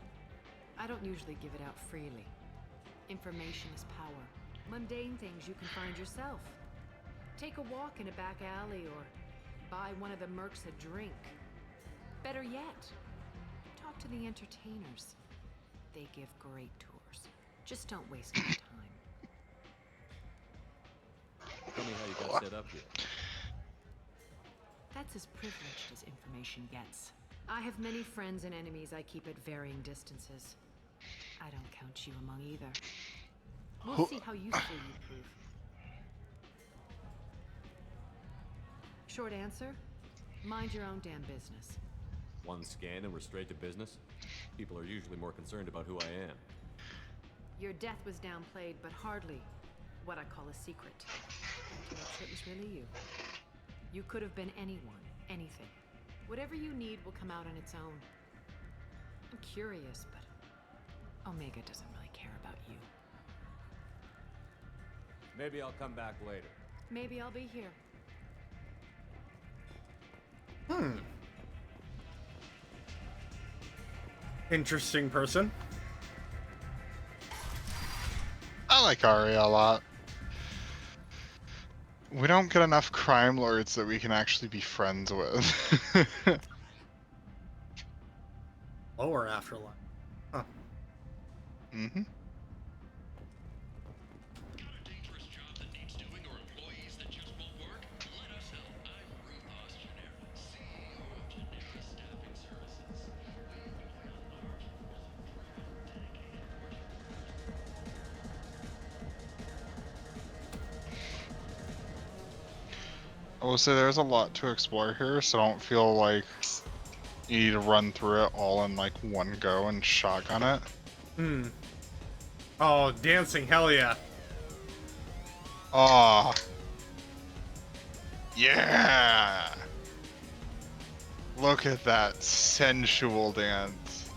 I don't usually give it out freely. Information is power. Mundane things you can find yourself. Take a walk in a back alley or buy one of the mercs a drink. Better yet, talk to the entertainers. They give great tours. Just don't waste your time. Tell me how you got set up here. That's as privileged as information gets. I have many friends and enemies I keep at varying distances. I don't count you among either. We'll see how useful you prove. Short answer, mind your own damn business. One scan and we're straight to business? People are usually more concerned about who I am. Your death was downplayed, but hardly what I call a secret. To make sure it was really you. You could have been anyone, anything. Whatever you need will come out on its own. I'm curious, but Omega doesn't really care about you. Maybe I'll come back later. Maybe I'll be here. interesting person. I like Arya a lot. We don't get enough crime lords that we can actually be friends with. Lower afterlife. Huh. Mm-hmm. I will say there's a lot to explore here, so don't feel like you need to run through it all in like one go and shotgun it. Hmm. Oh, dancing, hell yeah. Ah. Yeah. Look at that sensual dance.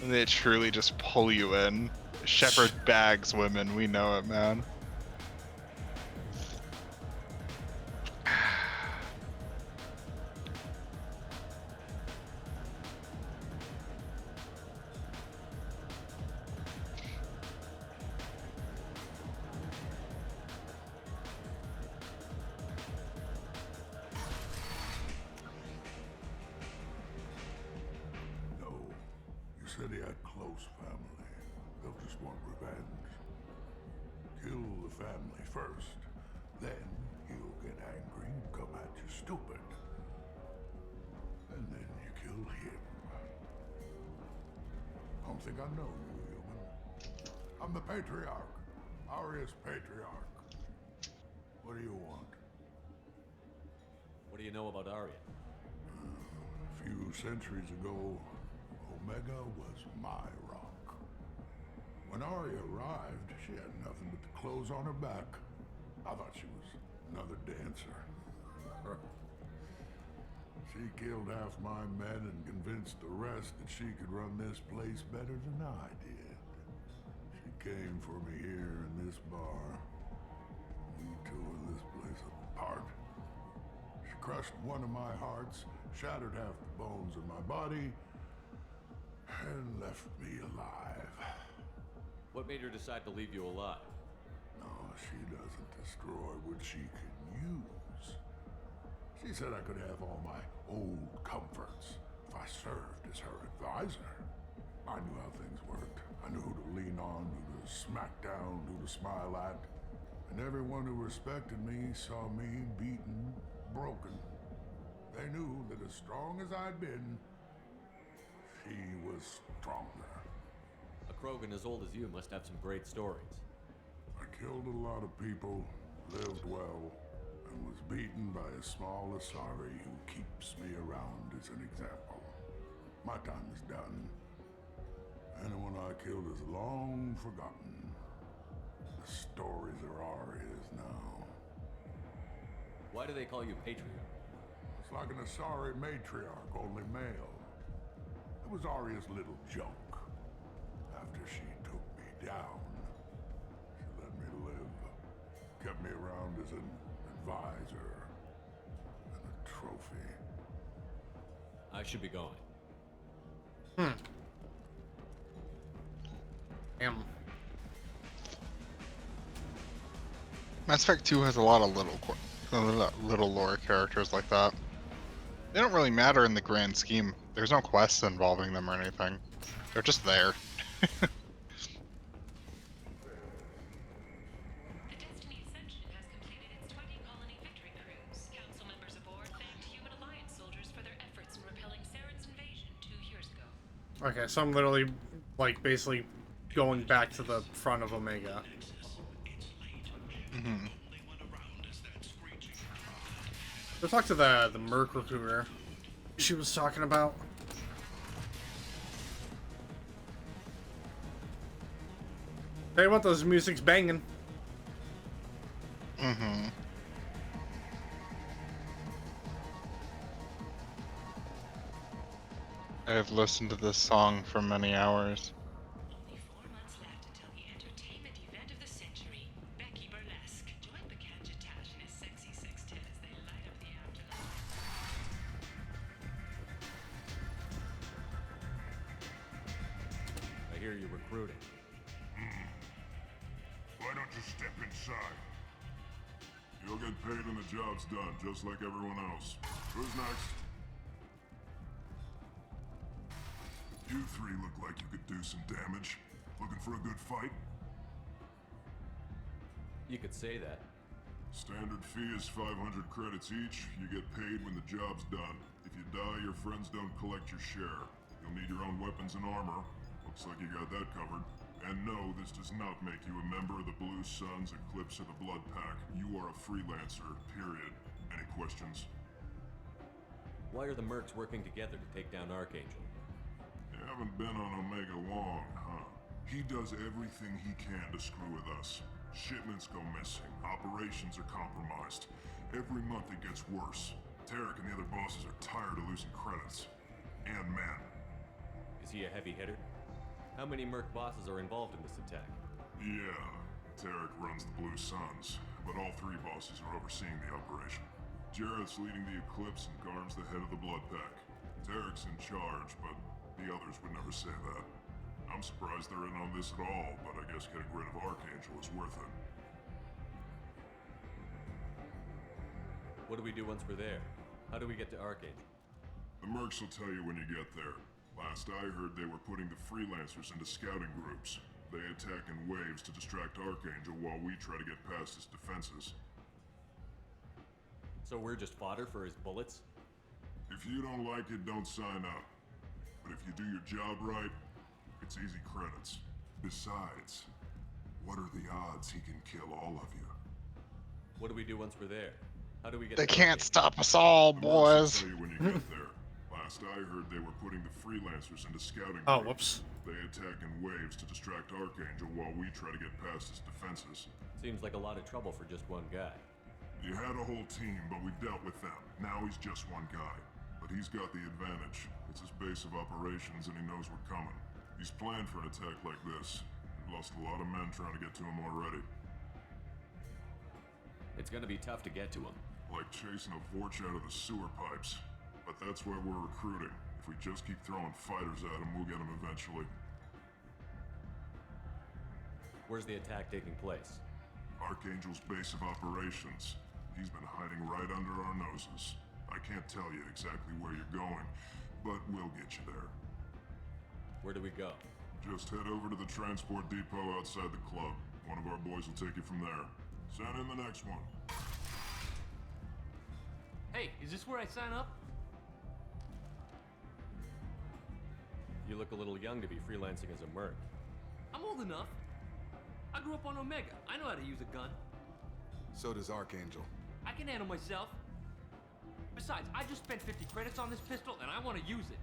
They truly just pull you in. Shepherd bags women, we know it, man. No. You said he had close family. They'll just want revenge. Kill the family first. Then he'll get angry and come at you stupid. And then you kill him. Don't think I know you, human. I'm the Patriarch. Arya's Patriarch. What do you want? What do you know about Arya? A few centuries ago, Omega was my rock. When Arya arrived, she had nothing but the clothes on her back. I thought she was another dancer. She killed half my men and convinced the rest that she could run this place better than I did. She came for me here in this bar. We tore this place apart. She crushed one of my hearts, shattered half the bones in my body, and left me alive. What made her decide to leave you alive? No, she doesn't destroy what she can use. She said I could have all my old comforts if I served as her advisor. I knew how things worked. I knew who to lean on, who to smack down, who to smile at. And everyone who respected me saw me beaten, broken. They knew that as strong as I'd been, she was stronger. A Krogan as old as you must have some great stories. I killed a lot of people, lived well, and was beaten by a small Asari who keeps me around as an example. My time is done. Anyone I killed is long forgotten. The stories are Arya's now. Why do they call you Patriarch? It's like an Asari matriarch, only male. It was Arya's little joke. After she took me down, she let me live. Kept me around as an advisor and a trophy. I should be going. Damn. Mass Effect 2 has a lot of little lore characters like that. They don't really matter in the grand scheme. There's no quests involving them or anything. They're just there. Okay, so I'm literally, like, basically going back to the front of Omega. Mm-hmm. Let's talk to the Merc recruiter she was talking about. Tell you what, those music's banging. Mm-hmm. I have listened to this song for many hours. hear you're recruiting. Why don't you step inside? You'll get paid when the job's done, just like everyone else. Who's next? You three look like you could do some damage. Looking for a good fight? You could say that. Standard fee is 500 credits each. You get paid when the job's done. If you die, your friends don't collect your share. You'll need your own weapons and armor. Looks like you got that covered. And no, this does not make you a member of the Blue Suns, Eclipse, or the Blood Pack. You are a freelancer, period. Any questions? Why are the mercs working together to take down Archangel? You haven't been on Omega long, huh? He does everything he can to screw with us. Shipments go missing, operations are compromised. Every month it gets worse. Tarek and the other bosses are tired of losing credits. And men. Is he a heavy hitter? How many merc bosses are involved in this attack? Yeah, Tarek runs the Blue Suns, but all three bosses are overseeing the operation. Jarrett's leading the Eclipse and Garm's the head of the Blood Pack. Tarek's in charge, but the others would never say that. I'm surprised they're in on this at all, but I guess getting rid of Archangel is worth it. What do we do once we're there? How do we get to Archangel? The mercs will tell you when you get there. Last I heard, they were putting the freelancers into scouting groups. They attack in waves to distract Archangel while we try to get past his defenses. So we're just fodder for his bullets? If you don't like it, don't sign up. But if you do your job right, it's easy credits. Besides, what are the odds he can kill all of you? What do we do once we're there? How do we get They to can't Archangel? stop us all, The mercs will boys. tell you when you get there. Last I heard, they were putting the freelancers into scouting Oh, groups. whoops. They attack in waves to distract Archangel while we try to get past his defenses. Seems like a lot of trouble for just one guy. You had a whole team, but we dealt with them. Now he's just one guy. But he's got the advantage. It's his base of operations and he knows we're coming. He's planned for an attack like this. We've lost a lot of men trying to get to him already. It's gonna be tough to get to him. Like chasing a Vorch out of the sewer pipes. But that's why we're recruiting. If we just keep throwing fighters at him, we'll get him eventually. Where's the attack taking place? Archangel's base of operations. He's been hiding right under our noses. I can't tell you exactly where you're going, but we'll get you there. Where do we go? Just head over to the transport depot outside the club. One of our boys will take you from there. Send in the next one. Hey, is this where I sign up? You look a little young to be freelancing as a merc. I'm old enough. I grew up on Omega. I know how to use a gun. So does Archangel. I can handle myself. Besides, I just spent 50 credits on this pistol and I want to use it.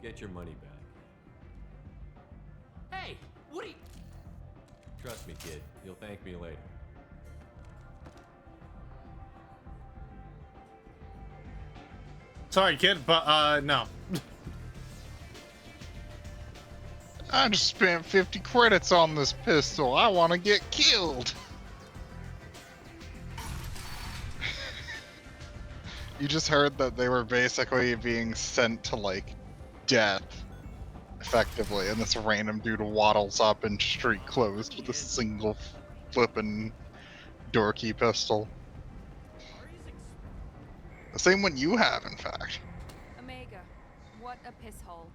Get your money back. Hey, what are you... Trust me, kid. You'll thank me later. Sorry, kid, but, no. I just spent 50 credits on this pistol. I want to get killed. You just heard that they were basically being sent to, like, death, effectively, and this random dude waddles up in street clothes with a single flippin' dorky pistol. The same one you have, in fact. Omega, what a piss hole.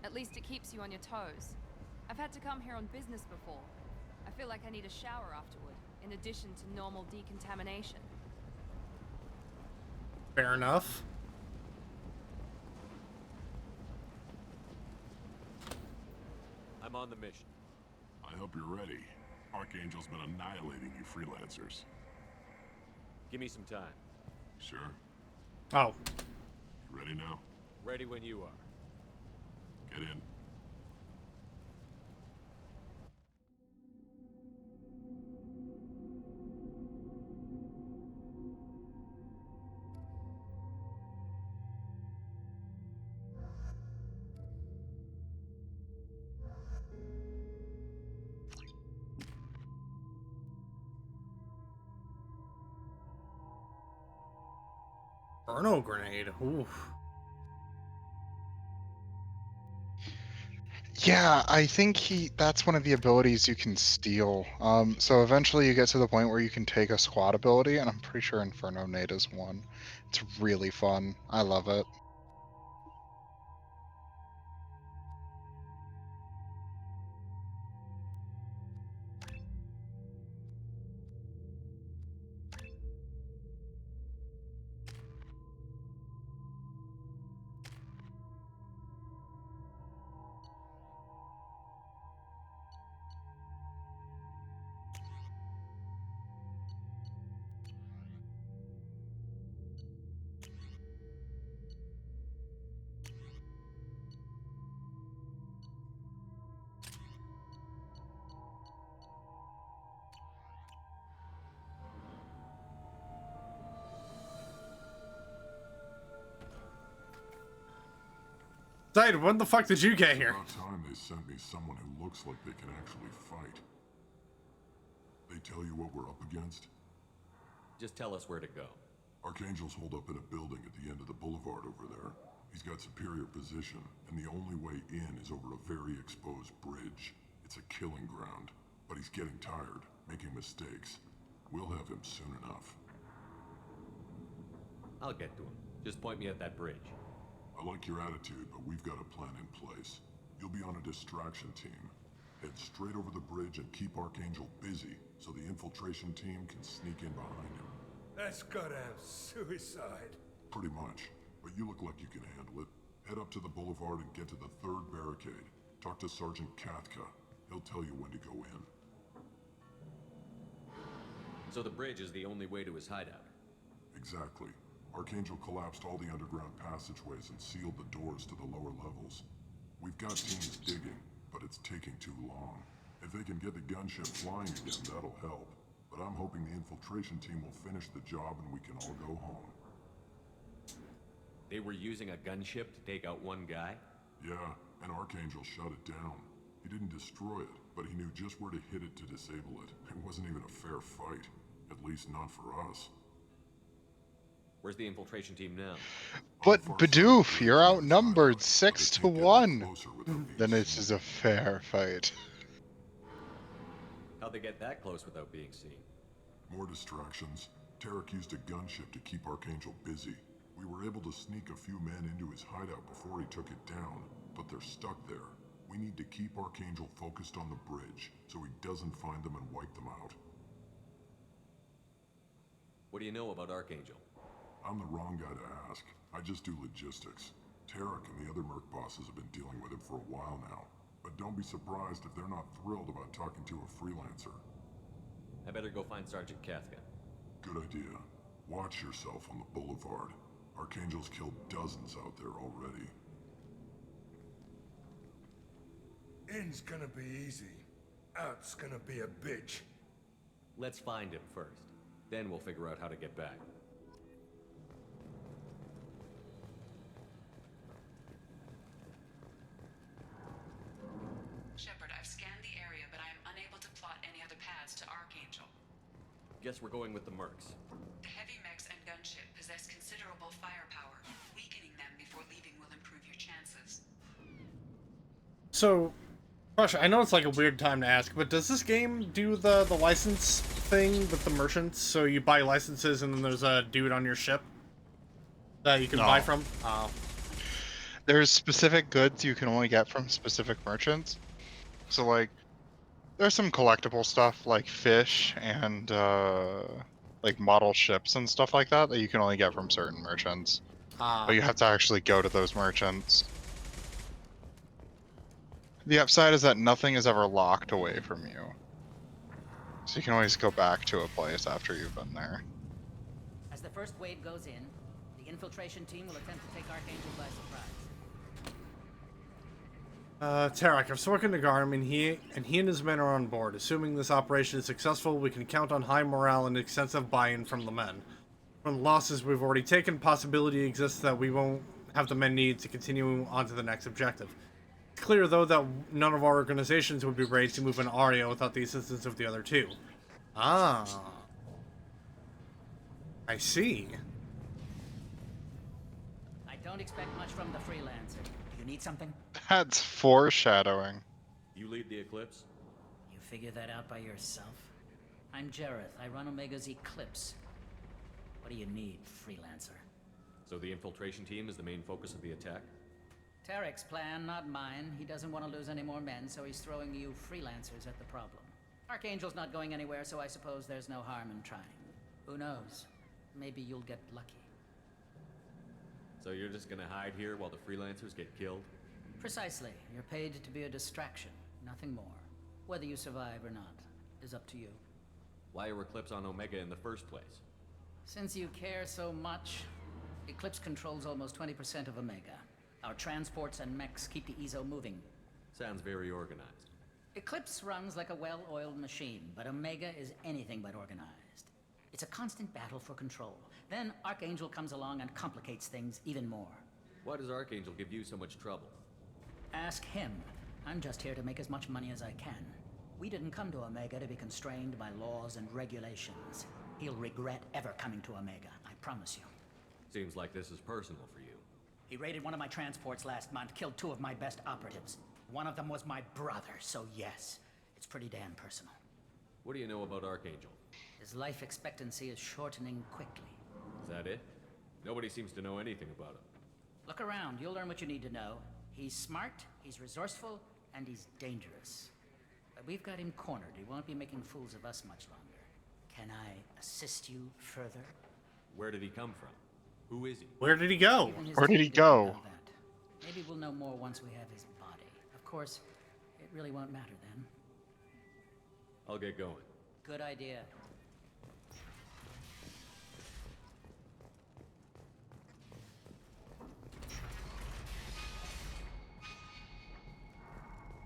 At least it keeps you on your toes. I've had to come here on business before. I feel like I need a shower afterward, in addition to normal decontamination. Fair enough. I'm on the mission. I hope you're ready. Archangel's been annihilating you freelancers. Give me some time. Sure? Oh. You ready now? Ready when you are. Get in. Burno grenade. Oof. Yeah, I think that's one of the abilities you can steal. So eventually you get to the point where you can take a squad ability, and I'm pretty sure Inferno Nade is one. It's really fun. I love it. Dad, when the fuck did you get here? About time they sent me someone who looks like they can actually fight. They tell you what we're up against? Just tell us where to go. Archangel's holed up in a building at the end of the boulevard over there. He's got superior position, and the only way in is over a very exposed bridge. It's a killing ground, but he's getting tired, making mistakes. We'll have him soon enough. I'll get to him. Just point me at that bridge. I like your attitude, but we've got a plan in place. You'll be on a distraction team. Head straight over the bridge and keep Archangel busy, so the infiltration team can sneak in behind him. That's goddamn suicide. Pretty much, but you look like you can handle it. Head up to the boulevard and get to the third barricade. Talk to Sergeant Katka. He'll tell you when to go in. So the bridge is the only way to his hideout? Exactly. Archangel collapsed all the underground passageways and sealed the doors to the lower levels. We've got teams digging, but it's taking too long. If they can get the gunship flying again, that'll help. But I'm hoping the infiltration team will finish the job and we can all go home. They were using a gunship to take out one guy? Yeah, and Archangel shut it down. He didn't destroy it, but he knew just where to hit it to disable it. It wasn't even a fair fight. At least not for us. Where's the infiltration team now? But Bidoof, you're outnumbered 6-1. Then this is a fair fight. How'd they get that close without being seen? More distractions. Tarek used a gunship to keep Archangel busy. We were able to sneak a few men into his hideout before he took it down, but they're stuck there. We need to keep Archangel focused on the bridge, so he doesn't find them and wipe them out. What do you know about Archangel? I'm the wrong guy to ask. I just do logistics. Tarek and the other merc bosses have been dealing with him for a while now. But don't be surprised if they're not thrilled about talking to a freelancer. I better go find Sergeant Katka. Good idea. Watch yourself on the boulevard. Archangel's killed dozens out there already. In's gonna be easy. Out's gonna be a bitch. Let's find him first. Then we'll figure out how to get back. Shepard, I've scanned the area, but I am unable to plot any other paths to Archangel. Guess we're going with the mercs. The heavy mechs and gunship possess considerable firepower. Weakening them before leaving will improve your chances. So, Rush, I know it's like a weird time to ask, but does this game do the license thing with the merchants? So you buy licenses and then there's a dude on your ship that you can buy from? Oh. There's specific goods you can only get from specific merchants. So, like, there's some collectible stuff like fish and, like, model ships and stuff like that that you can only get from certain merchants. But you have to actually go to those merchants. The upside is that nothing is ever locked away from you. So you can always go back to a place after you've been there. As the first wave goes in, the infiltration team will attempt to take Archangel by surprise. Tarek, I've spoken to Garm, and he and his men are on board. Assuming this operation is successful, we can count on high morale and extensive buy-in from the men. From the losses we've already taken, possibility exists that we won't have the men needed to continue on to the next objective. It's clear, though, that none of our organizations would be ready to move an Aria without the assistance of the other two. Ah. I see. I don't expect much from the freelancer. You need something? That's foreshadowing. You lead the Eclipse? You figure that out by yourself? I'm Jareth. I run Omega's Eclipse. What do you need, freelancer? So the infiltration team is the main focus of the attack? Tarek's plan, not mine. He doesn't want to lose any more men, so he's throwing you freelancers at the problem. Archangel's not going anywhere, so I suppose there's no harm in trying. Who knows? Maybe you'll get lucky. So you're just gonna hide here while the freelancers get killed? Precisely. You're paid to be a distraction, nothing more. Whether you survive or not is up to you. Why are Eclipse on Omega in the first place? Since you care so much, Eclipse controls almost 20% of Omega. Our transports and mechs keep the EZO moving. Sounds very organized. Eclipse runs like a well-oiled machine, but Omega is anything but organized. It's a constant battle for control. Then Archangel comes along and complicates things even more. Why does Archangel give you so much trouble? Ask him. I'm just here to make as much money as I can. We didn't come to Omega to be constrained by laws and regulations. He'll regret ever coming to Omega, I promise you. Seems like this is personal for you. He raided one of my transports last month, killed 2 of my best operatives. One of them was my brother, so yes, it's pretty damn personal. What do you know about Archangel? His life expectancy is shortening quickly. Is that it? Nobody seems to know anything about him. Look around, you'll learn what you need to know. He's smart, he's resourceful, and he's dangerous. But we've got him cornered. He won't be making fools of us much longer. Can I assist you further? Where did he come from? Who is he? Where did he go? Where did he go? Maybe we'll know more once we have his body. Of course, it really won't matter then. I'll get going. Good idea.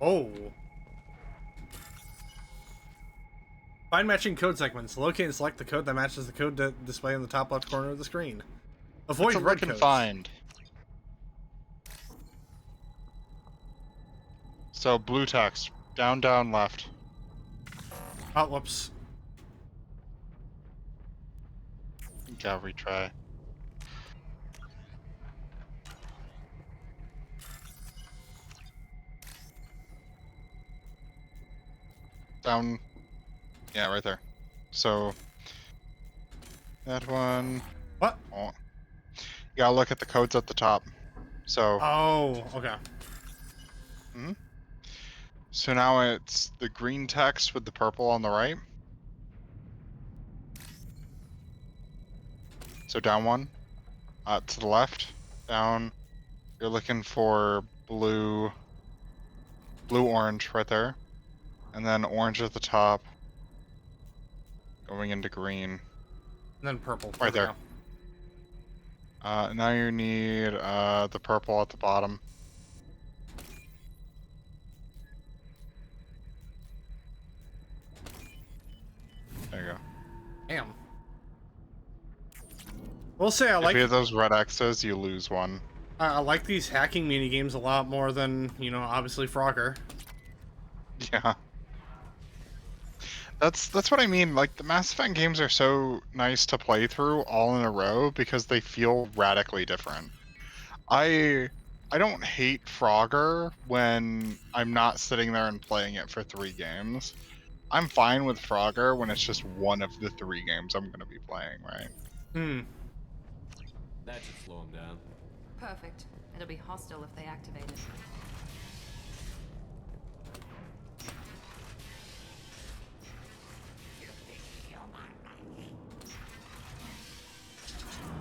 Oh. Find matching code segments. Locate and select the code that matches the code display in the top left corner of the screen. Avoid red codes. Find. So blue text. Down, down, left. Oh, whoops. Okay, I'll retry. Down. Yeah, right there. So that one. What? Oh. You gotta look at the codes at the top. So. Oh, okay. So now it's the green text with the purple on the right. So down one. To the left. Down. You're looking for blue. Blue-orange right there. And then orange at the top. Going into green. And then purple. Right there. Now you need the purple at the bottom. There you go. Damn. We'll say I like. If you have those red X's, you lose one. I like these hacking mini games a lot more than, you know, obviously Frogger. Yeah. That's what I mean. Like, the Mass Effect games are so nice to play through all in a row because they feel radically different. I don't hate Frogger when I'm not sitting there and playing it for 3 games. I'm fine with Frogger when it's just one of the 3 games I'm going to be playing, right? That should slow him down. Perfect. It'll be hostile if they activate it.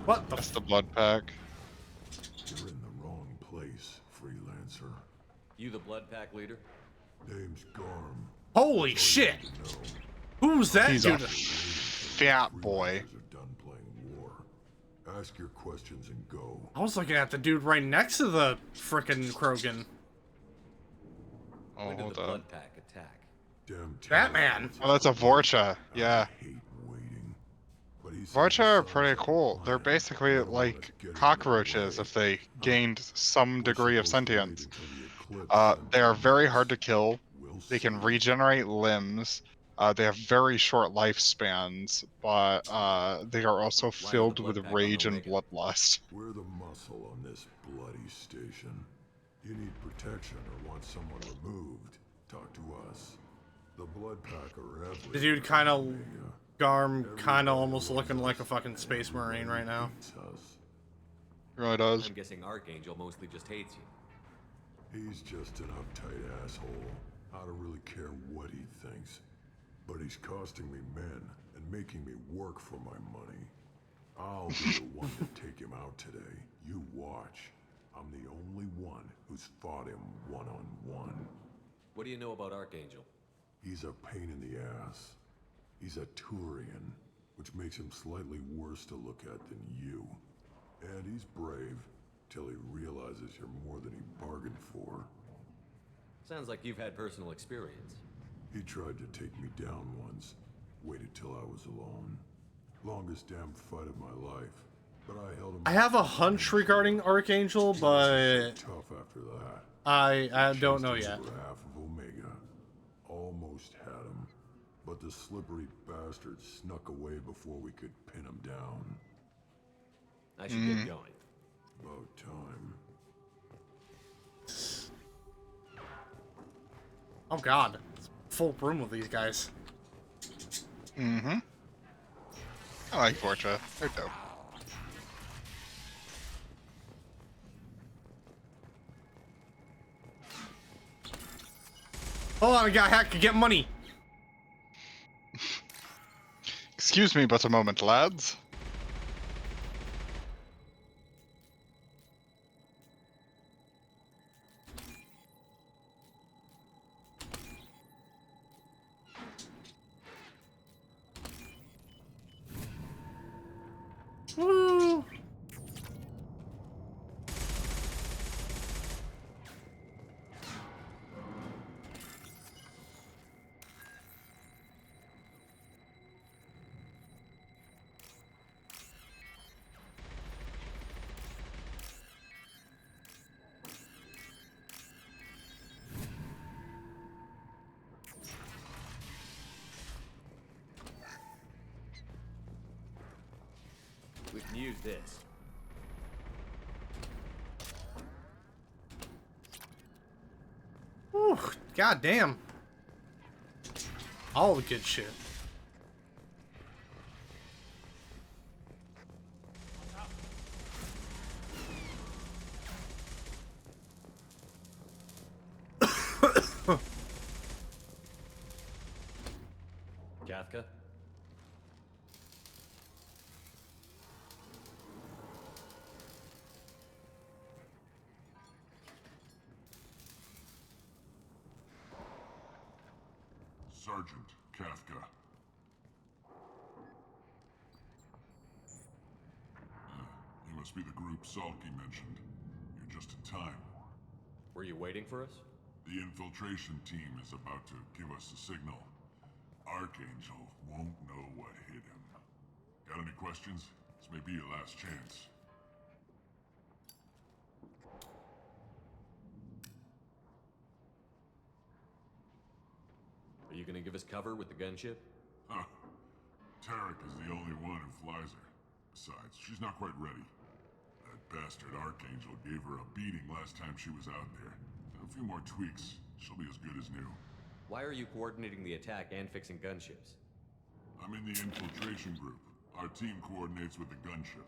What the? That's the blood pack. You're in the wrong place, freelancer. You the blood pack leader? Name's Garm. Holy shit! Who's that He's dude? a fat boy. Done playing war. Ask your questions and go. I was looking at the dude right next to the frickin' Krogan. Oh, When did hold the up. blood pack attack? Damn Batman! Oh, that's a Vorcha. Yeah. But he's Vorcha are pretty cool. They're basically like cockroaches if they gained some degree of sentience. They are very hard to kill. They can regenerate limbs. They have very short lifespans, but they are also filled with rage and bloodlust. We're the muscle on this bloody station. You need protection or want someone removed, talk to us. The Blood Pack are everywhere. The dude kind of, Garm, kind of almost looking like a fucking space marine right now. Really does. I'm guessing Archangel mostly just hates you. He's just an uptight asshole. I don't really care what he thinks. But he's costing me men and making me work for my money. I'll be the one to take him out today. You watch. I'm the only one who's fought him one-on-one. What do you know about Archangel? He's a pain in the ass. He's a Turian, which makes him slightly worse to look at than you. And he's brave, till he realizes you're more than he bargained for. Sounds like you've had personal experience. He tried to take me down once. Waited till I was alone. Longest damn fight of my life. But I held him. I have a hunch regarding Archangel, but tough after that. I don't know yet. Half of Omega. Almost had him. But the slippery bastard snuck away before we could pin him down. I should get going. About time. Oh god. It's full room with these guys. Mm-hmm. I like Vorcha. They're dope. Hold on, I got hacked to get money. Excuse me but a moment, lads. Woo! We can use this. Whew, god damn. All the good shit. Kafka? Sergeant Kafka. You must be the group Salky mentioned. You're just in time. Were you waiting for us? The infiltration team is about to give us a signal. Archangel won't know what hit him. Got any questions? This may be your last chance. Are you gonna give us cover with the gunship? Huh. Tarek is the only one who flies her. Besides, she's not quite ready. That bastard Archangel gave her a beating last time she was out there. A few more tweaks, she'll be as good as new. Why are you coordinating the attack and fixing gunships? I'm in the infiltration group. Our team coordinates with the gunship.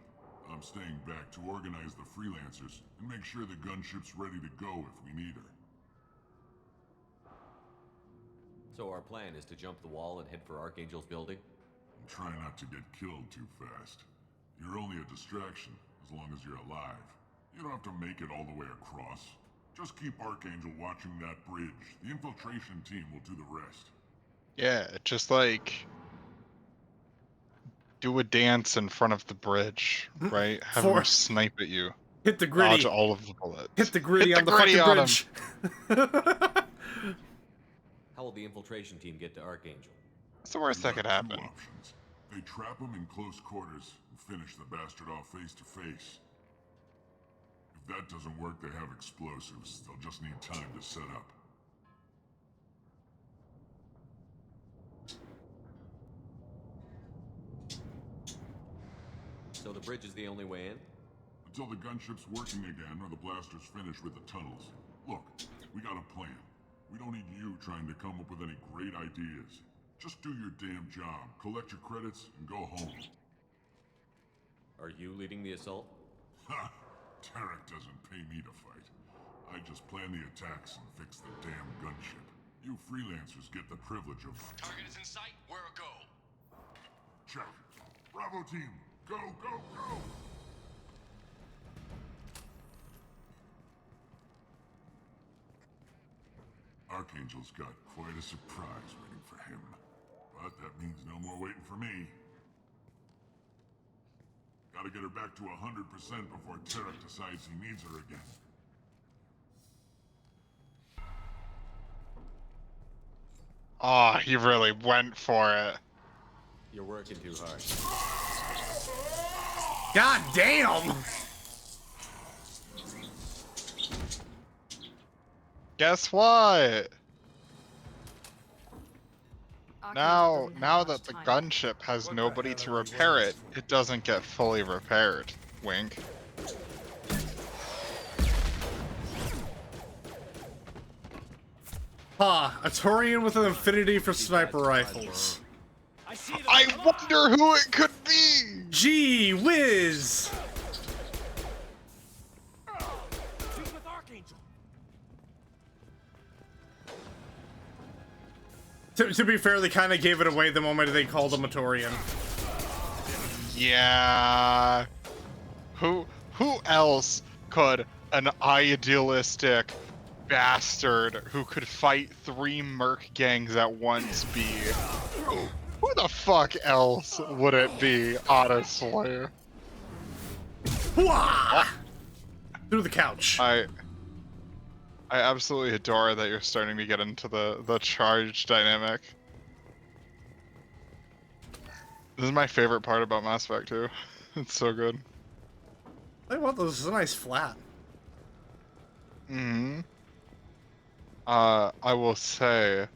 I'm staying back to organize the freelancers and make sure the gunship's ready to go if we need her. So our plan is to jump the wall and head for Archangel's building? And try not to get killed too fast. You're only a distraction, as long as you're alive. You don't have to make it all the way across. Just keep Archangel watching that bridge. The infiltration team will do the rest. Yeah, just like do a dance in front of the bridge, right? Have him snipe at you. Hit the gritty. Dodge all of the bullets. Hit the gritty Hit on the gritty fucking on bridge. How will the infiltration team get to Archangel? What's the worst that could happen? Options. They trap him in close quarters and finish the bastard off face to face. If that doesn't work, they have explosives. They'll just need time to set up. So the bridge is the only way in? until the gunship's working again or the blasters finish with the tunnels. Look, we got a plan. We don't need you trying to come up with any great ideas. Just do your damn job, collect your credits, and go home. Are you leading the assault? Ha! Tarek doesn't pay me to fight. I just plan the attacks and fix the damn gunship. You freelancers get the privilege of... Target is in sight. Where a go? Check. Bravo team, go, go, go! Archangel's got quite a surprise waiting for him. But that means no more waiting for me. Gotta get her back to 100% before Tarek decides he needs her again. Oh, he really went for it. You're working too hard. God damn! Guess what? Now that the gunship has nobody to repair it, it doesn't get fully repaired. Wink. A Taurian with an affinity for sniper rifles. I wonder who it could be! Gee whiz! To be fair, they kind of gave it away the moment they called him a Taurian. Yeah. Who else could an idealistic bastard who could fight 3 merc gangs at once be? Who the fuck else would it be, honestly? Through the couch. I absolutely adore that you're starting to get into the charge dynamic. This is my favorite part about Mass Effect 2. It's so good. I want this is a nice flat. Mm-hmm. I will say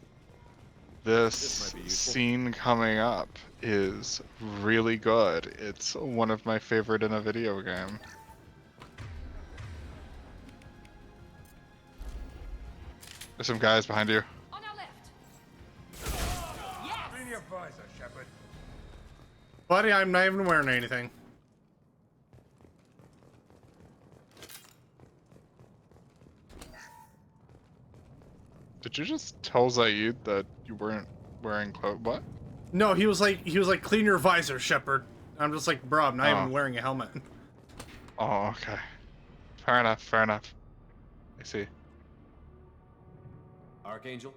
this scene coming up is really good. It's one of my favorite in a video game. There's some guys behind you. On our left. Clean your visor, Shepard. Buddy, I'm not even wearing anything. Did you just tell Zaid that you weren't wearing clothes? What? No, he was like, clean your visor, Shepard. I'm just like, bro, I'm not even wearing a helmet. Oh, okay. Fair enough, fair enough. I see. Archangel?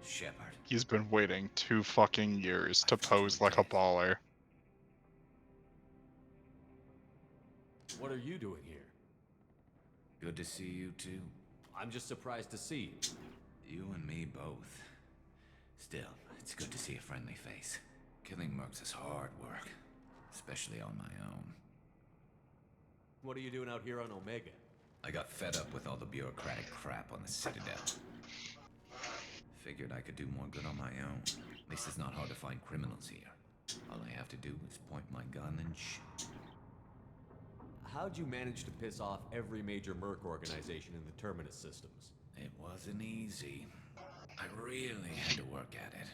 Shepard. He's been waiting 2 fucking years to pose like a baller. What are you doing here? Good to see you too. I'm just surprised to see you. You and me both. Still, it's good to see a friendly face. Killing mercs is hard work, especially on my own. What are you doing out here on Omega? I got fed up with all the bureaucratic crap on the Citadel. Figured I could do more good on my own. At least it's not hard to find criminals here. All I have to do is point my gun and shoot. How'd you manage to piss off every major merc organization in the Terminus systems? It wasn't easy. I really had to work at it.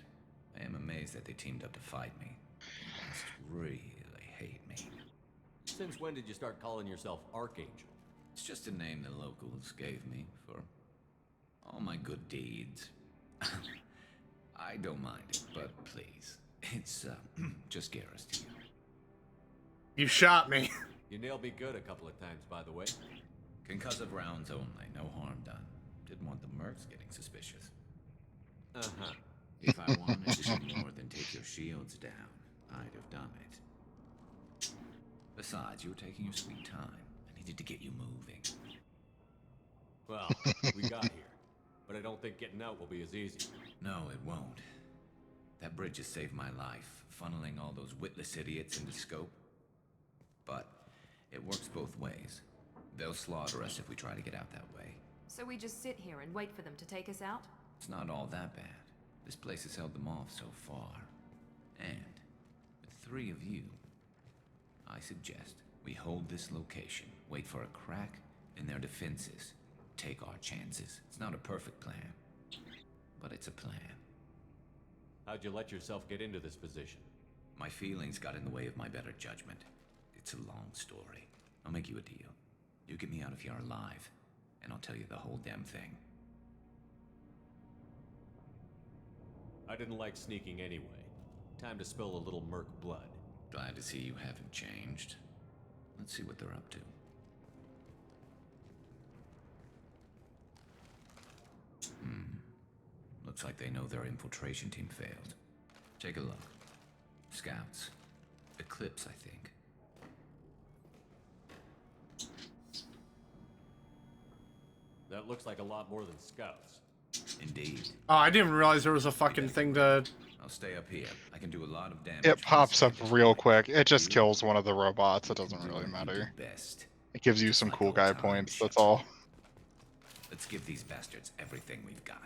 I am amazed that they teamed up to fight me. They must really hate me. Since when did you start calling yourself Archangel? It's just a name the locals gave me for all my good deeds. I don't mind it, but please, it's just Garrus to you. You shot me. You nailed me good a couple of times, by the way. Concussive rounds only, no harm done. Didn't want the mercs getting suspicious. Uh-huh. If I wanted to do more than take your shields down, I'd have done it. Besides, you were taking your sweet time. I needed to get you moving. Well, we got here. but I don't think getting out will be as easy. No, it won't. That bridge has saved my life, funneling all those witless idiots into scope. But it works both ways. They'll slaughter us if we try to get out that way. So we just sit here and wait for them to take us out? It's not all that bad. This place has held them off so far. And with 3 of you, I suggest we hold this location, wait for a crack in their defenses, take our chances. It's not a perfect plan, but it's a plan. How'd you let yourself get into this position? My feelings got in the way of my better judgment. It's a long story. I'll make you a deal. You get me out of here alive, and I'll tell you the whole damn thing. I didn't like sneaking anyway. Time to spill a little merc blood. Glad to see you haven't changed. Let's see what they're up to. Looks like they know their infiltration team failed. Take a look. Scouts. Eclipse, I think. That looks like a lot more than scouts. Indeed. Oh, I didn't even realize there was a fucking thing to... I'll stay up here. I can do a lot of damage. It pops up real quick. It just kills one of the robots. It doesn't really matter. It gives you some cool guy points, that's all. Let's give these bastards everything we've got.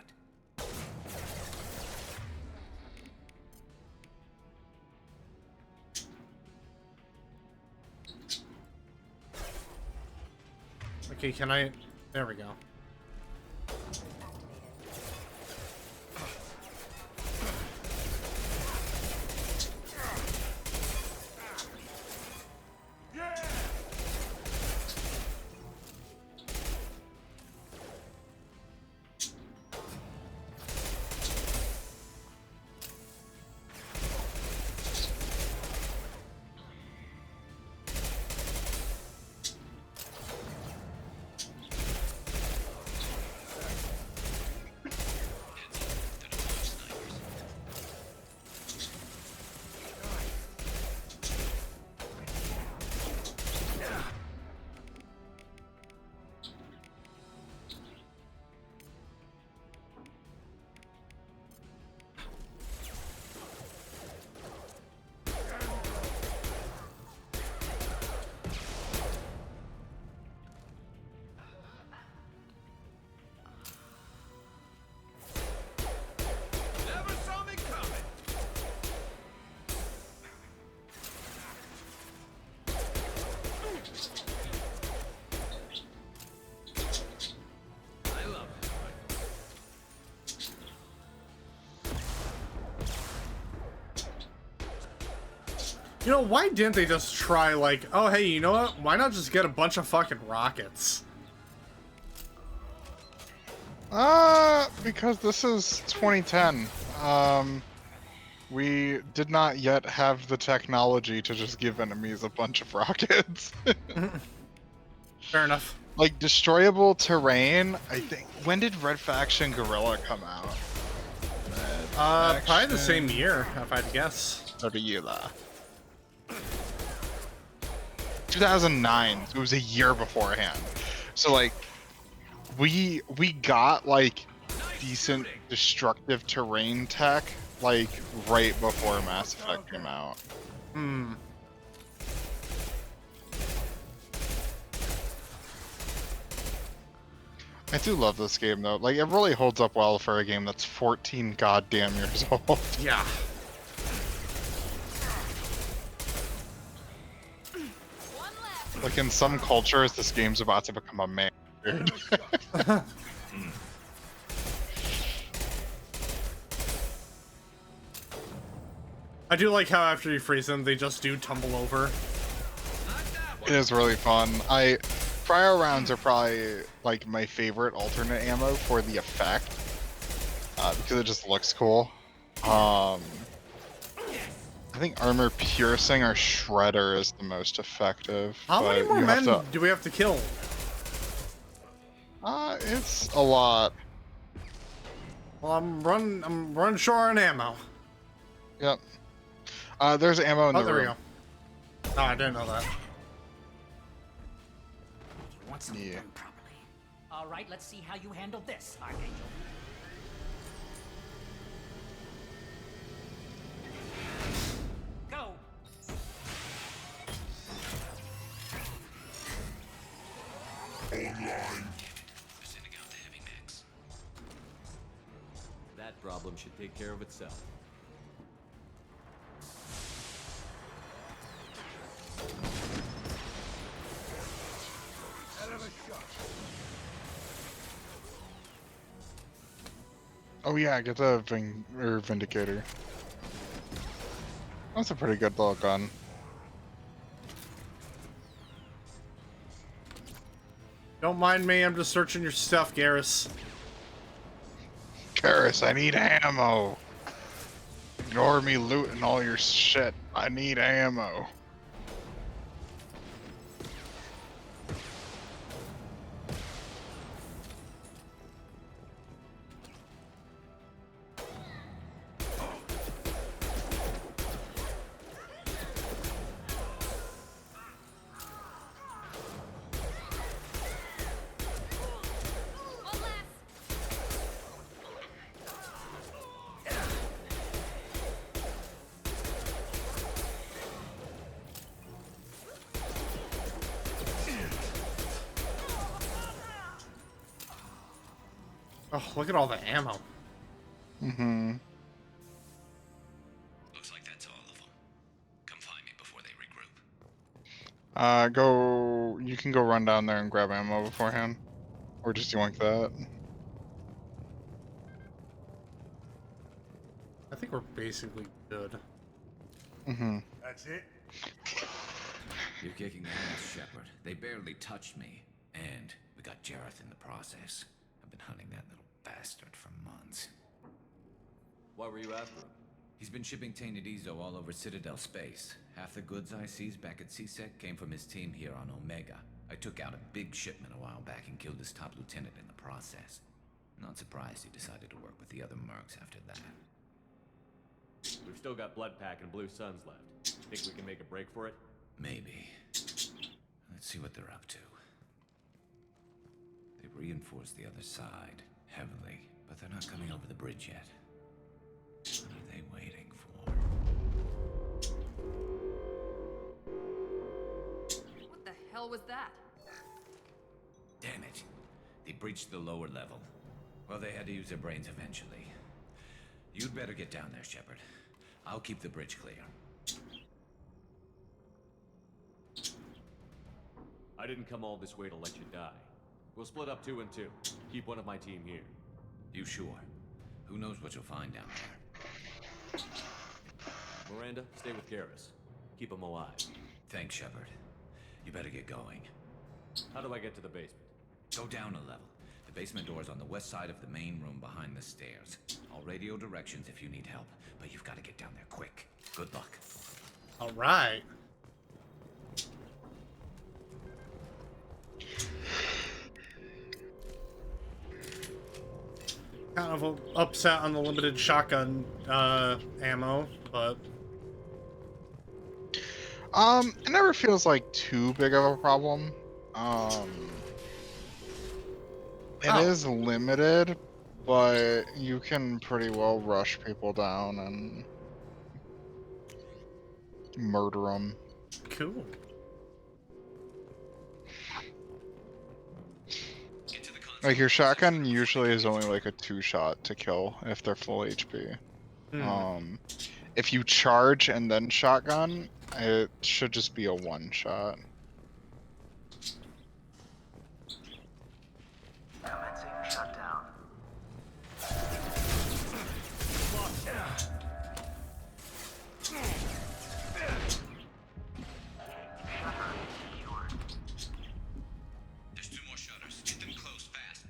Okay, can I... There we go. You know, why didn't they just try, like, oh, hey, you know what? Why not just get a bunch of fucking rockets? Because this is 2010. We did not yet have the technology to just give enemies a bunch of rockets. Fair enough. Like, destroyable terrain, I think... When did Red Faction Guerrilla come out? Probably the same year, if I had to guess. Or the year that. 2009, so it was a year beforehand. So like, we got like decent destructive terrain tech like right before Mass Effect came out. I do love this game though. Like, it really holds up well for a game that's 14 goddamn years old. Yeah. Like, in some cultures, this game's about to become a man. I do like how after you freeze them, they just do tumble over. It is really fun. Prior rounds are probably like my favorite alternate ammo for the effect, because it just looks cool. I think armor piercing or shredder is the most effective. How many more men do we have to kill? It's a lot. Well, I'm running short on ammo. Yep. There's ammo in the room. Oh, there we go. No, I didn't know that. Want something done properly. All right, let's see how you handle this, Archangel. online. Sending out the heavy mix. That problem should take care of itself. Hell of a shot. Oh yeah, get the Vindicator. That's a pretty good little gun. Don't mind me, I'm just searching your stuff, Garrus. Garrus, I need ammo. Ignore me looting all your shit. I need ammo. Oh, look at all the ammo. Mm-hmm. Looks like that's all of them. Come find me before they regroup. You can go run down there and grab ammo beforehand. Or just yoink that. I think we're basically good. Mm-hmm. That's it? You're kicking ass, Shepard. They barely touched me. And we got Jareth in the process. I've been hunting that little bastard for months. Why were you after him? He's been shipping tainted Ezo all over Citadel space. Half the goods I seized back at CSEC came from his team here on Omega. I took out a big shipment a while back and killed his top lieutenant in the process. Not surprised he decided to work with the other mercs after that. We've still got Bloodpack and Blue Suns left. Think we can make a break for it? Maybe. Let's see what they're up to. They've reinforced the other side, heavily, but they're not coming over the bridge yet. What are they waiting for? What the hell was that? Damn it. They breached the lower level. Well, they had to use their brains eventually. You'd better get down there, Shepard. I'll keep the bridge clear. I didn't come all this way to let you die. We'll split up 2 and 2. Keep one of my team here. You sure? Who knows what you'll find down there? Miranda, stay with Garrus. Keep him alive. Thanks, Shepard. You better get going. How do I get to the basement? Go down a level. The basement door's on the west side of the main room behind the stairs. I'll radio directions if you need help, but you've got to get down there quick. Good luck. All right. Kind of upset on the limited shotgun ammo, but it never feels like too big of a problem. It is limited, but you can pretty well rush people down and murder them. Cool. Like your shotgun usually is only like a 2-shot to kill if they're full HP. If you charge and then shotgun, it should just be a 1-shot. Commencing shutdown. There's 2 more shutters. Get them closed fast.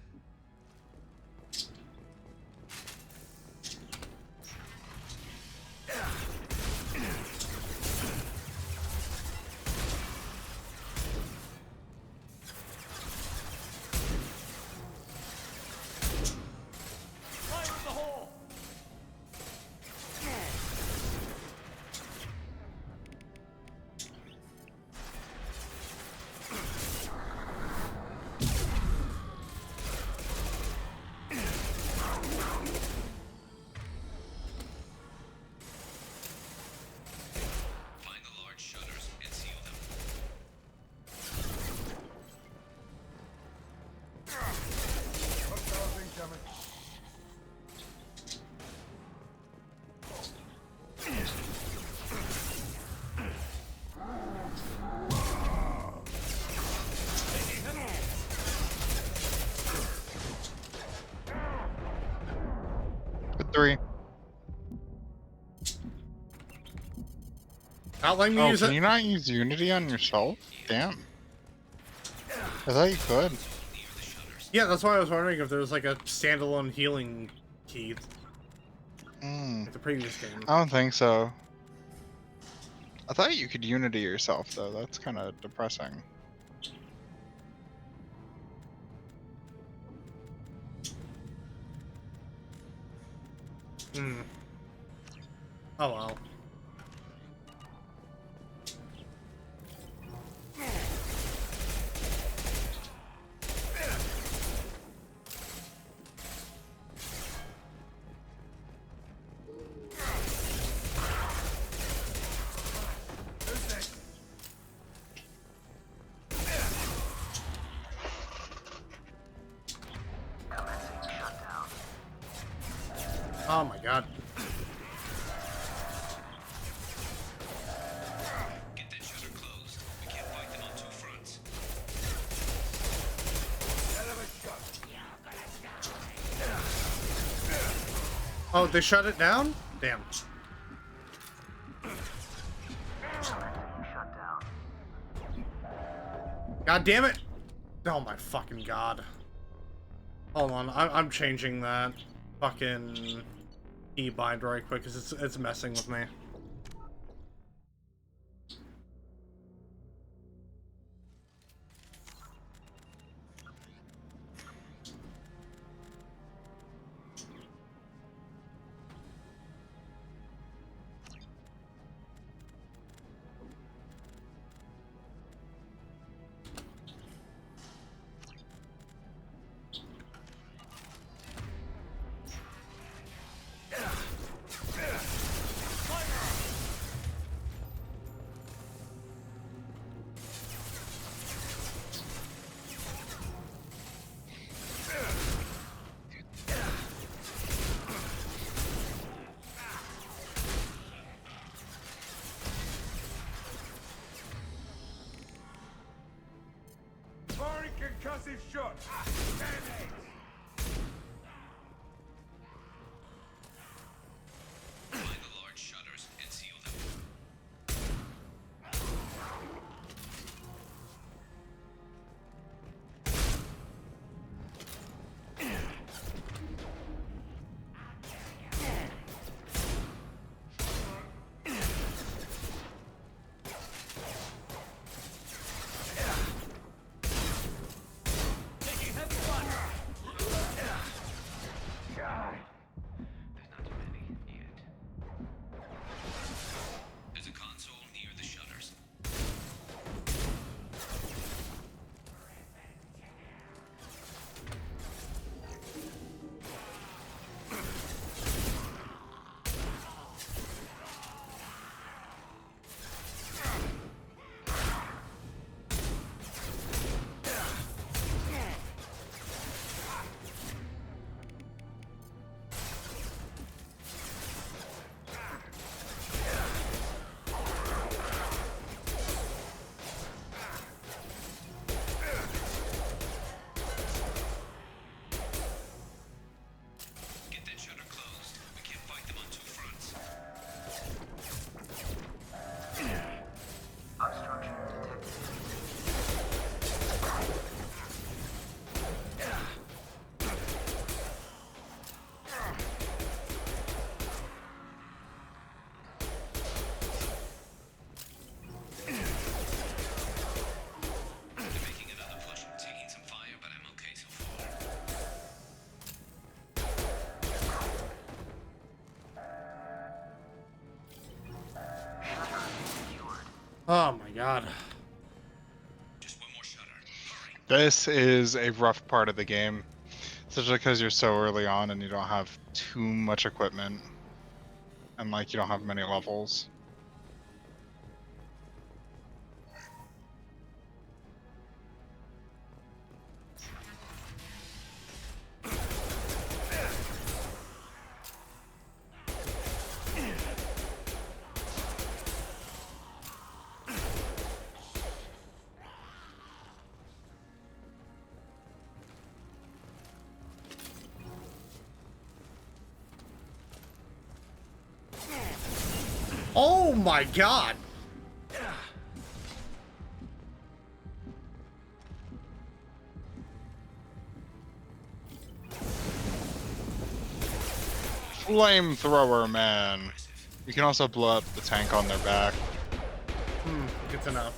3. Not letting me Oh, use can it. you not use Unity on yourself? Damn. I thought you could. Yeah, that's why I was wondering if there was like a standalone healing key. Like the previous game. I don't think so. I thought you could Unity yourself, though. That's kind of depressing. Hmm. Oh well. Oh my god. Get that shutter closed. We can't fight them on 2 fronts. Oh, they shut it down? Damn. God damn it! Oh my fucking god. Hold on, I'm changing that fucking keybind right quick because it's messing with me. Firing concussive shot. Damage. Find the large shutters and seal them. Taking heavy fire. There's not too many yet. There's a console near the shutters. Get that shutter closed. We can't fight them on 2 fronts. Obstruction detected. They're making another push. Taking some fire, but I'm okay so far. Oh my god. Just one more shutter. This is a rough part of the game, especially because you're so early on and you don't have too much equipment, and like you don't have many levels. Oh my god! Flamethrower man. You can also blow up the tank on their back. Good to know.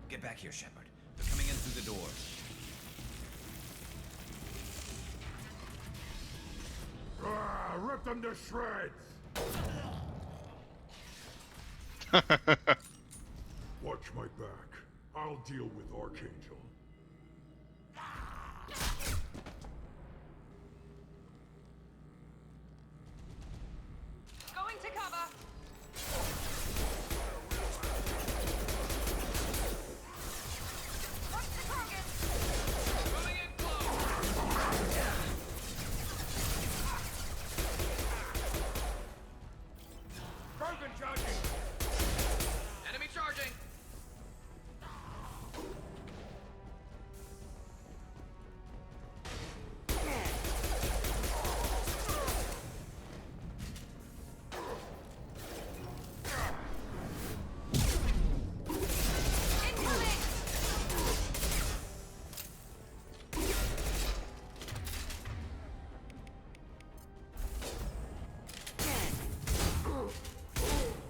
Get back here, Shepard. They're coming in through the doors. Rip them to shreds! Watch my back. I'll deal with Archangel. Going to cover. Broken charging! Enemy charging!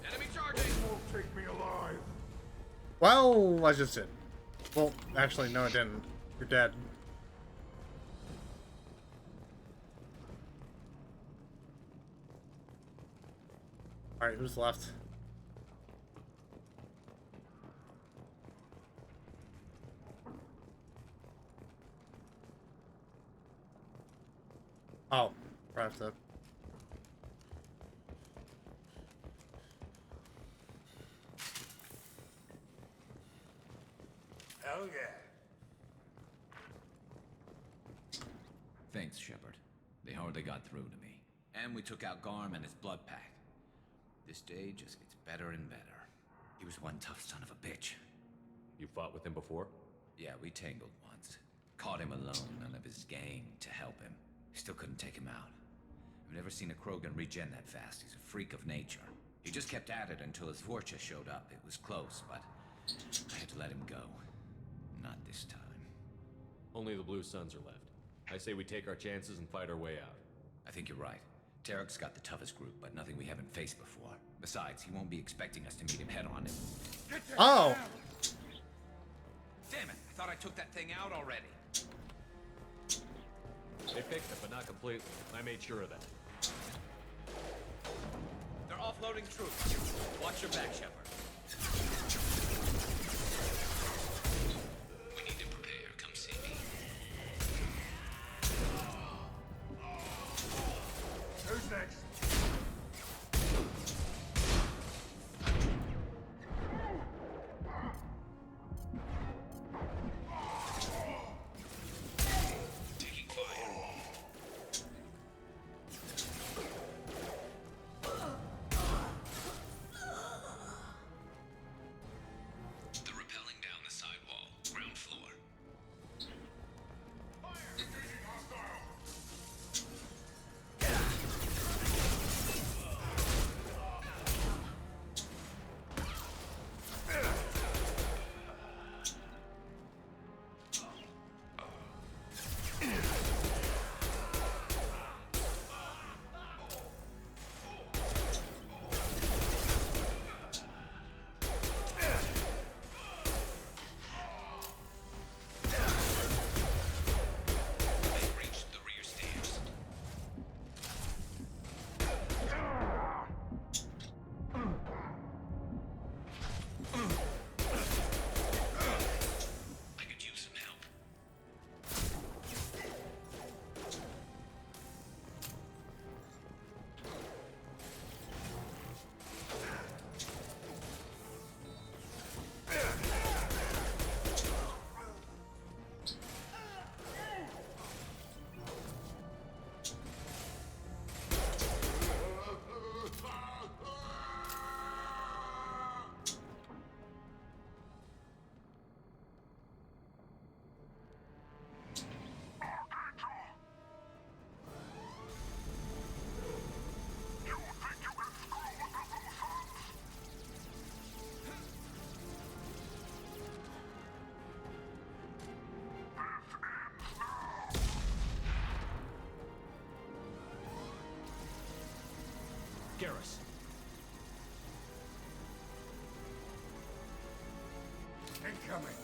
Enemy charging! Won't take me alive. Well, I just did. Well, actually, no, I didn't. You're dead. Alright, who's left? Oh, I have to. Hell yeah. Thanks, Shepard. They hardly got through to me. And we took out Garm and his blood pack. This day just gets better and better. He was one tough son of a bitch. You fought with him before? Yeah, we tangled once. Caught him alone, none of his gang to help him. Still couldn't take him out. I've never seen a Krogan regen that fast. He's a freak of nature. He just kept at it until his Vorcha showed up. It was close, but I had to let him go. Not this time. Only the Blue Suns are left. I say we take our chances and fight our way out. I think you're right. Tarek's got the toughest group, but nothing we haven't faced before. Besides, he won't be expecting us to meet him head-on. Oh! Damn it! I thought I took that thing out already. They picked it, but not completely. I made sure of that. They're offloading troops. Watch your back, Shepard. We need to prepare. Come see me. Who's next? Taking fire. Garrus. Incoming.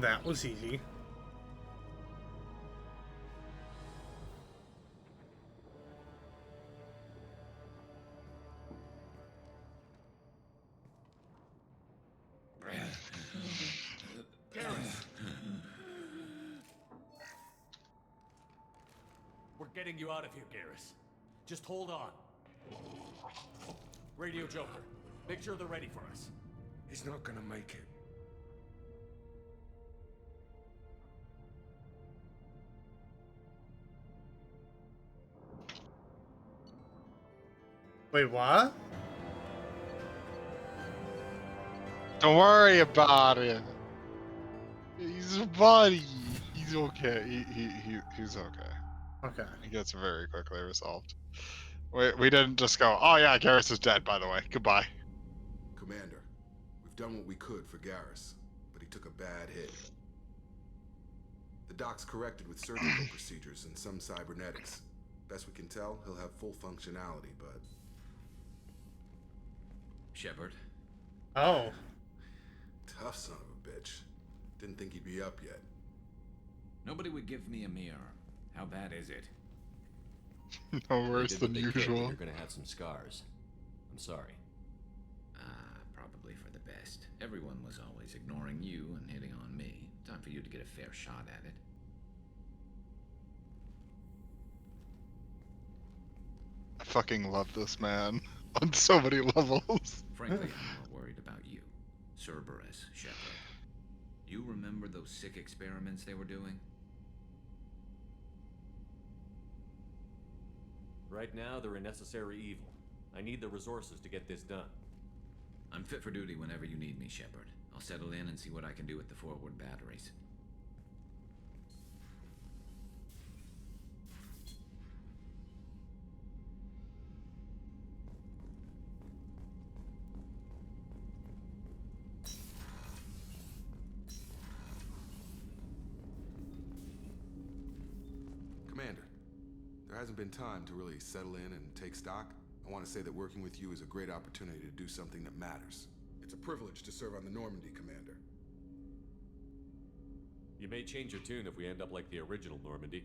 That was easy. We're getting you out of here, Garrus. Just hold on. Radio Joker, make sure they're ready for us. He's not gonna make it. Wait, what? Don't worry about it. He's a buddy. He's okay. He's okay. Okay. He gets very quickly resolved. We didn't just go, oh yeah, Garrus is dead, by the way. Goodbye. Commander, we've done what we could for Garrus, but he took a bad hit. The doc's corrected with surgical procedures and some cybernetics. Best we can tell, he'll have full functionality, but... Shepard? Oh. Tough son of a bitch. Didn't think he'd be up yet. Nobody would give me a mirror. How bad is it? No worse than usual. You're gonna have some scars. I'm sorry. Probably for the best. Everyone was always ignoring you and hitting on me. Time for you to get a fair shot at it. I fucking love this man on so many levels. Frankly, I'm more worried about you. Cerberus, Shepard. You remember those sick experiments they were doing? Right now, they're a necessary evil. I need the resources to get this done. I'm fit for duty whenever you need me, Shepard. I'll settle in and see what I can do with the forward batteries. Commander, there hasn't been time to really settle in and take stock. I want to say that working with you is a great opportunity to do something that matters. It's a privilege to serve on the Normandy, Commander. You may change your tune if we end up like the original Normandy.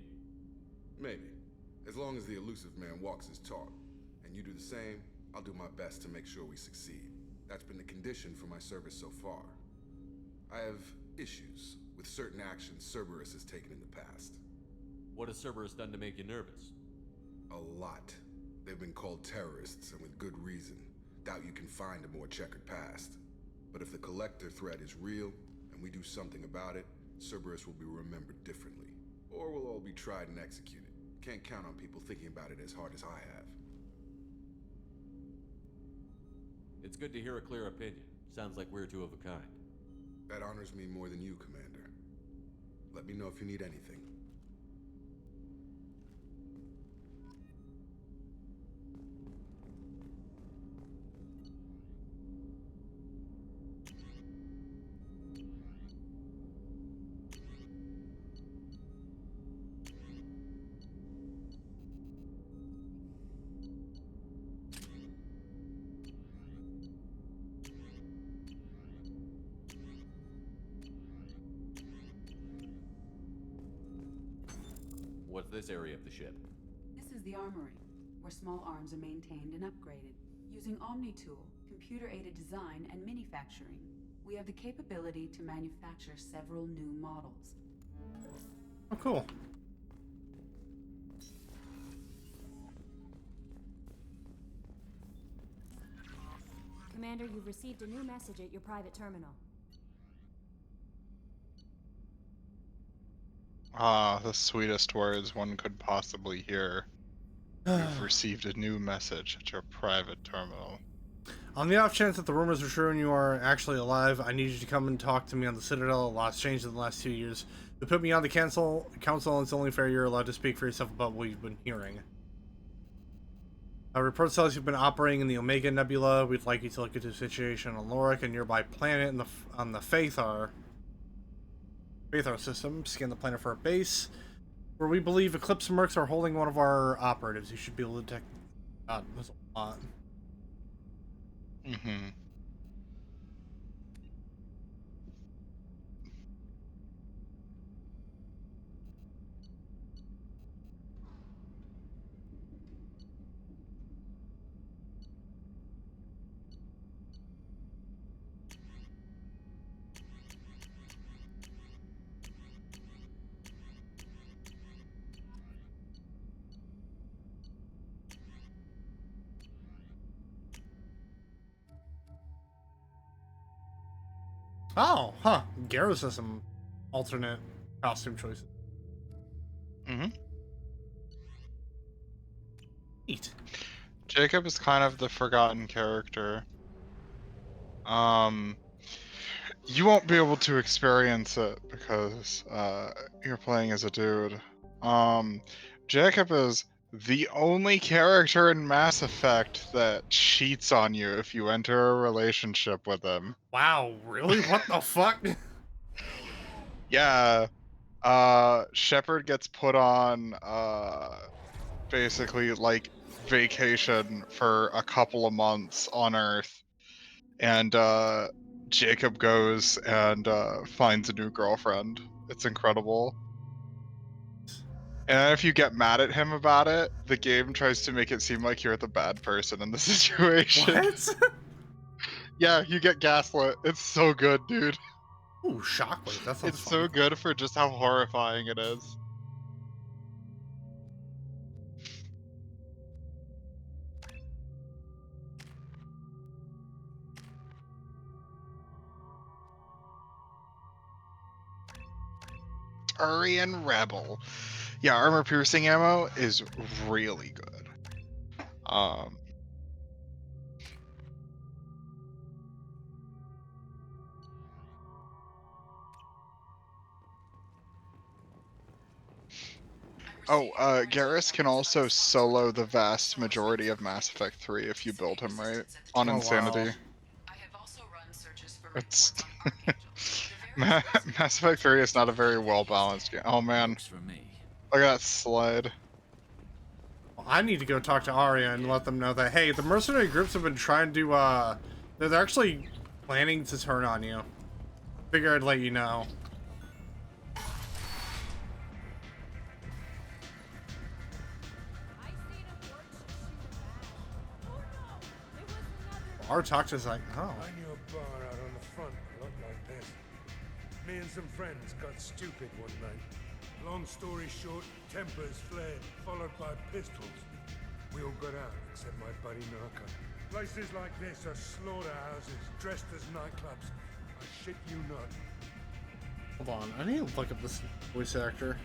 Maybe. As long as the elusive man walks his talk, and you do the same, I'll do my best to make sure we succeed. That's been the condition for my service so far. I have issues with certain actions Cerberus has taken in the past. What has Cerberus done to make you nervous? A lot. They've been called terrorists, and with good reason. Doubt you can find a more checkered past. But if the Collector threat is real, and we do something about it, Cerberus will be remembered differently. Or we'll all be tried and executed. Can't count on people thinking about it as hard as I have. It's good to hear a clear opinion. Sounds like we're two of a kind. That honors me more than you, Commander. Let me know if you need anything. What's this area of the ship? This is the armory, where small arms are maintained and upgraded. Using Omni-Tool, computer-aided design, and manufacturing, we have the capability to manufacture several new models. Oh, cool. Commander, you've received a new message at your private terminal. Ah, the sweetest words one could possibly hear. You've received a new message at your private terminal. On the off chance that the rumors are true and you are actually alive, I need you to come and talk to me on the Citadel. A lot's changed in the last 2 years. They put me on the council, and it's only fair you're allowed to speak for yourself about what you've been hearing. A report says you've been operating in the Omega Nebula. We'd like you to look into the situation on Lorik, a nearby planet on the Faithar system. Scan the planet for a base, where we believe Eclipse Mercs are holding one of our operatives. You should be able to detect... God, there's a lot. Mm-hmm. Oh, huh. Garrus has some alternate costume choices. Mm-hmm. Neat. Jacob is kind of the forgotten character. You won't be able to experience it because you're playing as a dude. Jacob is the only character in Mass Effect that cheats on you if you enter a relationship with him. Wow, really? What the fuck? Yeah. Shepard gets put on basically like vacation for a couple of months on Earth, and Jacob goes and finds a new girlfriend. It's incredible. And if you get mad at him about it, the game tries to make it seem like you're the bad person in the situation. What? Yeah, you get gaslit. It's so good, dude. Ooh, Shockwave. That sounds It's fun. so good for just how horrifying it is. Turian Rebel. Yeah, armor piercing ammo is really good. Garrus can also solo the vast majority of Mass Effect 3 if you build him right on Insanity. Wow. It's Mass Effect 3 is not a very well balanced game. Oh man, look at that slide. Well, I need to go talk to Arya and let them know that, hey, the mercenary groups have been trying to, they're actually planning to turn on you. Figure I'd let you know. Artox like, oh. I knew a bar out on the front that looked like this. Me and some friends got stupid one night. Long story short, tempers flared, followed by pistols. We all got out, except my buddy Narco. Places like this are slaughterhouses, dressed as nightclubs. I shit you not. Hold on, I need to look up this voice actor.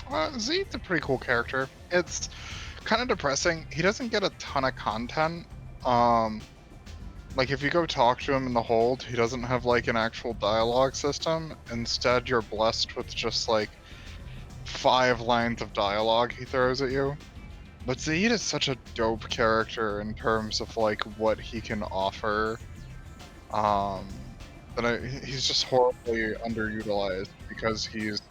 Zeed's a pretty cool character. It's kind of depressing. He doesn't get a ton of content. Like if you go talk to him in the hold, he doesn't have like an actual dialogue system. Instead, you're blessed with just like 5 lines of dialogue he throws at you. But Zeed is such a dope character in terms of like what he can offer. He's just horribly underutilized because he's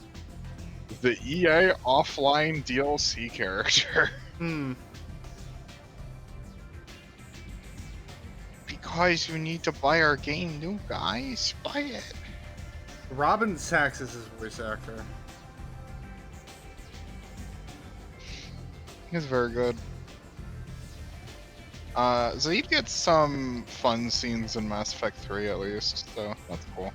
the EA offline DLC character. Because you need to buy our game, new guys. Buy it. Robin Sachs is his voice actor. He's very good. Zeed gets some fun scenes in Mass Effect 3 at least, so that's cool.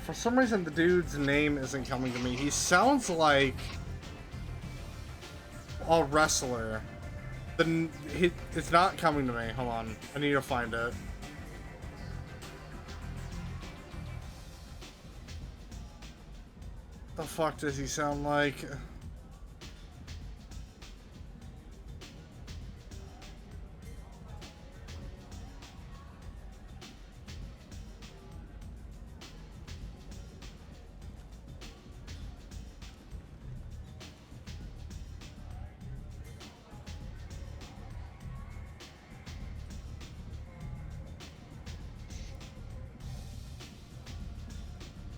For some reason the dude's name isn't coming to me. He sounds like a wrestler. It's not coming to me. Hold on. I need to find it. The fuck does he sound like?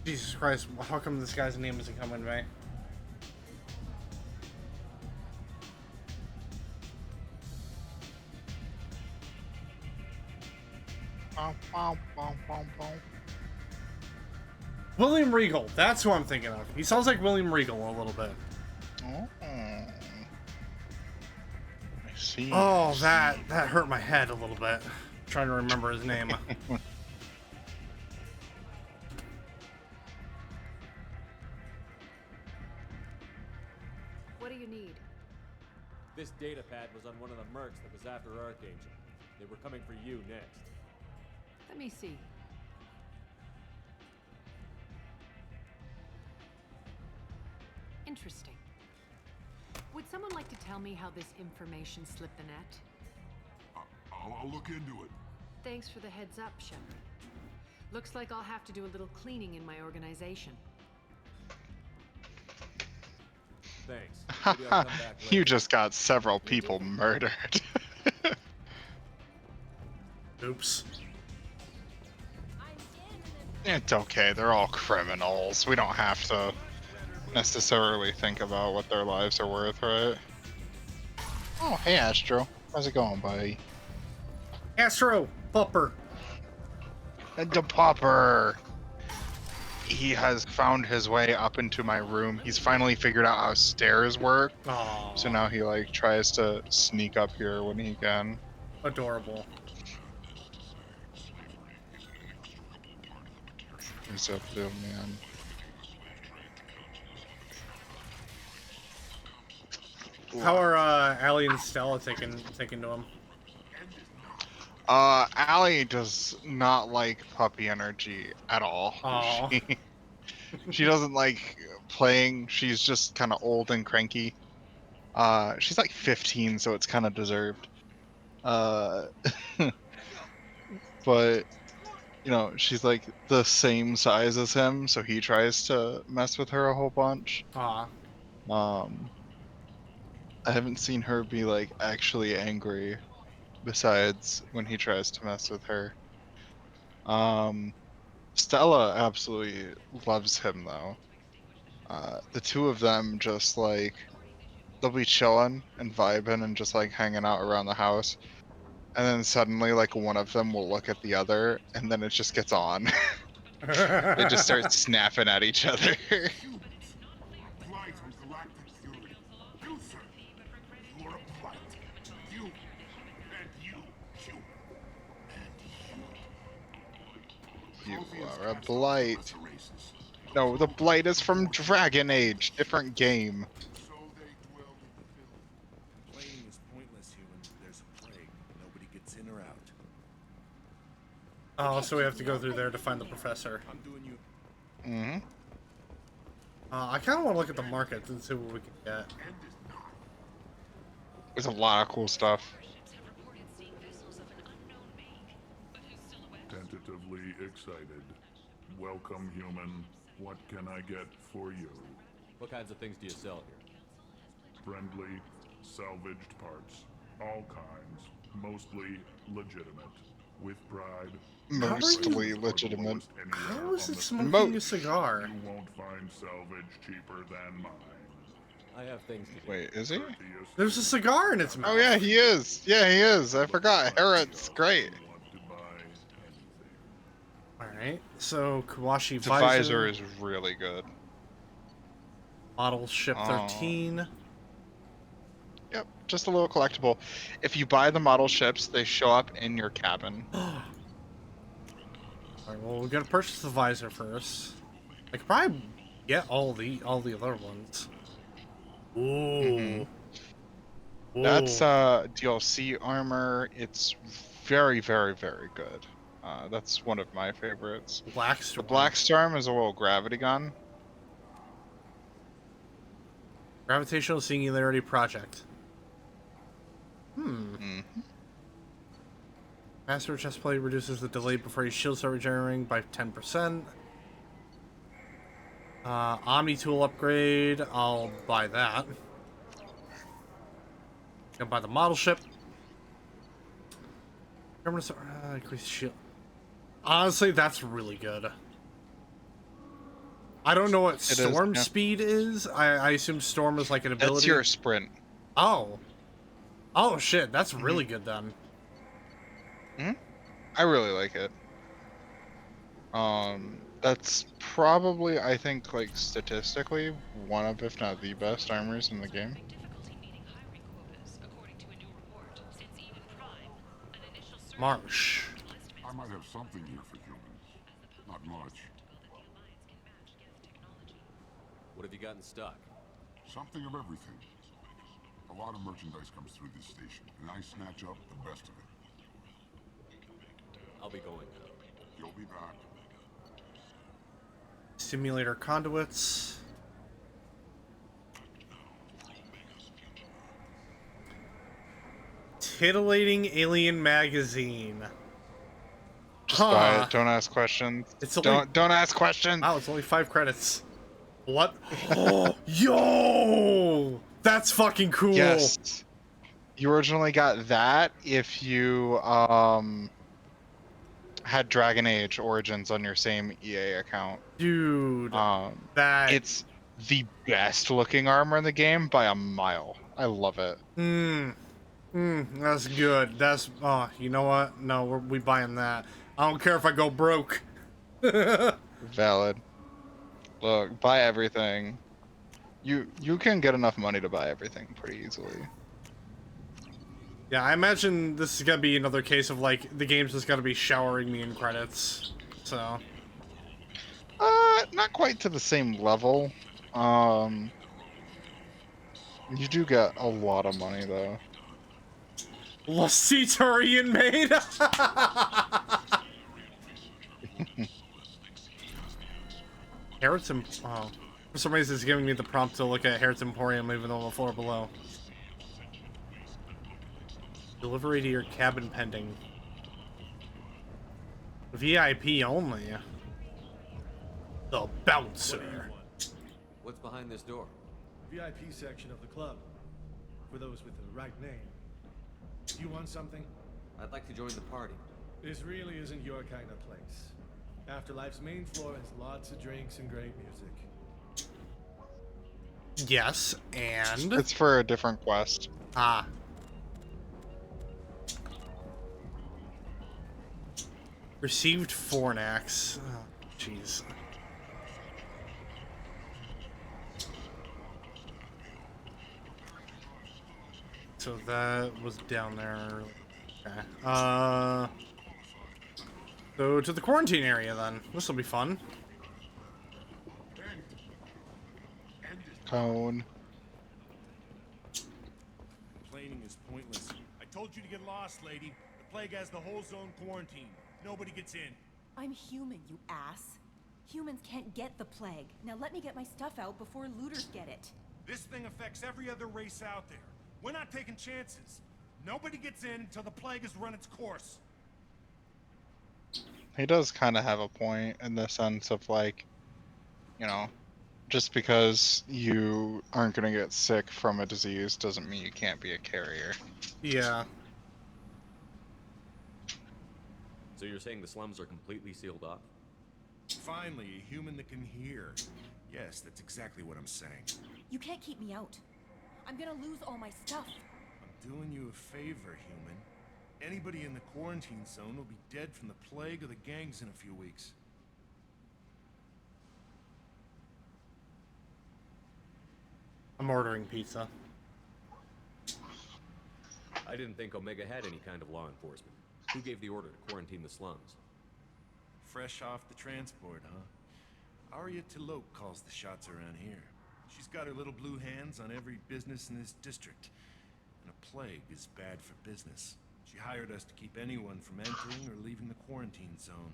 Jesus Christ, how come this guy's name isn't coming to me? William Regal, that's who I'm thinking of. He sounds like William Regal a little bit. Oh. I see. Oh, that hurt my head a little bit. Trying to remember his name. What do you need? This data pad was on one of the mercs that was after Archangel. They were coming for you next. Let me see. Interesting. Would someone like to tell me how this information slipped the net? I'll look into it. Thanks for the heads up, Shepard. Looks like I'll have to do a little cleaning in my organization. Thanks. Maybe I'll come back later. You just got several people murdered. Oops. It's okay, they're all criminals. We don't have to necessarily think about what their lives are worth, right? Oh, hey Astro. How's it going, buddy? Astro! Pupper! The Popper! He has found his way up into my room. He's finally figured out how stairs work. Aww. So now he like tries to sneak up here when he can. Adorable. He's up there, man. How are Allie and Stella taking to him? Allie does not like puppy energy at all. She doesn't like playing. She's just kind of old and cranky. She's like 15, so it's kind of deserved. But you know, she's like the same size as him, so he tries to mess with her a whole bunch. Aw. I haven't seen her be like actually angry besides when he tries to mess with her. Stella absolutely loves him though. The two of them just like, they'll be chilling and vibing and just like hanging out around the house. And then suddenly like one of them will look at the other and then it just gets on. They just start snapping at each other. You are a blight. No, the blight is from Dragon Age, different game. Playing is pointless, human. There's a plague. Nobody gets in or out. Oh, so we have to go through there to find the professor. I'm doing you. Mm-hmm. I kind of want to look at the markets and see what we can get. There's a lot of cool stuff. Tentatively excited. Welcome, human. What can I get for you? What kinds of things do you sell here? Friendly, salvaged parts. All kinds. Mostly legitimate. With pride. Mostly legitimate. How is it smoking a cigar? You won't find salvage cheaper than mine. I have things to do. Wait, is he? There's a cigar in its mouth. Oh yeah, he is. Yeah, he is. I forgot. Herod's great. Alright, so Kawashi The visor. visor is really good. Model ship 13. Yep, just a little collectible. If you buy the model ships, they show up in your cabin. Alright, well, we gotta purchase the visor first. I could probably get all the other ones. Ooh. Ooh. That's DLC armor. It's very, very, very good. That's one of my favorites. Blackstorm. The Blackstorm is a little gravity gun. Gravitational Singularity Project. Master chestplate reduces the delay before your shield start regenerating by 10%. Omni tool upgrade. I'll buy that. Gonna buy the model ship. Increase shield. Honestly, that's really good. I don't know what It is, storm yeah. speed is. I assume storm is like an ability. That's your sprint. Oh. Oh shit, that's really good then. I really like it. That's probably, I think, like statistically, one of, if not the best armors in the game. Marsh. I might have something here for humans. Not much. What have you got in stock? Something of everything. A lot of merchandise comes through this station, and I snatch up the best of it. I'll be going now. You'll be back. Simulator conduits. Titillating alien magazine. Just buy it. Don't ask questions. It's only, don't ask questions. Wow, it's only 5 credits. What? Oh, yo! That's fucking cool. Yes. You originally got that if you had Dragon Age Origins on your same EA account. Dude, that it's the best looking armor in the game by a mile. I love it. That's good. That's you know what? No, we buying that. I don't care if I go broke. Valid. Look, buy everything. You can get enough money to buy everything pretty easily. Yeah, I imagine this is gonna be another case of like the game's just gonna be showering me in credits. So. Not quite to the same level. You do get a lot of money though. Lucitarian maid. Harrods oh. For some reason, it's giving me the prompt to look at Harrods Emporium, even though I'm on the floor below. Delivery to your cabin pending. VIP only. The bouncer. What's behind this door? VIP section of the club. For those with the right name. You want something? I'd like to join the party. This really isn't your kind of place. Afterlife's main floor has lots of drinks and great music. Yes, and... It's for a different quest. Ah. Received Fornax. Oh, jeez. So that was down there. Okay. Go to the quarantine area then. This will be fun. Cone. Complaining is pointless. I told you to get lost, lady. The plague has the whole zone quarantined. Nobody gets in. I'm human, you ass. Humans can't get the plague. Now let me get my stuff out before looters get it. This thing affects every other race out there. We're not taking chances. Nobody gets in until the plague has run its course. He does kind of have a point in the sense of like, you know, just because you aren't going to get sick from a disease doesn't mean you can't be a carrier. Yeah. So you're saying the slums are completely sealed off? Finally, a human that can hear. Yes, that's exactly what I'm saying. You can't keep me out. I'm gonna lose all my stuff. I'm doing you a favor, human. Anybody in the quarantine zone will be dead from the plague or the gangs in a few weeks. I'm ordering pizza. I didn't think Omega had any kind of law enforcement. Who gave the order to quarantine the slums? Fresh off the transport, huh? Arya Tilok calls the shots around here. She's got her little blue hands on every business in this district. And a plague is bad for business. She hired us to keep anyone from entering or leaving the quarantine zone.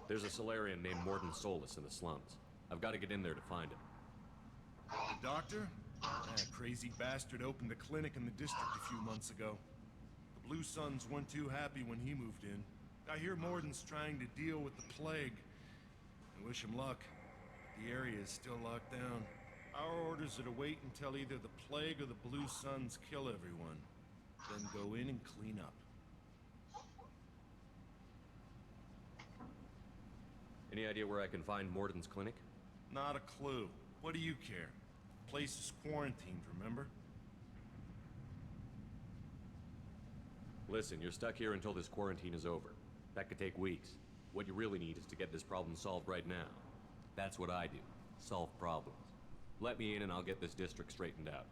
There's a Solarian named Morden Solus in the slums. I've got to get in there to find him. The doctor? That crazy bastard opened a clinic in the district a few months ago. The Blue Suns weren't too happy when he moved in. I hear Morden's trying to deal with the plague. I wish him luck. The area is still locked down. Our orders are to wait until either the plague or the Blue Suns kill everyone. Then go in and clean up. Any idea where I can find Morden's clinic? Not a clue. What do you care? Place is quarantined, remember? Listen, you're stuck here until this quarantine is over. That could take weeks. What you really need is to get this problem solved right now. That's what I do. Solve problems. Let me in and I'll get this district straightened out.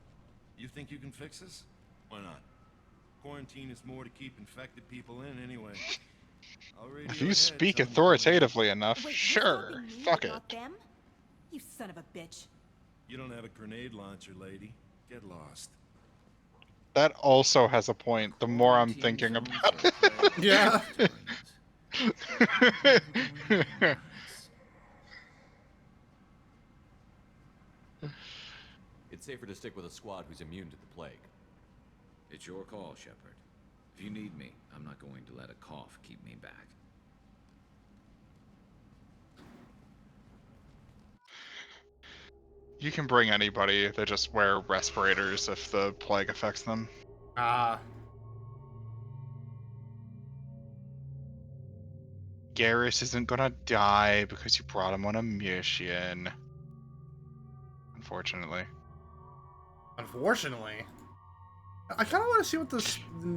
You think you can fix this? Why not? Quarantine is more to keep infected people in anyway. If you speak authoritatively enough, sure. Fuck it. Not them? You son of a bitch. You don't have a grenade launcher, lady. Get lost. That also has a point, the more I'm thinking about it. Yeah. It's safer to stick with a squad who's immune to the plague. It's your call, Shepard. If you need me, I'm not going to let a cough keep me back. You can bring anybody, they just wear respirators if the plague affects them. Garrus isn't gonna die because you brought him on a mission. Unfortunately. Unfortunately. I kind of want to see what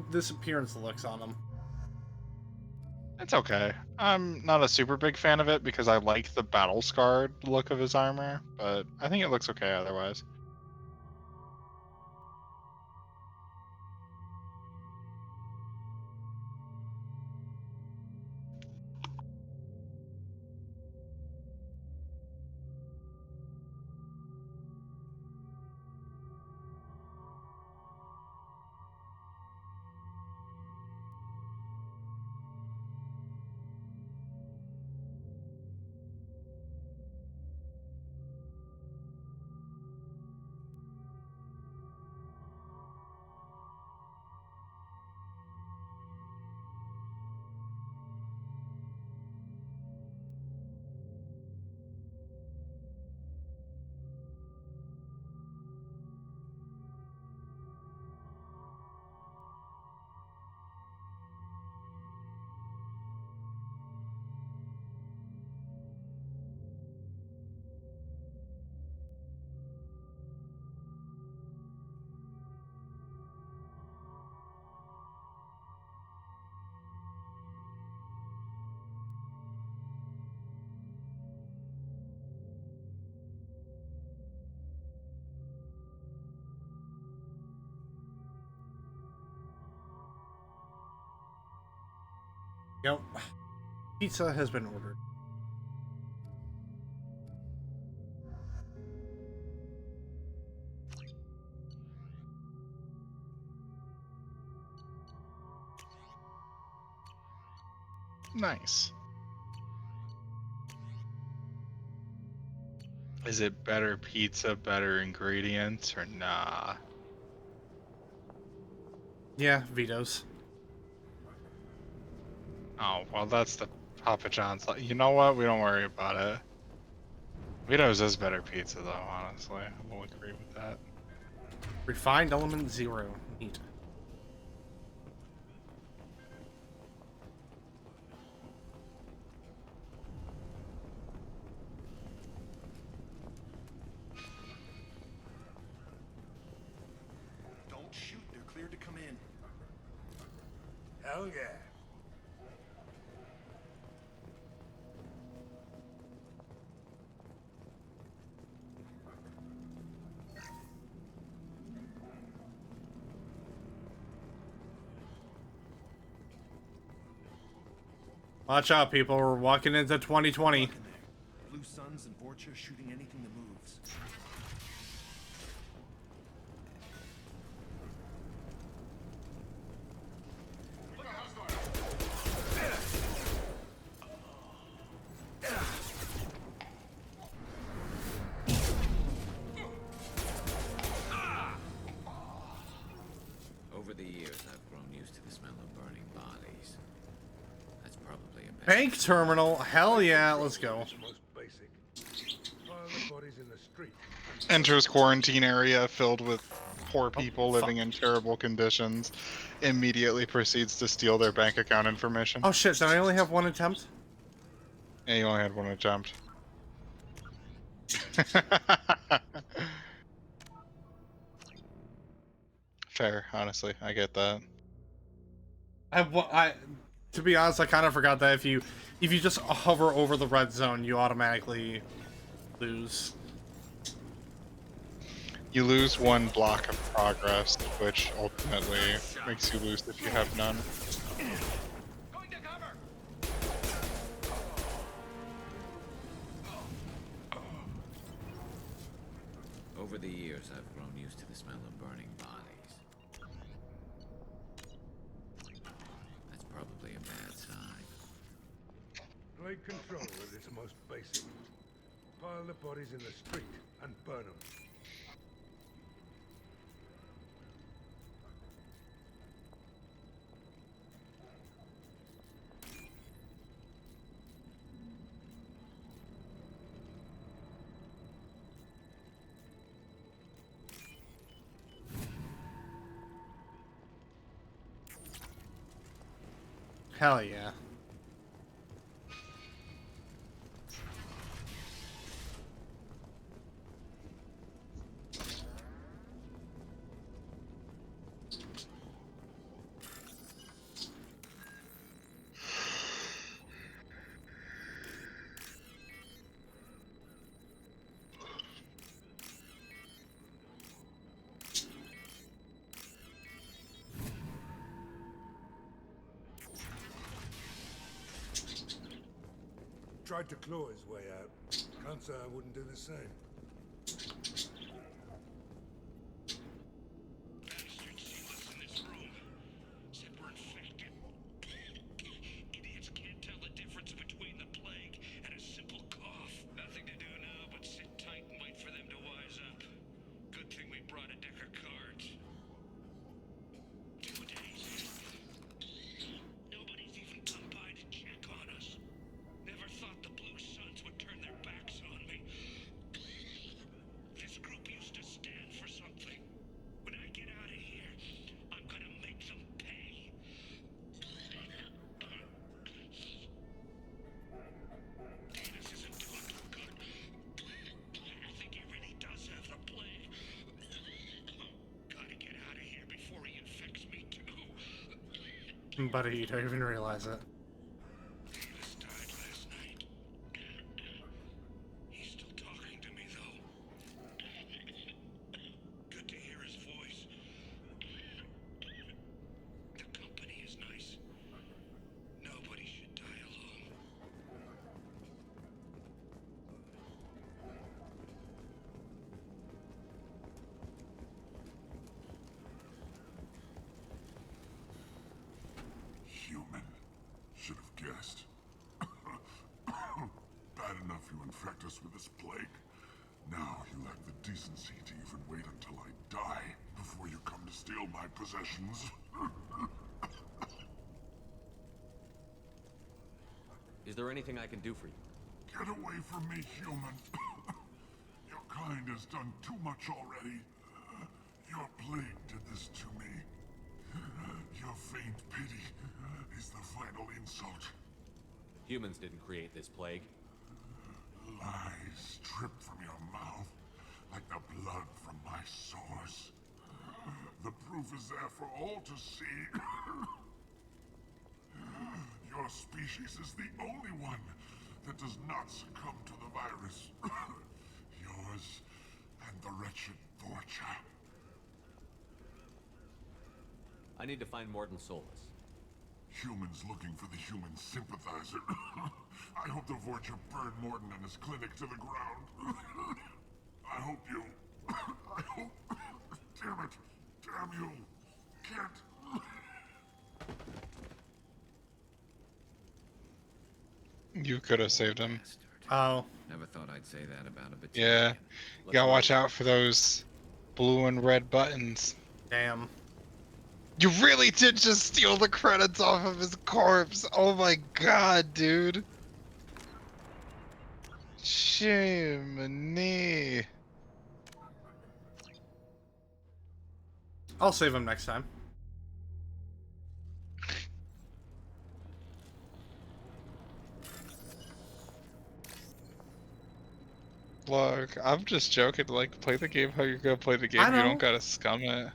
this appearance looks on him. It's okay. I'm not a super big fan of it because I like the battle scarred look of his armor, but I think it looks okay otherwise. Yep. Pizza has been ordered. Nice. Is it better pizza, better ingredients, or nah? Yeah, Vito's. Oh, well, that's the Papa John's. You know what? We don't worry about it. Vito's is better pizza, though, honestly. I will agree with that. Refined element 0. Neat. Don't shoot, they're cleared to come in. Hell yeah. Watch out, people. We're walking into 2020. Blue Suns and Vorcha shooting anything that moves. Over the years, I've grown used to the smell of burning bodies. That's probably a bad Bank terminal. Hell yeah, let's go. Enters quarantine area filled with poor people living in terrible conditions. Immediately proceeds to steal their bank account information. Oh shit, did I only have one attempt? Yeah, you only had one that jumped. Fair, honestly, I get that. To be honest, I kind of forgot that if you just hover over the red zone, you automatically lose. You lose one block of progress, which ultimately makes you lose if you have none. Over the years, I've grown used to the smell of burning bodies. That's probably a bad sign. Plague control at its most basic. Pile the bodies in the street and burn them. Hell yeah. Tried to claw his way out. Can't say I wouldn't do the same. Idiots can't tell the difference between the plague and a simple cough. Nothing to do now but sit tight and wait for them to wise up. Good thing we brought a deck of cards. 2 days. Nobody's even come by to check on us. Never thought the Blue Suns would turn their backs on me. This group used to stand for something. When I get out of here, I'm gonna make them pay. Dennis isn't doing too good. I think he really does have the plague. Gotta get out of here before he infects me too. Buddy, you don't even realize it. Davis died last night. He's still talking to me, though. Good to hear his voice. The company is nice. Nobody should die alone. Human. Should have guessed. Bad enough you infect us with this plague. Now you lack the decency to even wait until I die before you come to steal my possessions. Is there anything I can do for you? Get away from me, human. Your kind has done too much already. Your plague did this to me. Your faint pity is the final insult. Humans didn't create this plague. Lies drip from your mouth like the blood from my sores. The proof is there for all to see. Your species is the only one that does not succumb to the virus. Yours and the wretched Vorcha. I need to find Morton Solus. Humans looking for the human sympathizer. I hope the Vorcha burned Morton and his clinic to the ground. I hope you... I hope... Damn it. Damn you. Can't... You could have saved him. Oh. Never thought I'd say that about a battalion. Yeah. You gotta watch out for those blue and red buttons. Damn. You really did just steal the credits off of his corpse. Oh my god, dude. Shimmy. I'll save him next time. Look, I'm just joking. Like, play the game how you're gonna play the game. I You know. don't gotta scum it.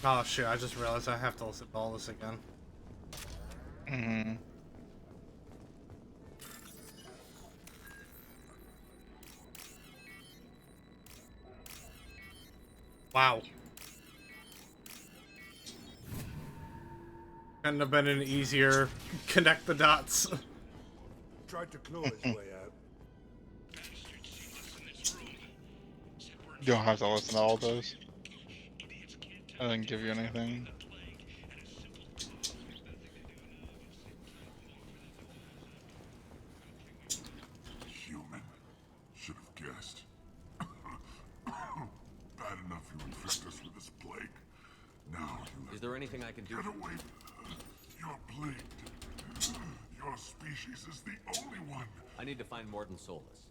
Oh shit, I just realized I have to listen to all this again. Mm-hmm. Wow. Couldn't have been an easier connect the dots. Tried to claw his way out. You don't have to listen to all those. I didn't give you anything. Human. Should have guessed. Bad enough you infect us with this plague. Now you Is there anything I can do? get away. You're plagued. Your species is the only one. I need to find Morden Solus.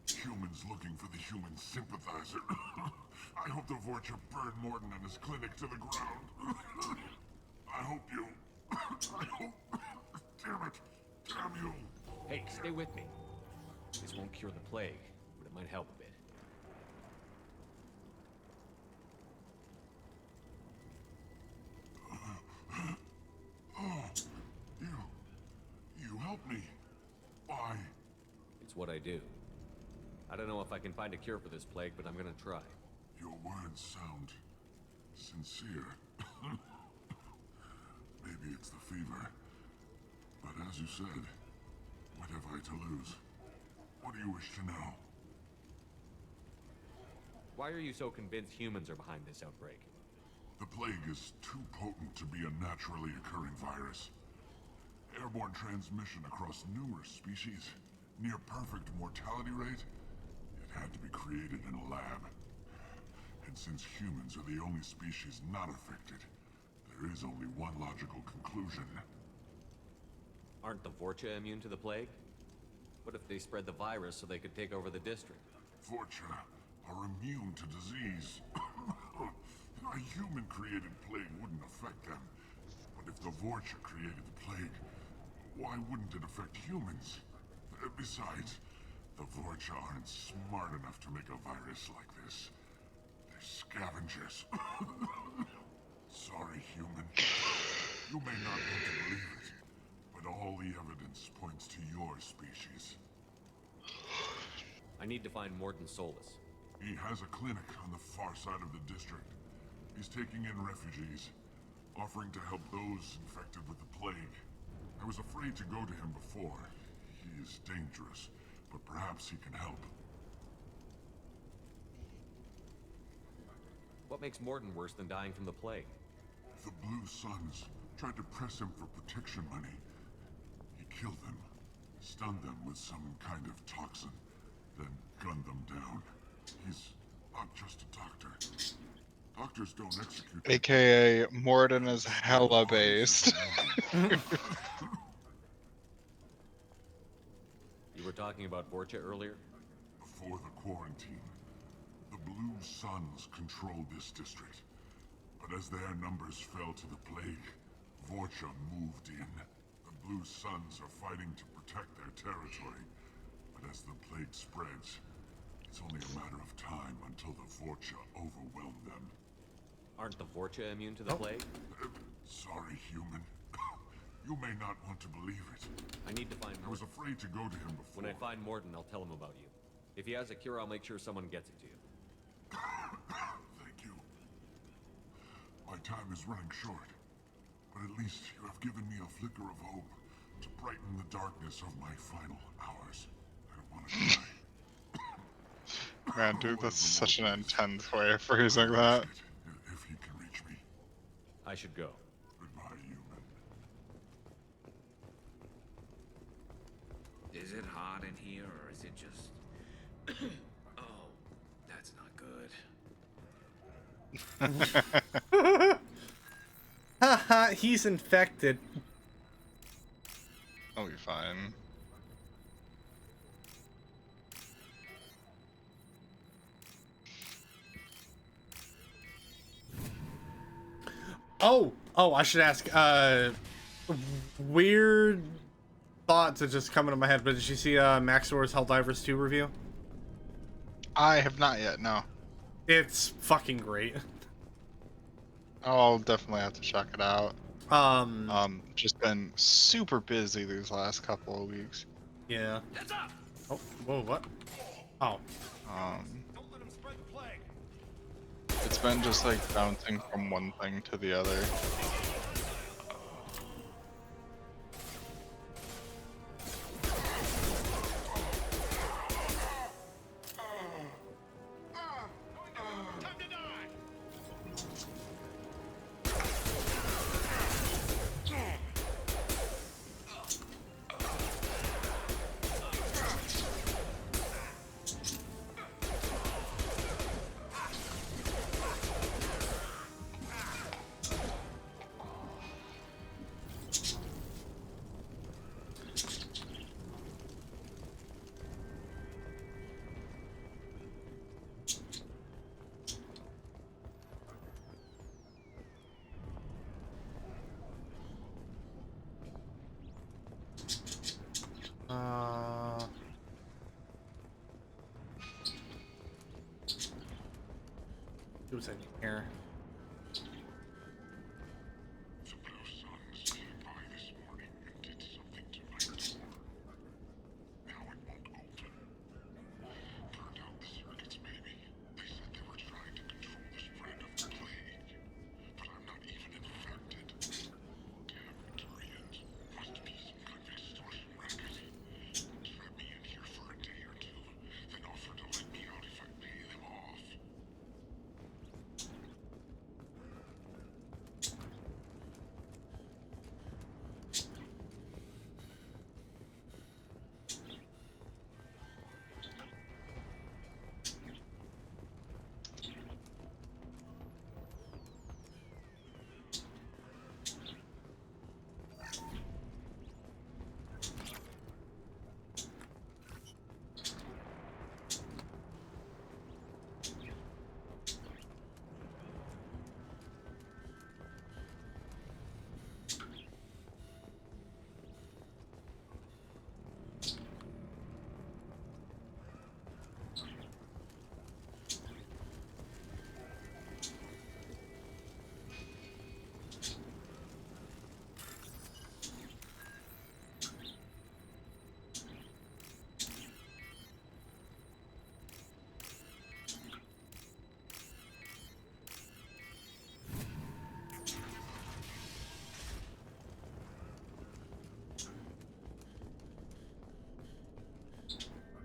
Humans looking for the human sympathizer. I hope the Vorcha burned Morden and his clinic to the ground. I hope you... I hope... Damn it. Damn you. Hey, stay with me. This won't cure the plague, but it might help a bit. Oh, you helped me. Why? It's what I do. I don't know if I can find a cure for this plague, but I'm gonna try. Your words sound sincere. Maybe it's the fever. But as you said, what have I to lose? What do you wish to know? Why are you so convinced humans are behind this outbreak? The plague is too potent to be a naturally occurring virus. Airborne transmission across numerous species, near perfect mortality rate. It had to be created in a lab. And since humans are the only species not affected, there is only one logical conclusion. Aren't the Vorcha immune to the plague? What if they spread the virus so they could take over the district? Vorcha are immune to disease. A human-created plague wouldn't affect them. But if the Vorcha created the plague, why wouldn't it affect humans? Besides, the Vorcha aren't smart enough to make a virus like this. They're scavengers. Sorry, human. You may not want to believe it, but all the evidence points to your species. I need to find Morden Solus. He has a clinic on the far side of the district. He's taking in refugees, offering to help those infected with the plague. I was afraid to go to him before. He is dangerous, but perhaps he can help. What makes Morden worse than dying from the plague? The Blue Suns tried to press him for protection money. He killed them, stunned them with some kind of toxin, then gunned them down. He's not just a doctor. Doctors don't execute. AKA Morden is hella based. You were talking about Vorcha earlier? Before the quarantine, the Blue Suns controlled this district. But as their numbers fell to the plague, Vorcha moved in. The Blue Suns are fighting to protect their territory. But as the plague spreads, it's only a matter of time until the Vorcha overwhelm them. Aren't the Vorcha immune to the plague? Sorry, human. You may not want to believe it. I need to find Morden. I was afraid to go to him before. When I find Morden, I'll tell him about you. If he has a cure, I'll make sure someone gets it to you. Thank you. My time is running short. But at least you have given me a flicker of hope to brighten the darkness of my final hours. I don't want to die. Man, dude, that's such an intense way of phrasing that. If he can reach me. I should go. Goodbye, human. Is it hot in here, or is it just... Oh, that's not good. Haha, he's infected. I'll be fine. Oh, I should ask. Weird thought to just come into my head, but did you see Maxor's Helldivers 2 review? I have not yet, no. It's fucking great. I'll definitely have to check it out. Just been super busy these last couple of weeks. Yeah. Oh, whoa, what? Oh. It's been just like bouncing from one thing to the other. Who's in here?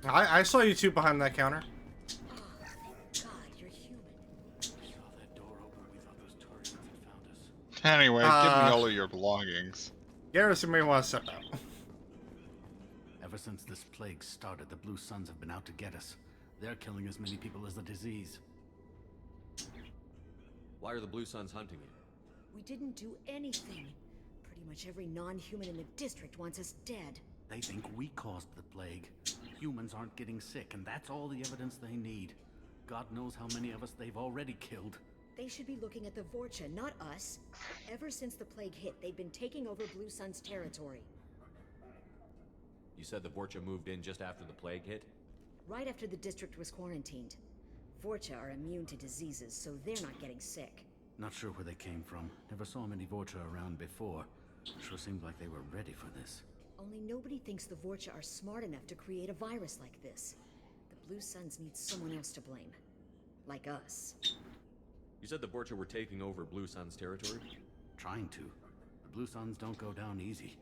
I saw you two behind that counter. Anyway, give me all of your belongings. Garrison may want to step out. Ever since this plague started, the Blue Suns have been out to get us. They're killing as many people as the disease. Why are the Blue Suns hunting you? We didn't do anything. Pretty much every non-human in the district wants us dead. They think we caused the plague. Humans aren't getting sick, and that's all the evidence they need. God knows how many of us they've already killed. They should be looking at the Vorcha, not us. Ever since the plague hit, they've been taking over Blue Sun's territory. You said the Vorcha moved in just after the plague hit? Right after the district was quarantined. Vorcha are immune to diseases, so they're not getting sick. Not sure where they came from. Never saw many Vorcha around before. Sure seemed like they were ready for this. Only nobody thinks the Vorcha are smart enough to create a virus like this. The Blue Suns need someone else to blame. Like us. You said the Vorcha were taking over Blue Sun's territory? Trying to. The Blue Suns don't go down easy.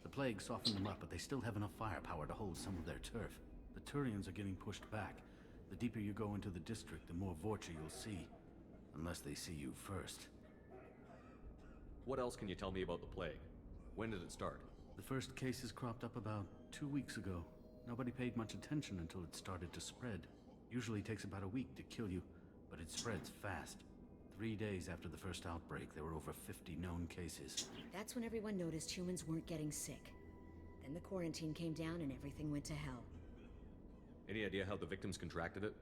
The plague softened them up, but they still have enough firepower to hold some of their turf. The Turians are getting pushed back. The deeper you go into the district, the more Vorcha you'll see. Unless they see you first. What else can you tell me about the plague? When did it start? The first cases cropped up about 2 weeks ago. Nobody paid much attention until it started to spread. Usually takes about a week to kill you, but it spreads fast. 3 days after the first outbreak, there were over 50 known cases. That's when everyone noticed humans weren't getting sick. Then the quarantine came down and everything went to hell. Any idea how the victims contracted it?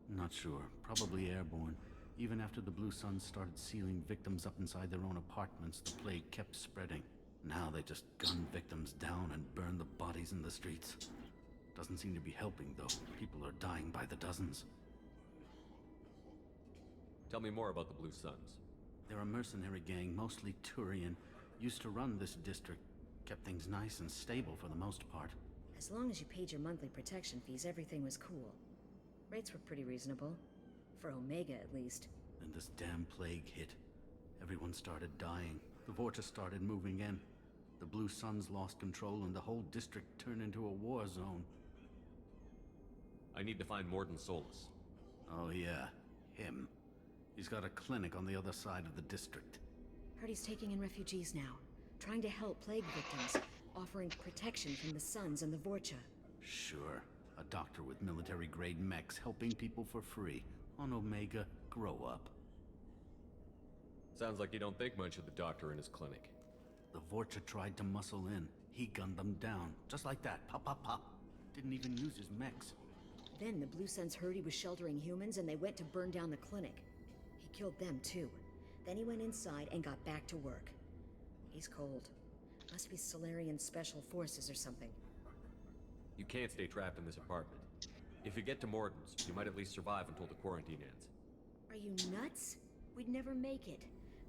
Not sure. Probably airborne. Even after the Blue Suns started sealing victims up inside their own apartments, the plague kept spreading. Now they just gun victims down and burn the bodies in the streets. Doesn't seem to be helping, though. People are dying by the dozens. Tell me more about the Blue Suns. They're a mercenary gang, mostly Turian. Used to run this district. Kept things nice and stable for the most part. As long as you paid your monthly protection fees, everything was cool. Rates were pretty reasonable. For Omega, at least. Then this damn plague hit. Everyone started dying. The Vorta started moving in. The Blue Suns lost control and the whole district turned into a war zone. I need to find Morden Solus. Oh yeah, him. He's got a clinic on the other side of the district. Heard he's taking in refugees now. Trying to help plague victims. Offering protection from the Suns and the Vorcha. Sure. A doctor with military-grade mechs helping people for free. On Omega, grow up. Sounds like you don't think much of the doctor in his clinic. The Vorcha tried to muscle in. He gunned them down. Just like that. Pop, pop, pop. Didn't even use his mechs. Then the Blue Suns heard he was sheltering humans and they went to burn down the clinic. He killed them too. Then he went inside and got back to work. He's cold. Must be Solarian Special Forces or something. You can't stay trapped in this apartment. If you get to Morden's, you might at least survive until the quarantine ends. Are you nuts? We'd never make it.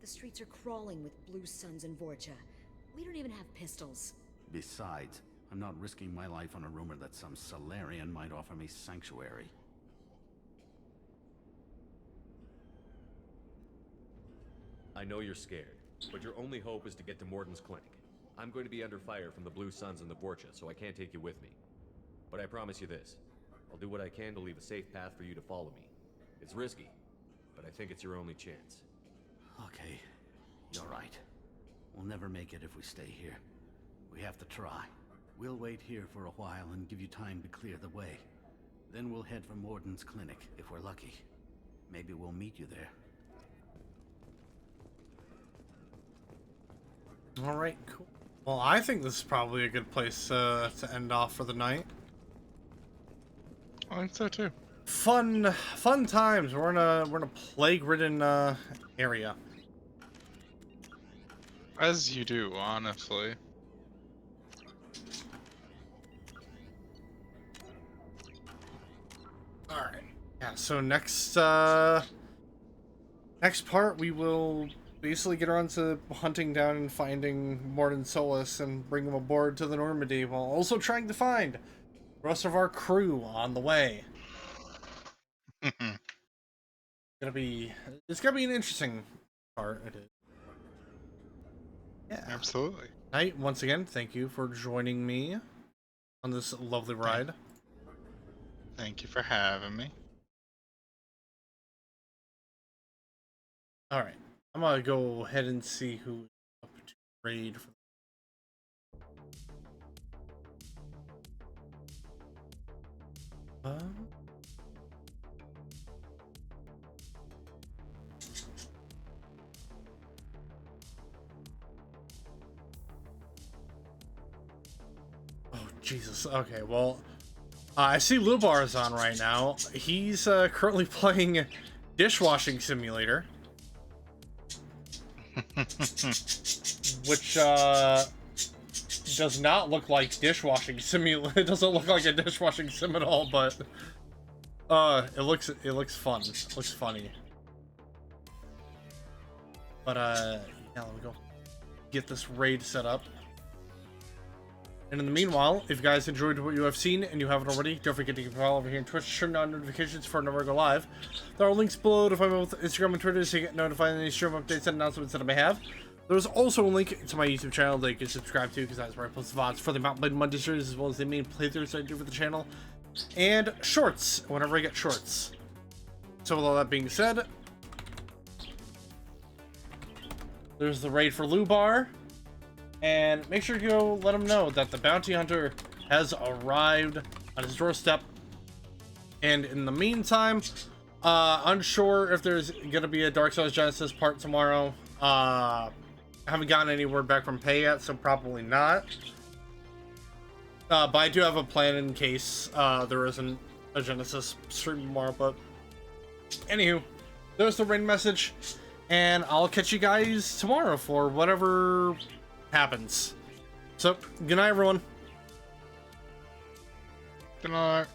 The streets are crawling with Blue Suns and Vorcha. We don't even have pistols. Besides, I'm not risking my life on a rumor that some Solarian might offer me sanctuary. I know you're scared, but your only hope is to get to Morden's clinic. I'm going to be under fire from the Blue Suns and the Vorcha, so I can't take you with me. But I promise you this. I'll do what I can to leave a safe path for you to follow me. It's risky, but I think it's your only chance. Okay, you're right. We'll never make it if we stay here. We have to try. We'll wait here for a while and give you time to clear the way. Then we'll head for Morden's clinic, if we're lucky. Maybe we'll meet you there. Alright, cool. Well, I think this is probably a good place to end off for the night. I think so too. Fun times. We're in a plague-ridden area. As you do, honestly. Alright. Yeah, so next part we will basically get around to hunting down and finding Morden Solus and bring him aboard to the Normandy while also trying to find the rest of our crew on the way. It's gonna be an interesting part. It is. Yeah, absolutely. Nite, once again, thank you for joining me on this lovely ride. Thank you for having me. All right, I'm gonna go ahead and see who's up to raid for. Oh Jesus. Okay, well, I see Lubar is on right now. He's currently playing Dishwashing Simulator. Which does not look like dishwashing simulator. It doesn't look like a dishwashing sim at all, but it looks fun. It looks funny. But yeah, let me go get this raid set up. And in the meanwhile, if you guys enjoyed what you have seen and you haven't already, don't forget to give a follow over here on Twitch, turn on notifications for whenever I go live. There are links below to find both Instagram and Twitter so you get notified of any stream updates and announcements that I may have. There's also a link to my YouTube channel that you can subscribe to because that's where I post VODs for the Mountain Blade Monday series as well as the main playthroughs I do for the channel. And shorts, whenever I get shorts. So with all that being said, there's the raid for Lubar. And make sure you go let him know that the Bounty Hunter has arrived on his doorstep. And in the meantime, unsure if there's gonna be a Dark Souls Genesis part tomorrow. I haven't gotten any word back from Pay yet, so probably not. But I do have a plan in case there isn't a Genesis stream tomorrow. But anywho, there's the rain message, and I'll catch you guys tomorrow for whatever happens. So, good night, everyone. Good night.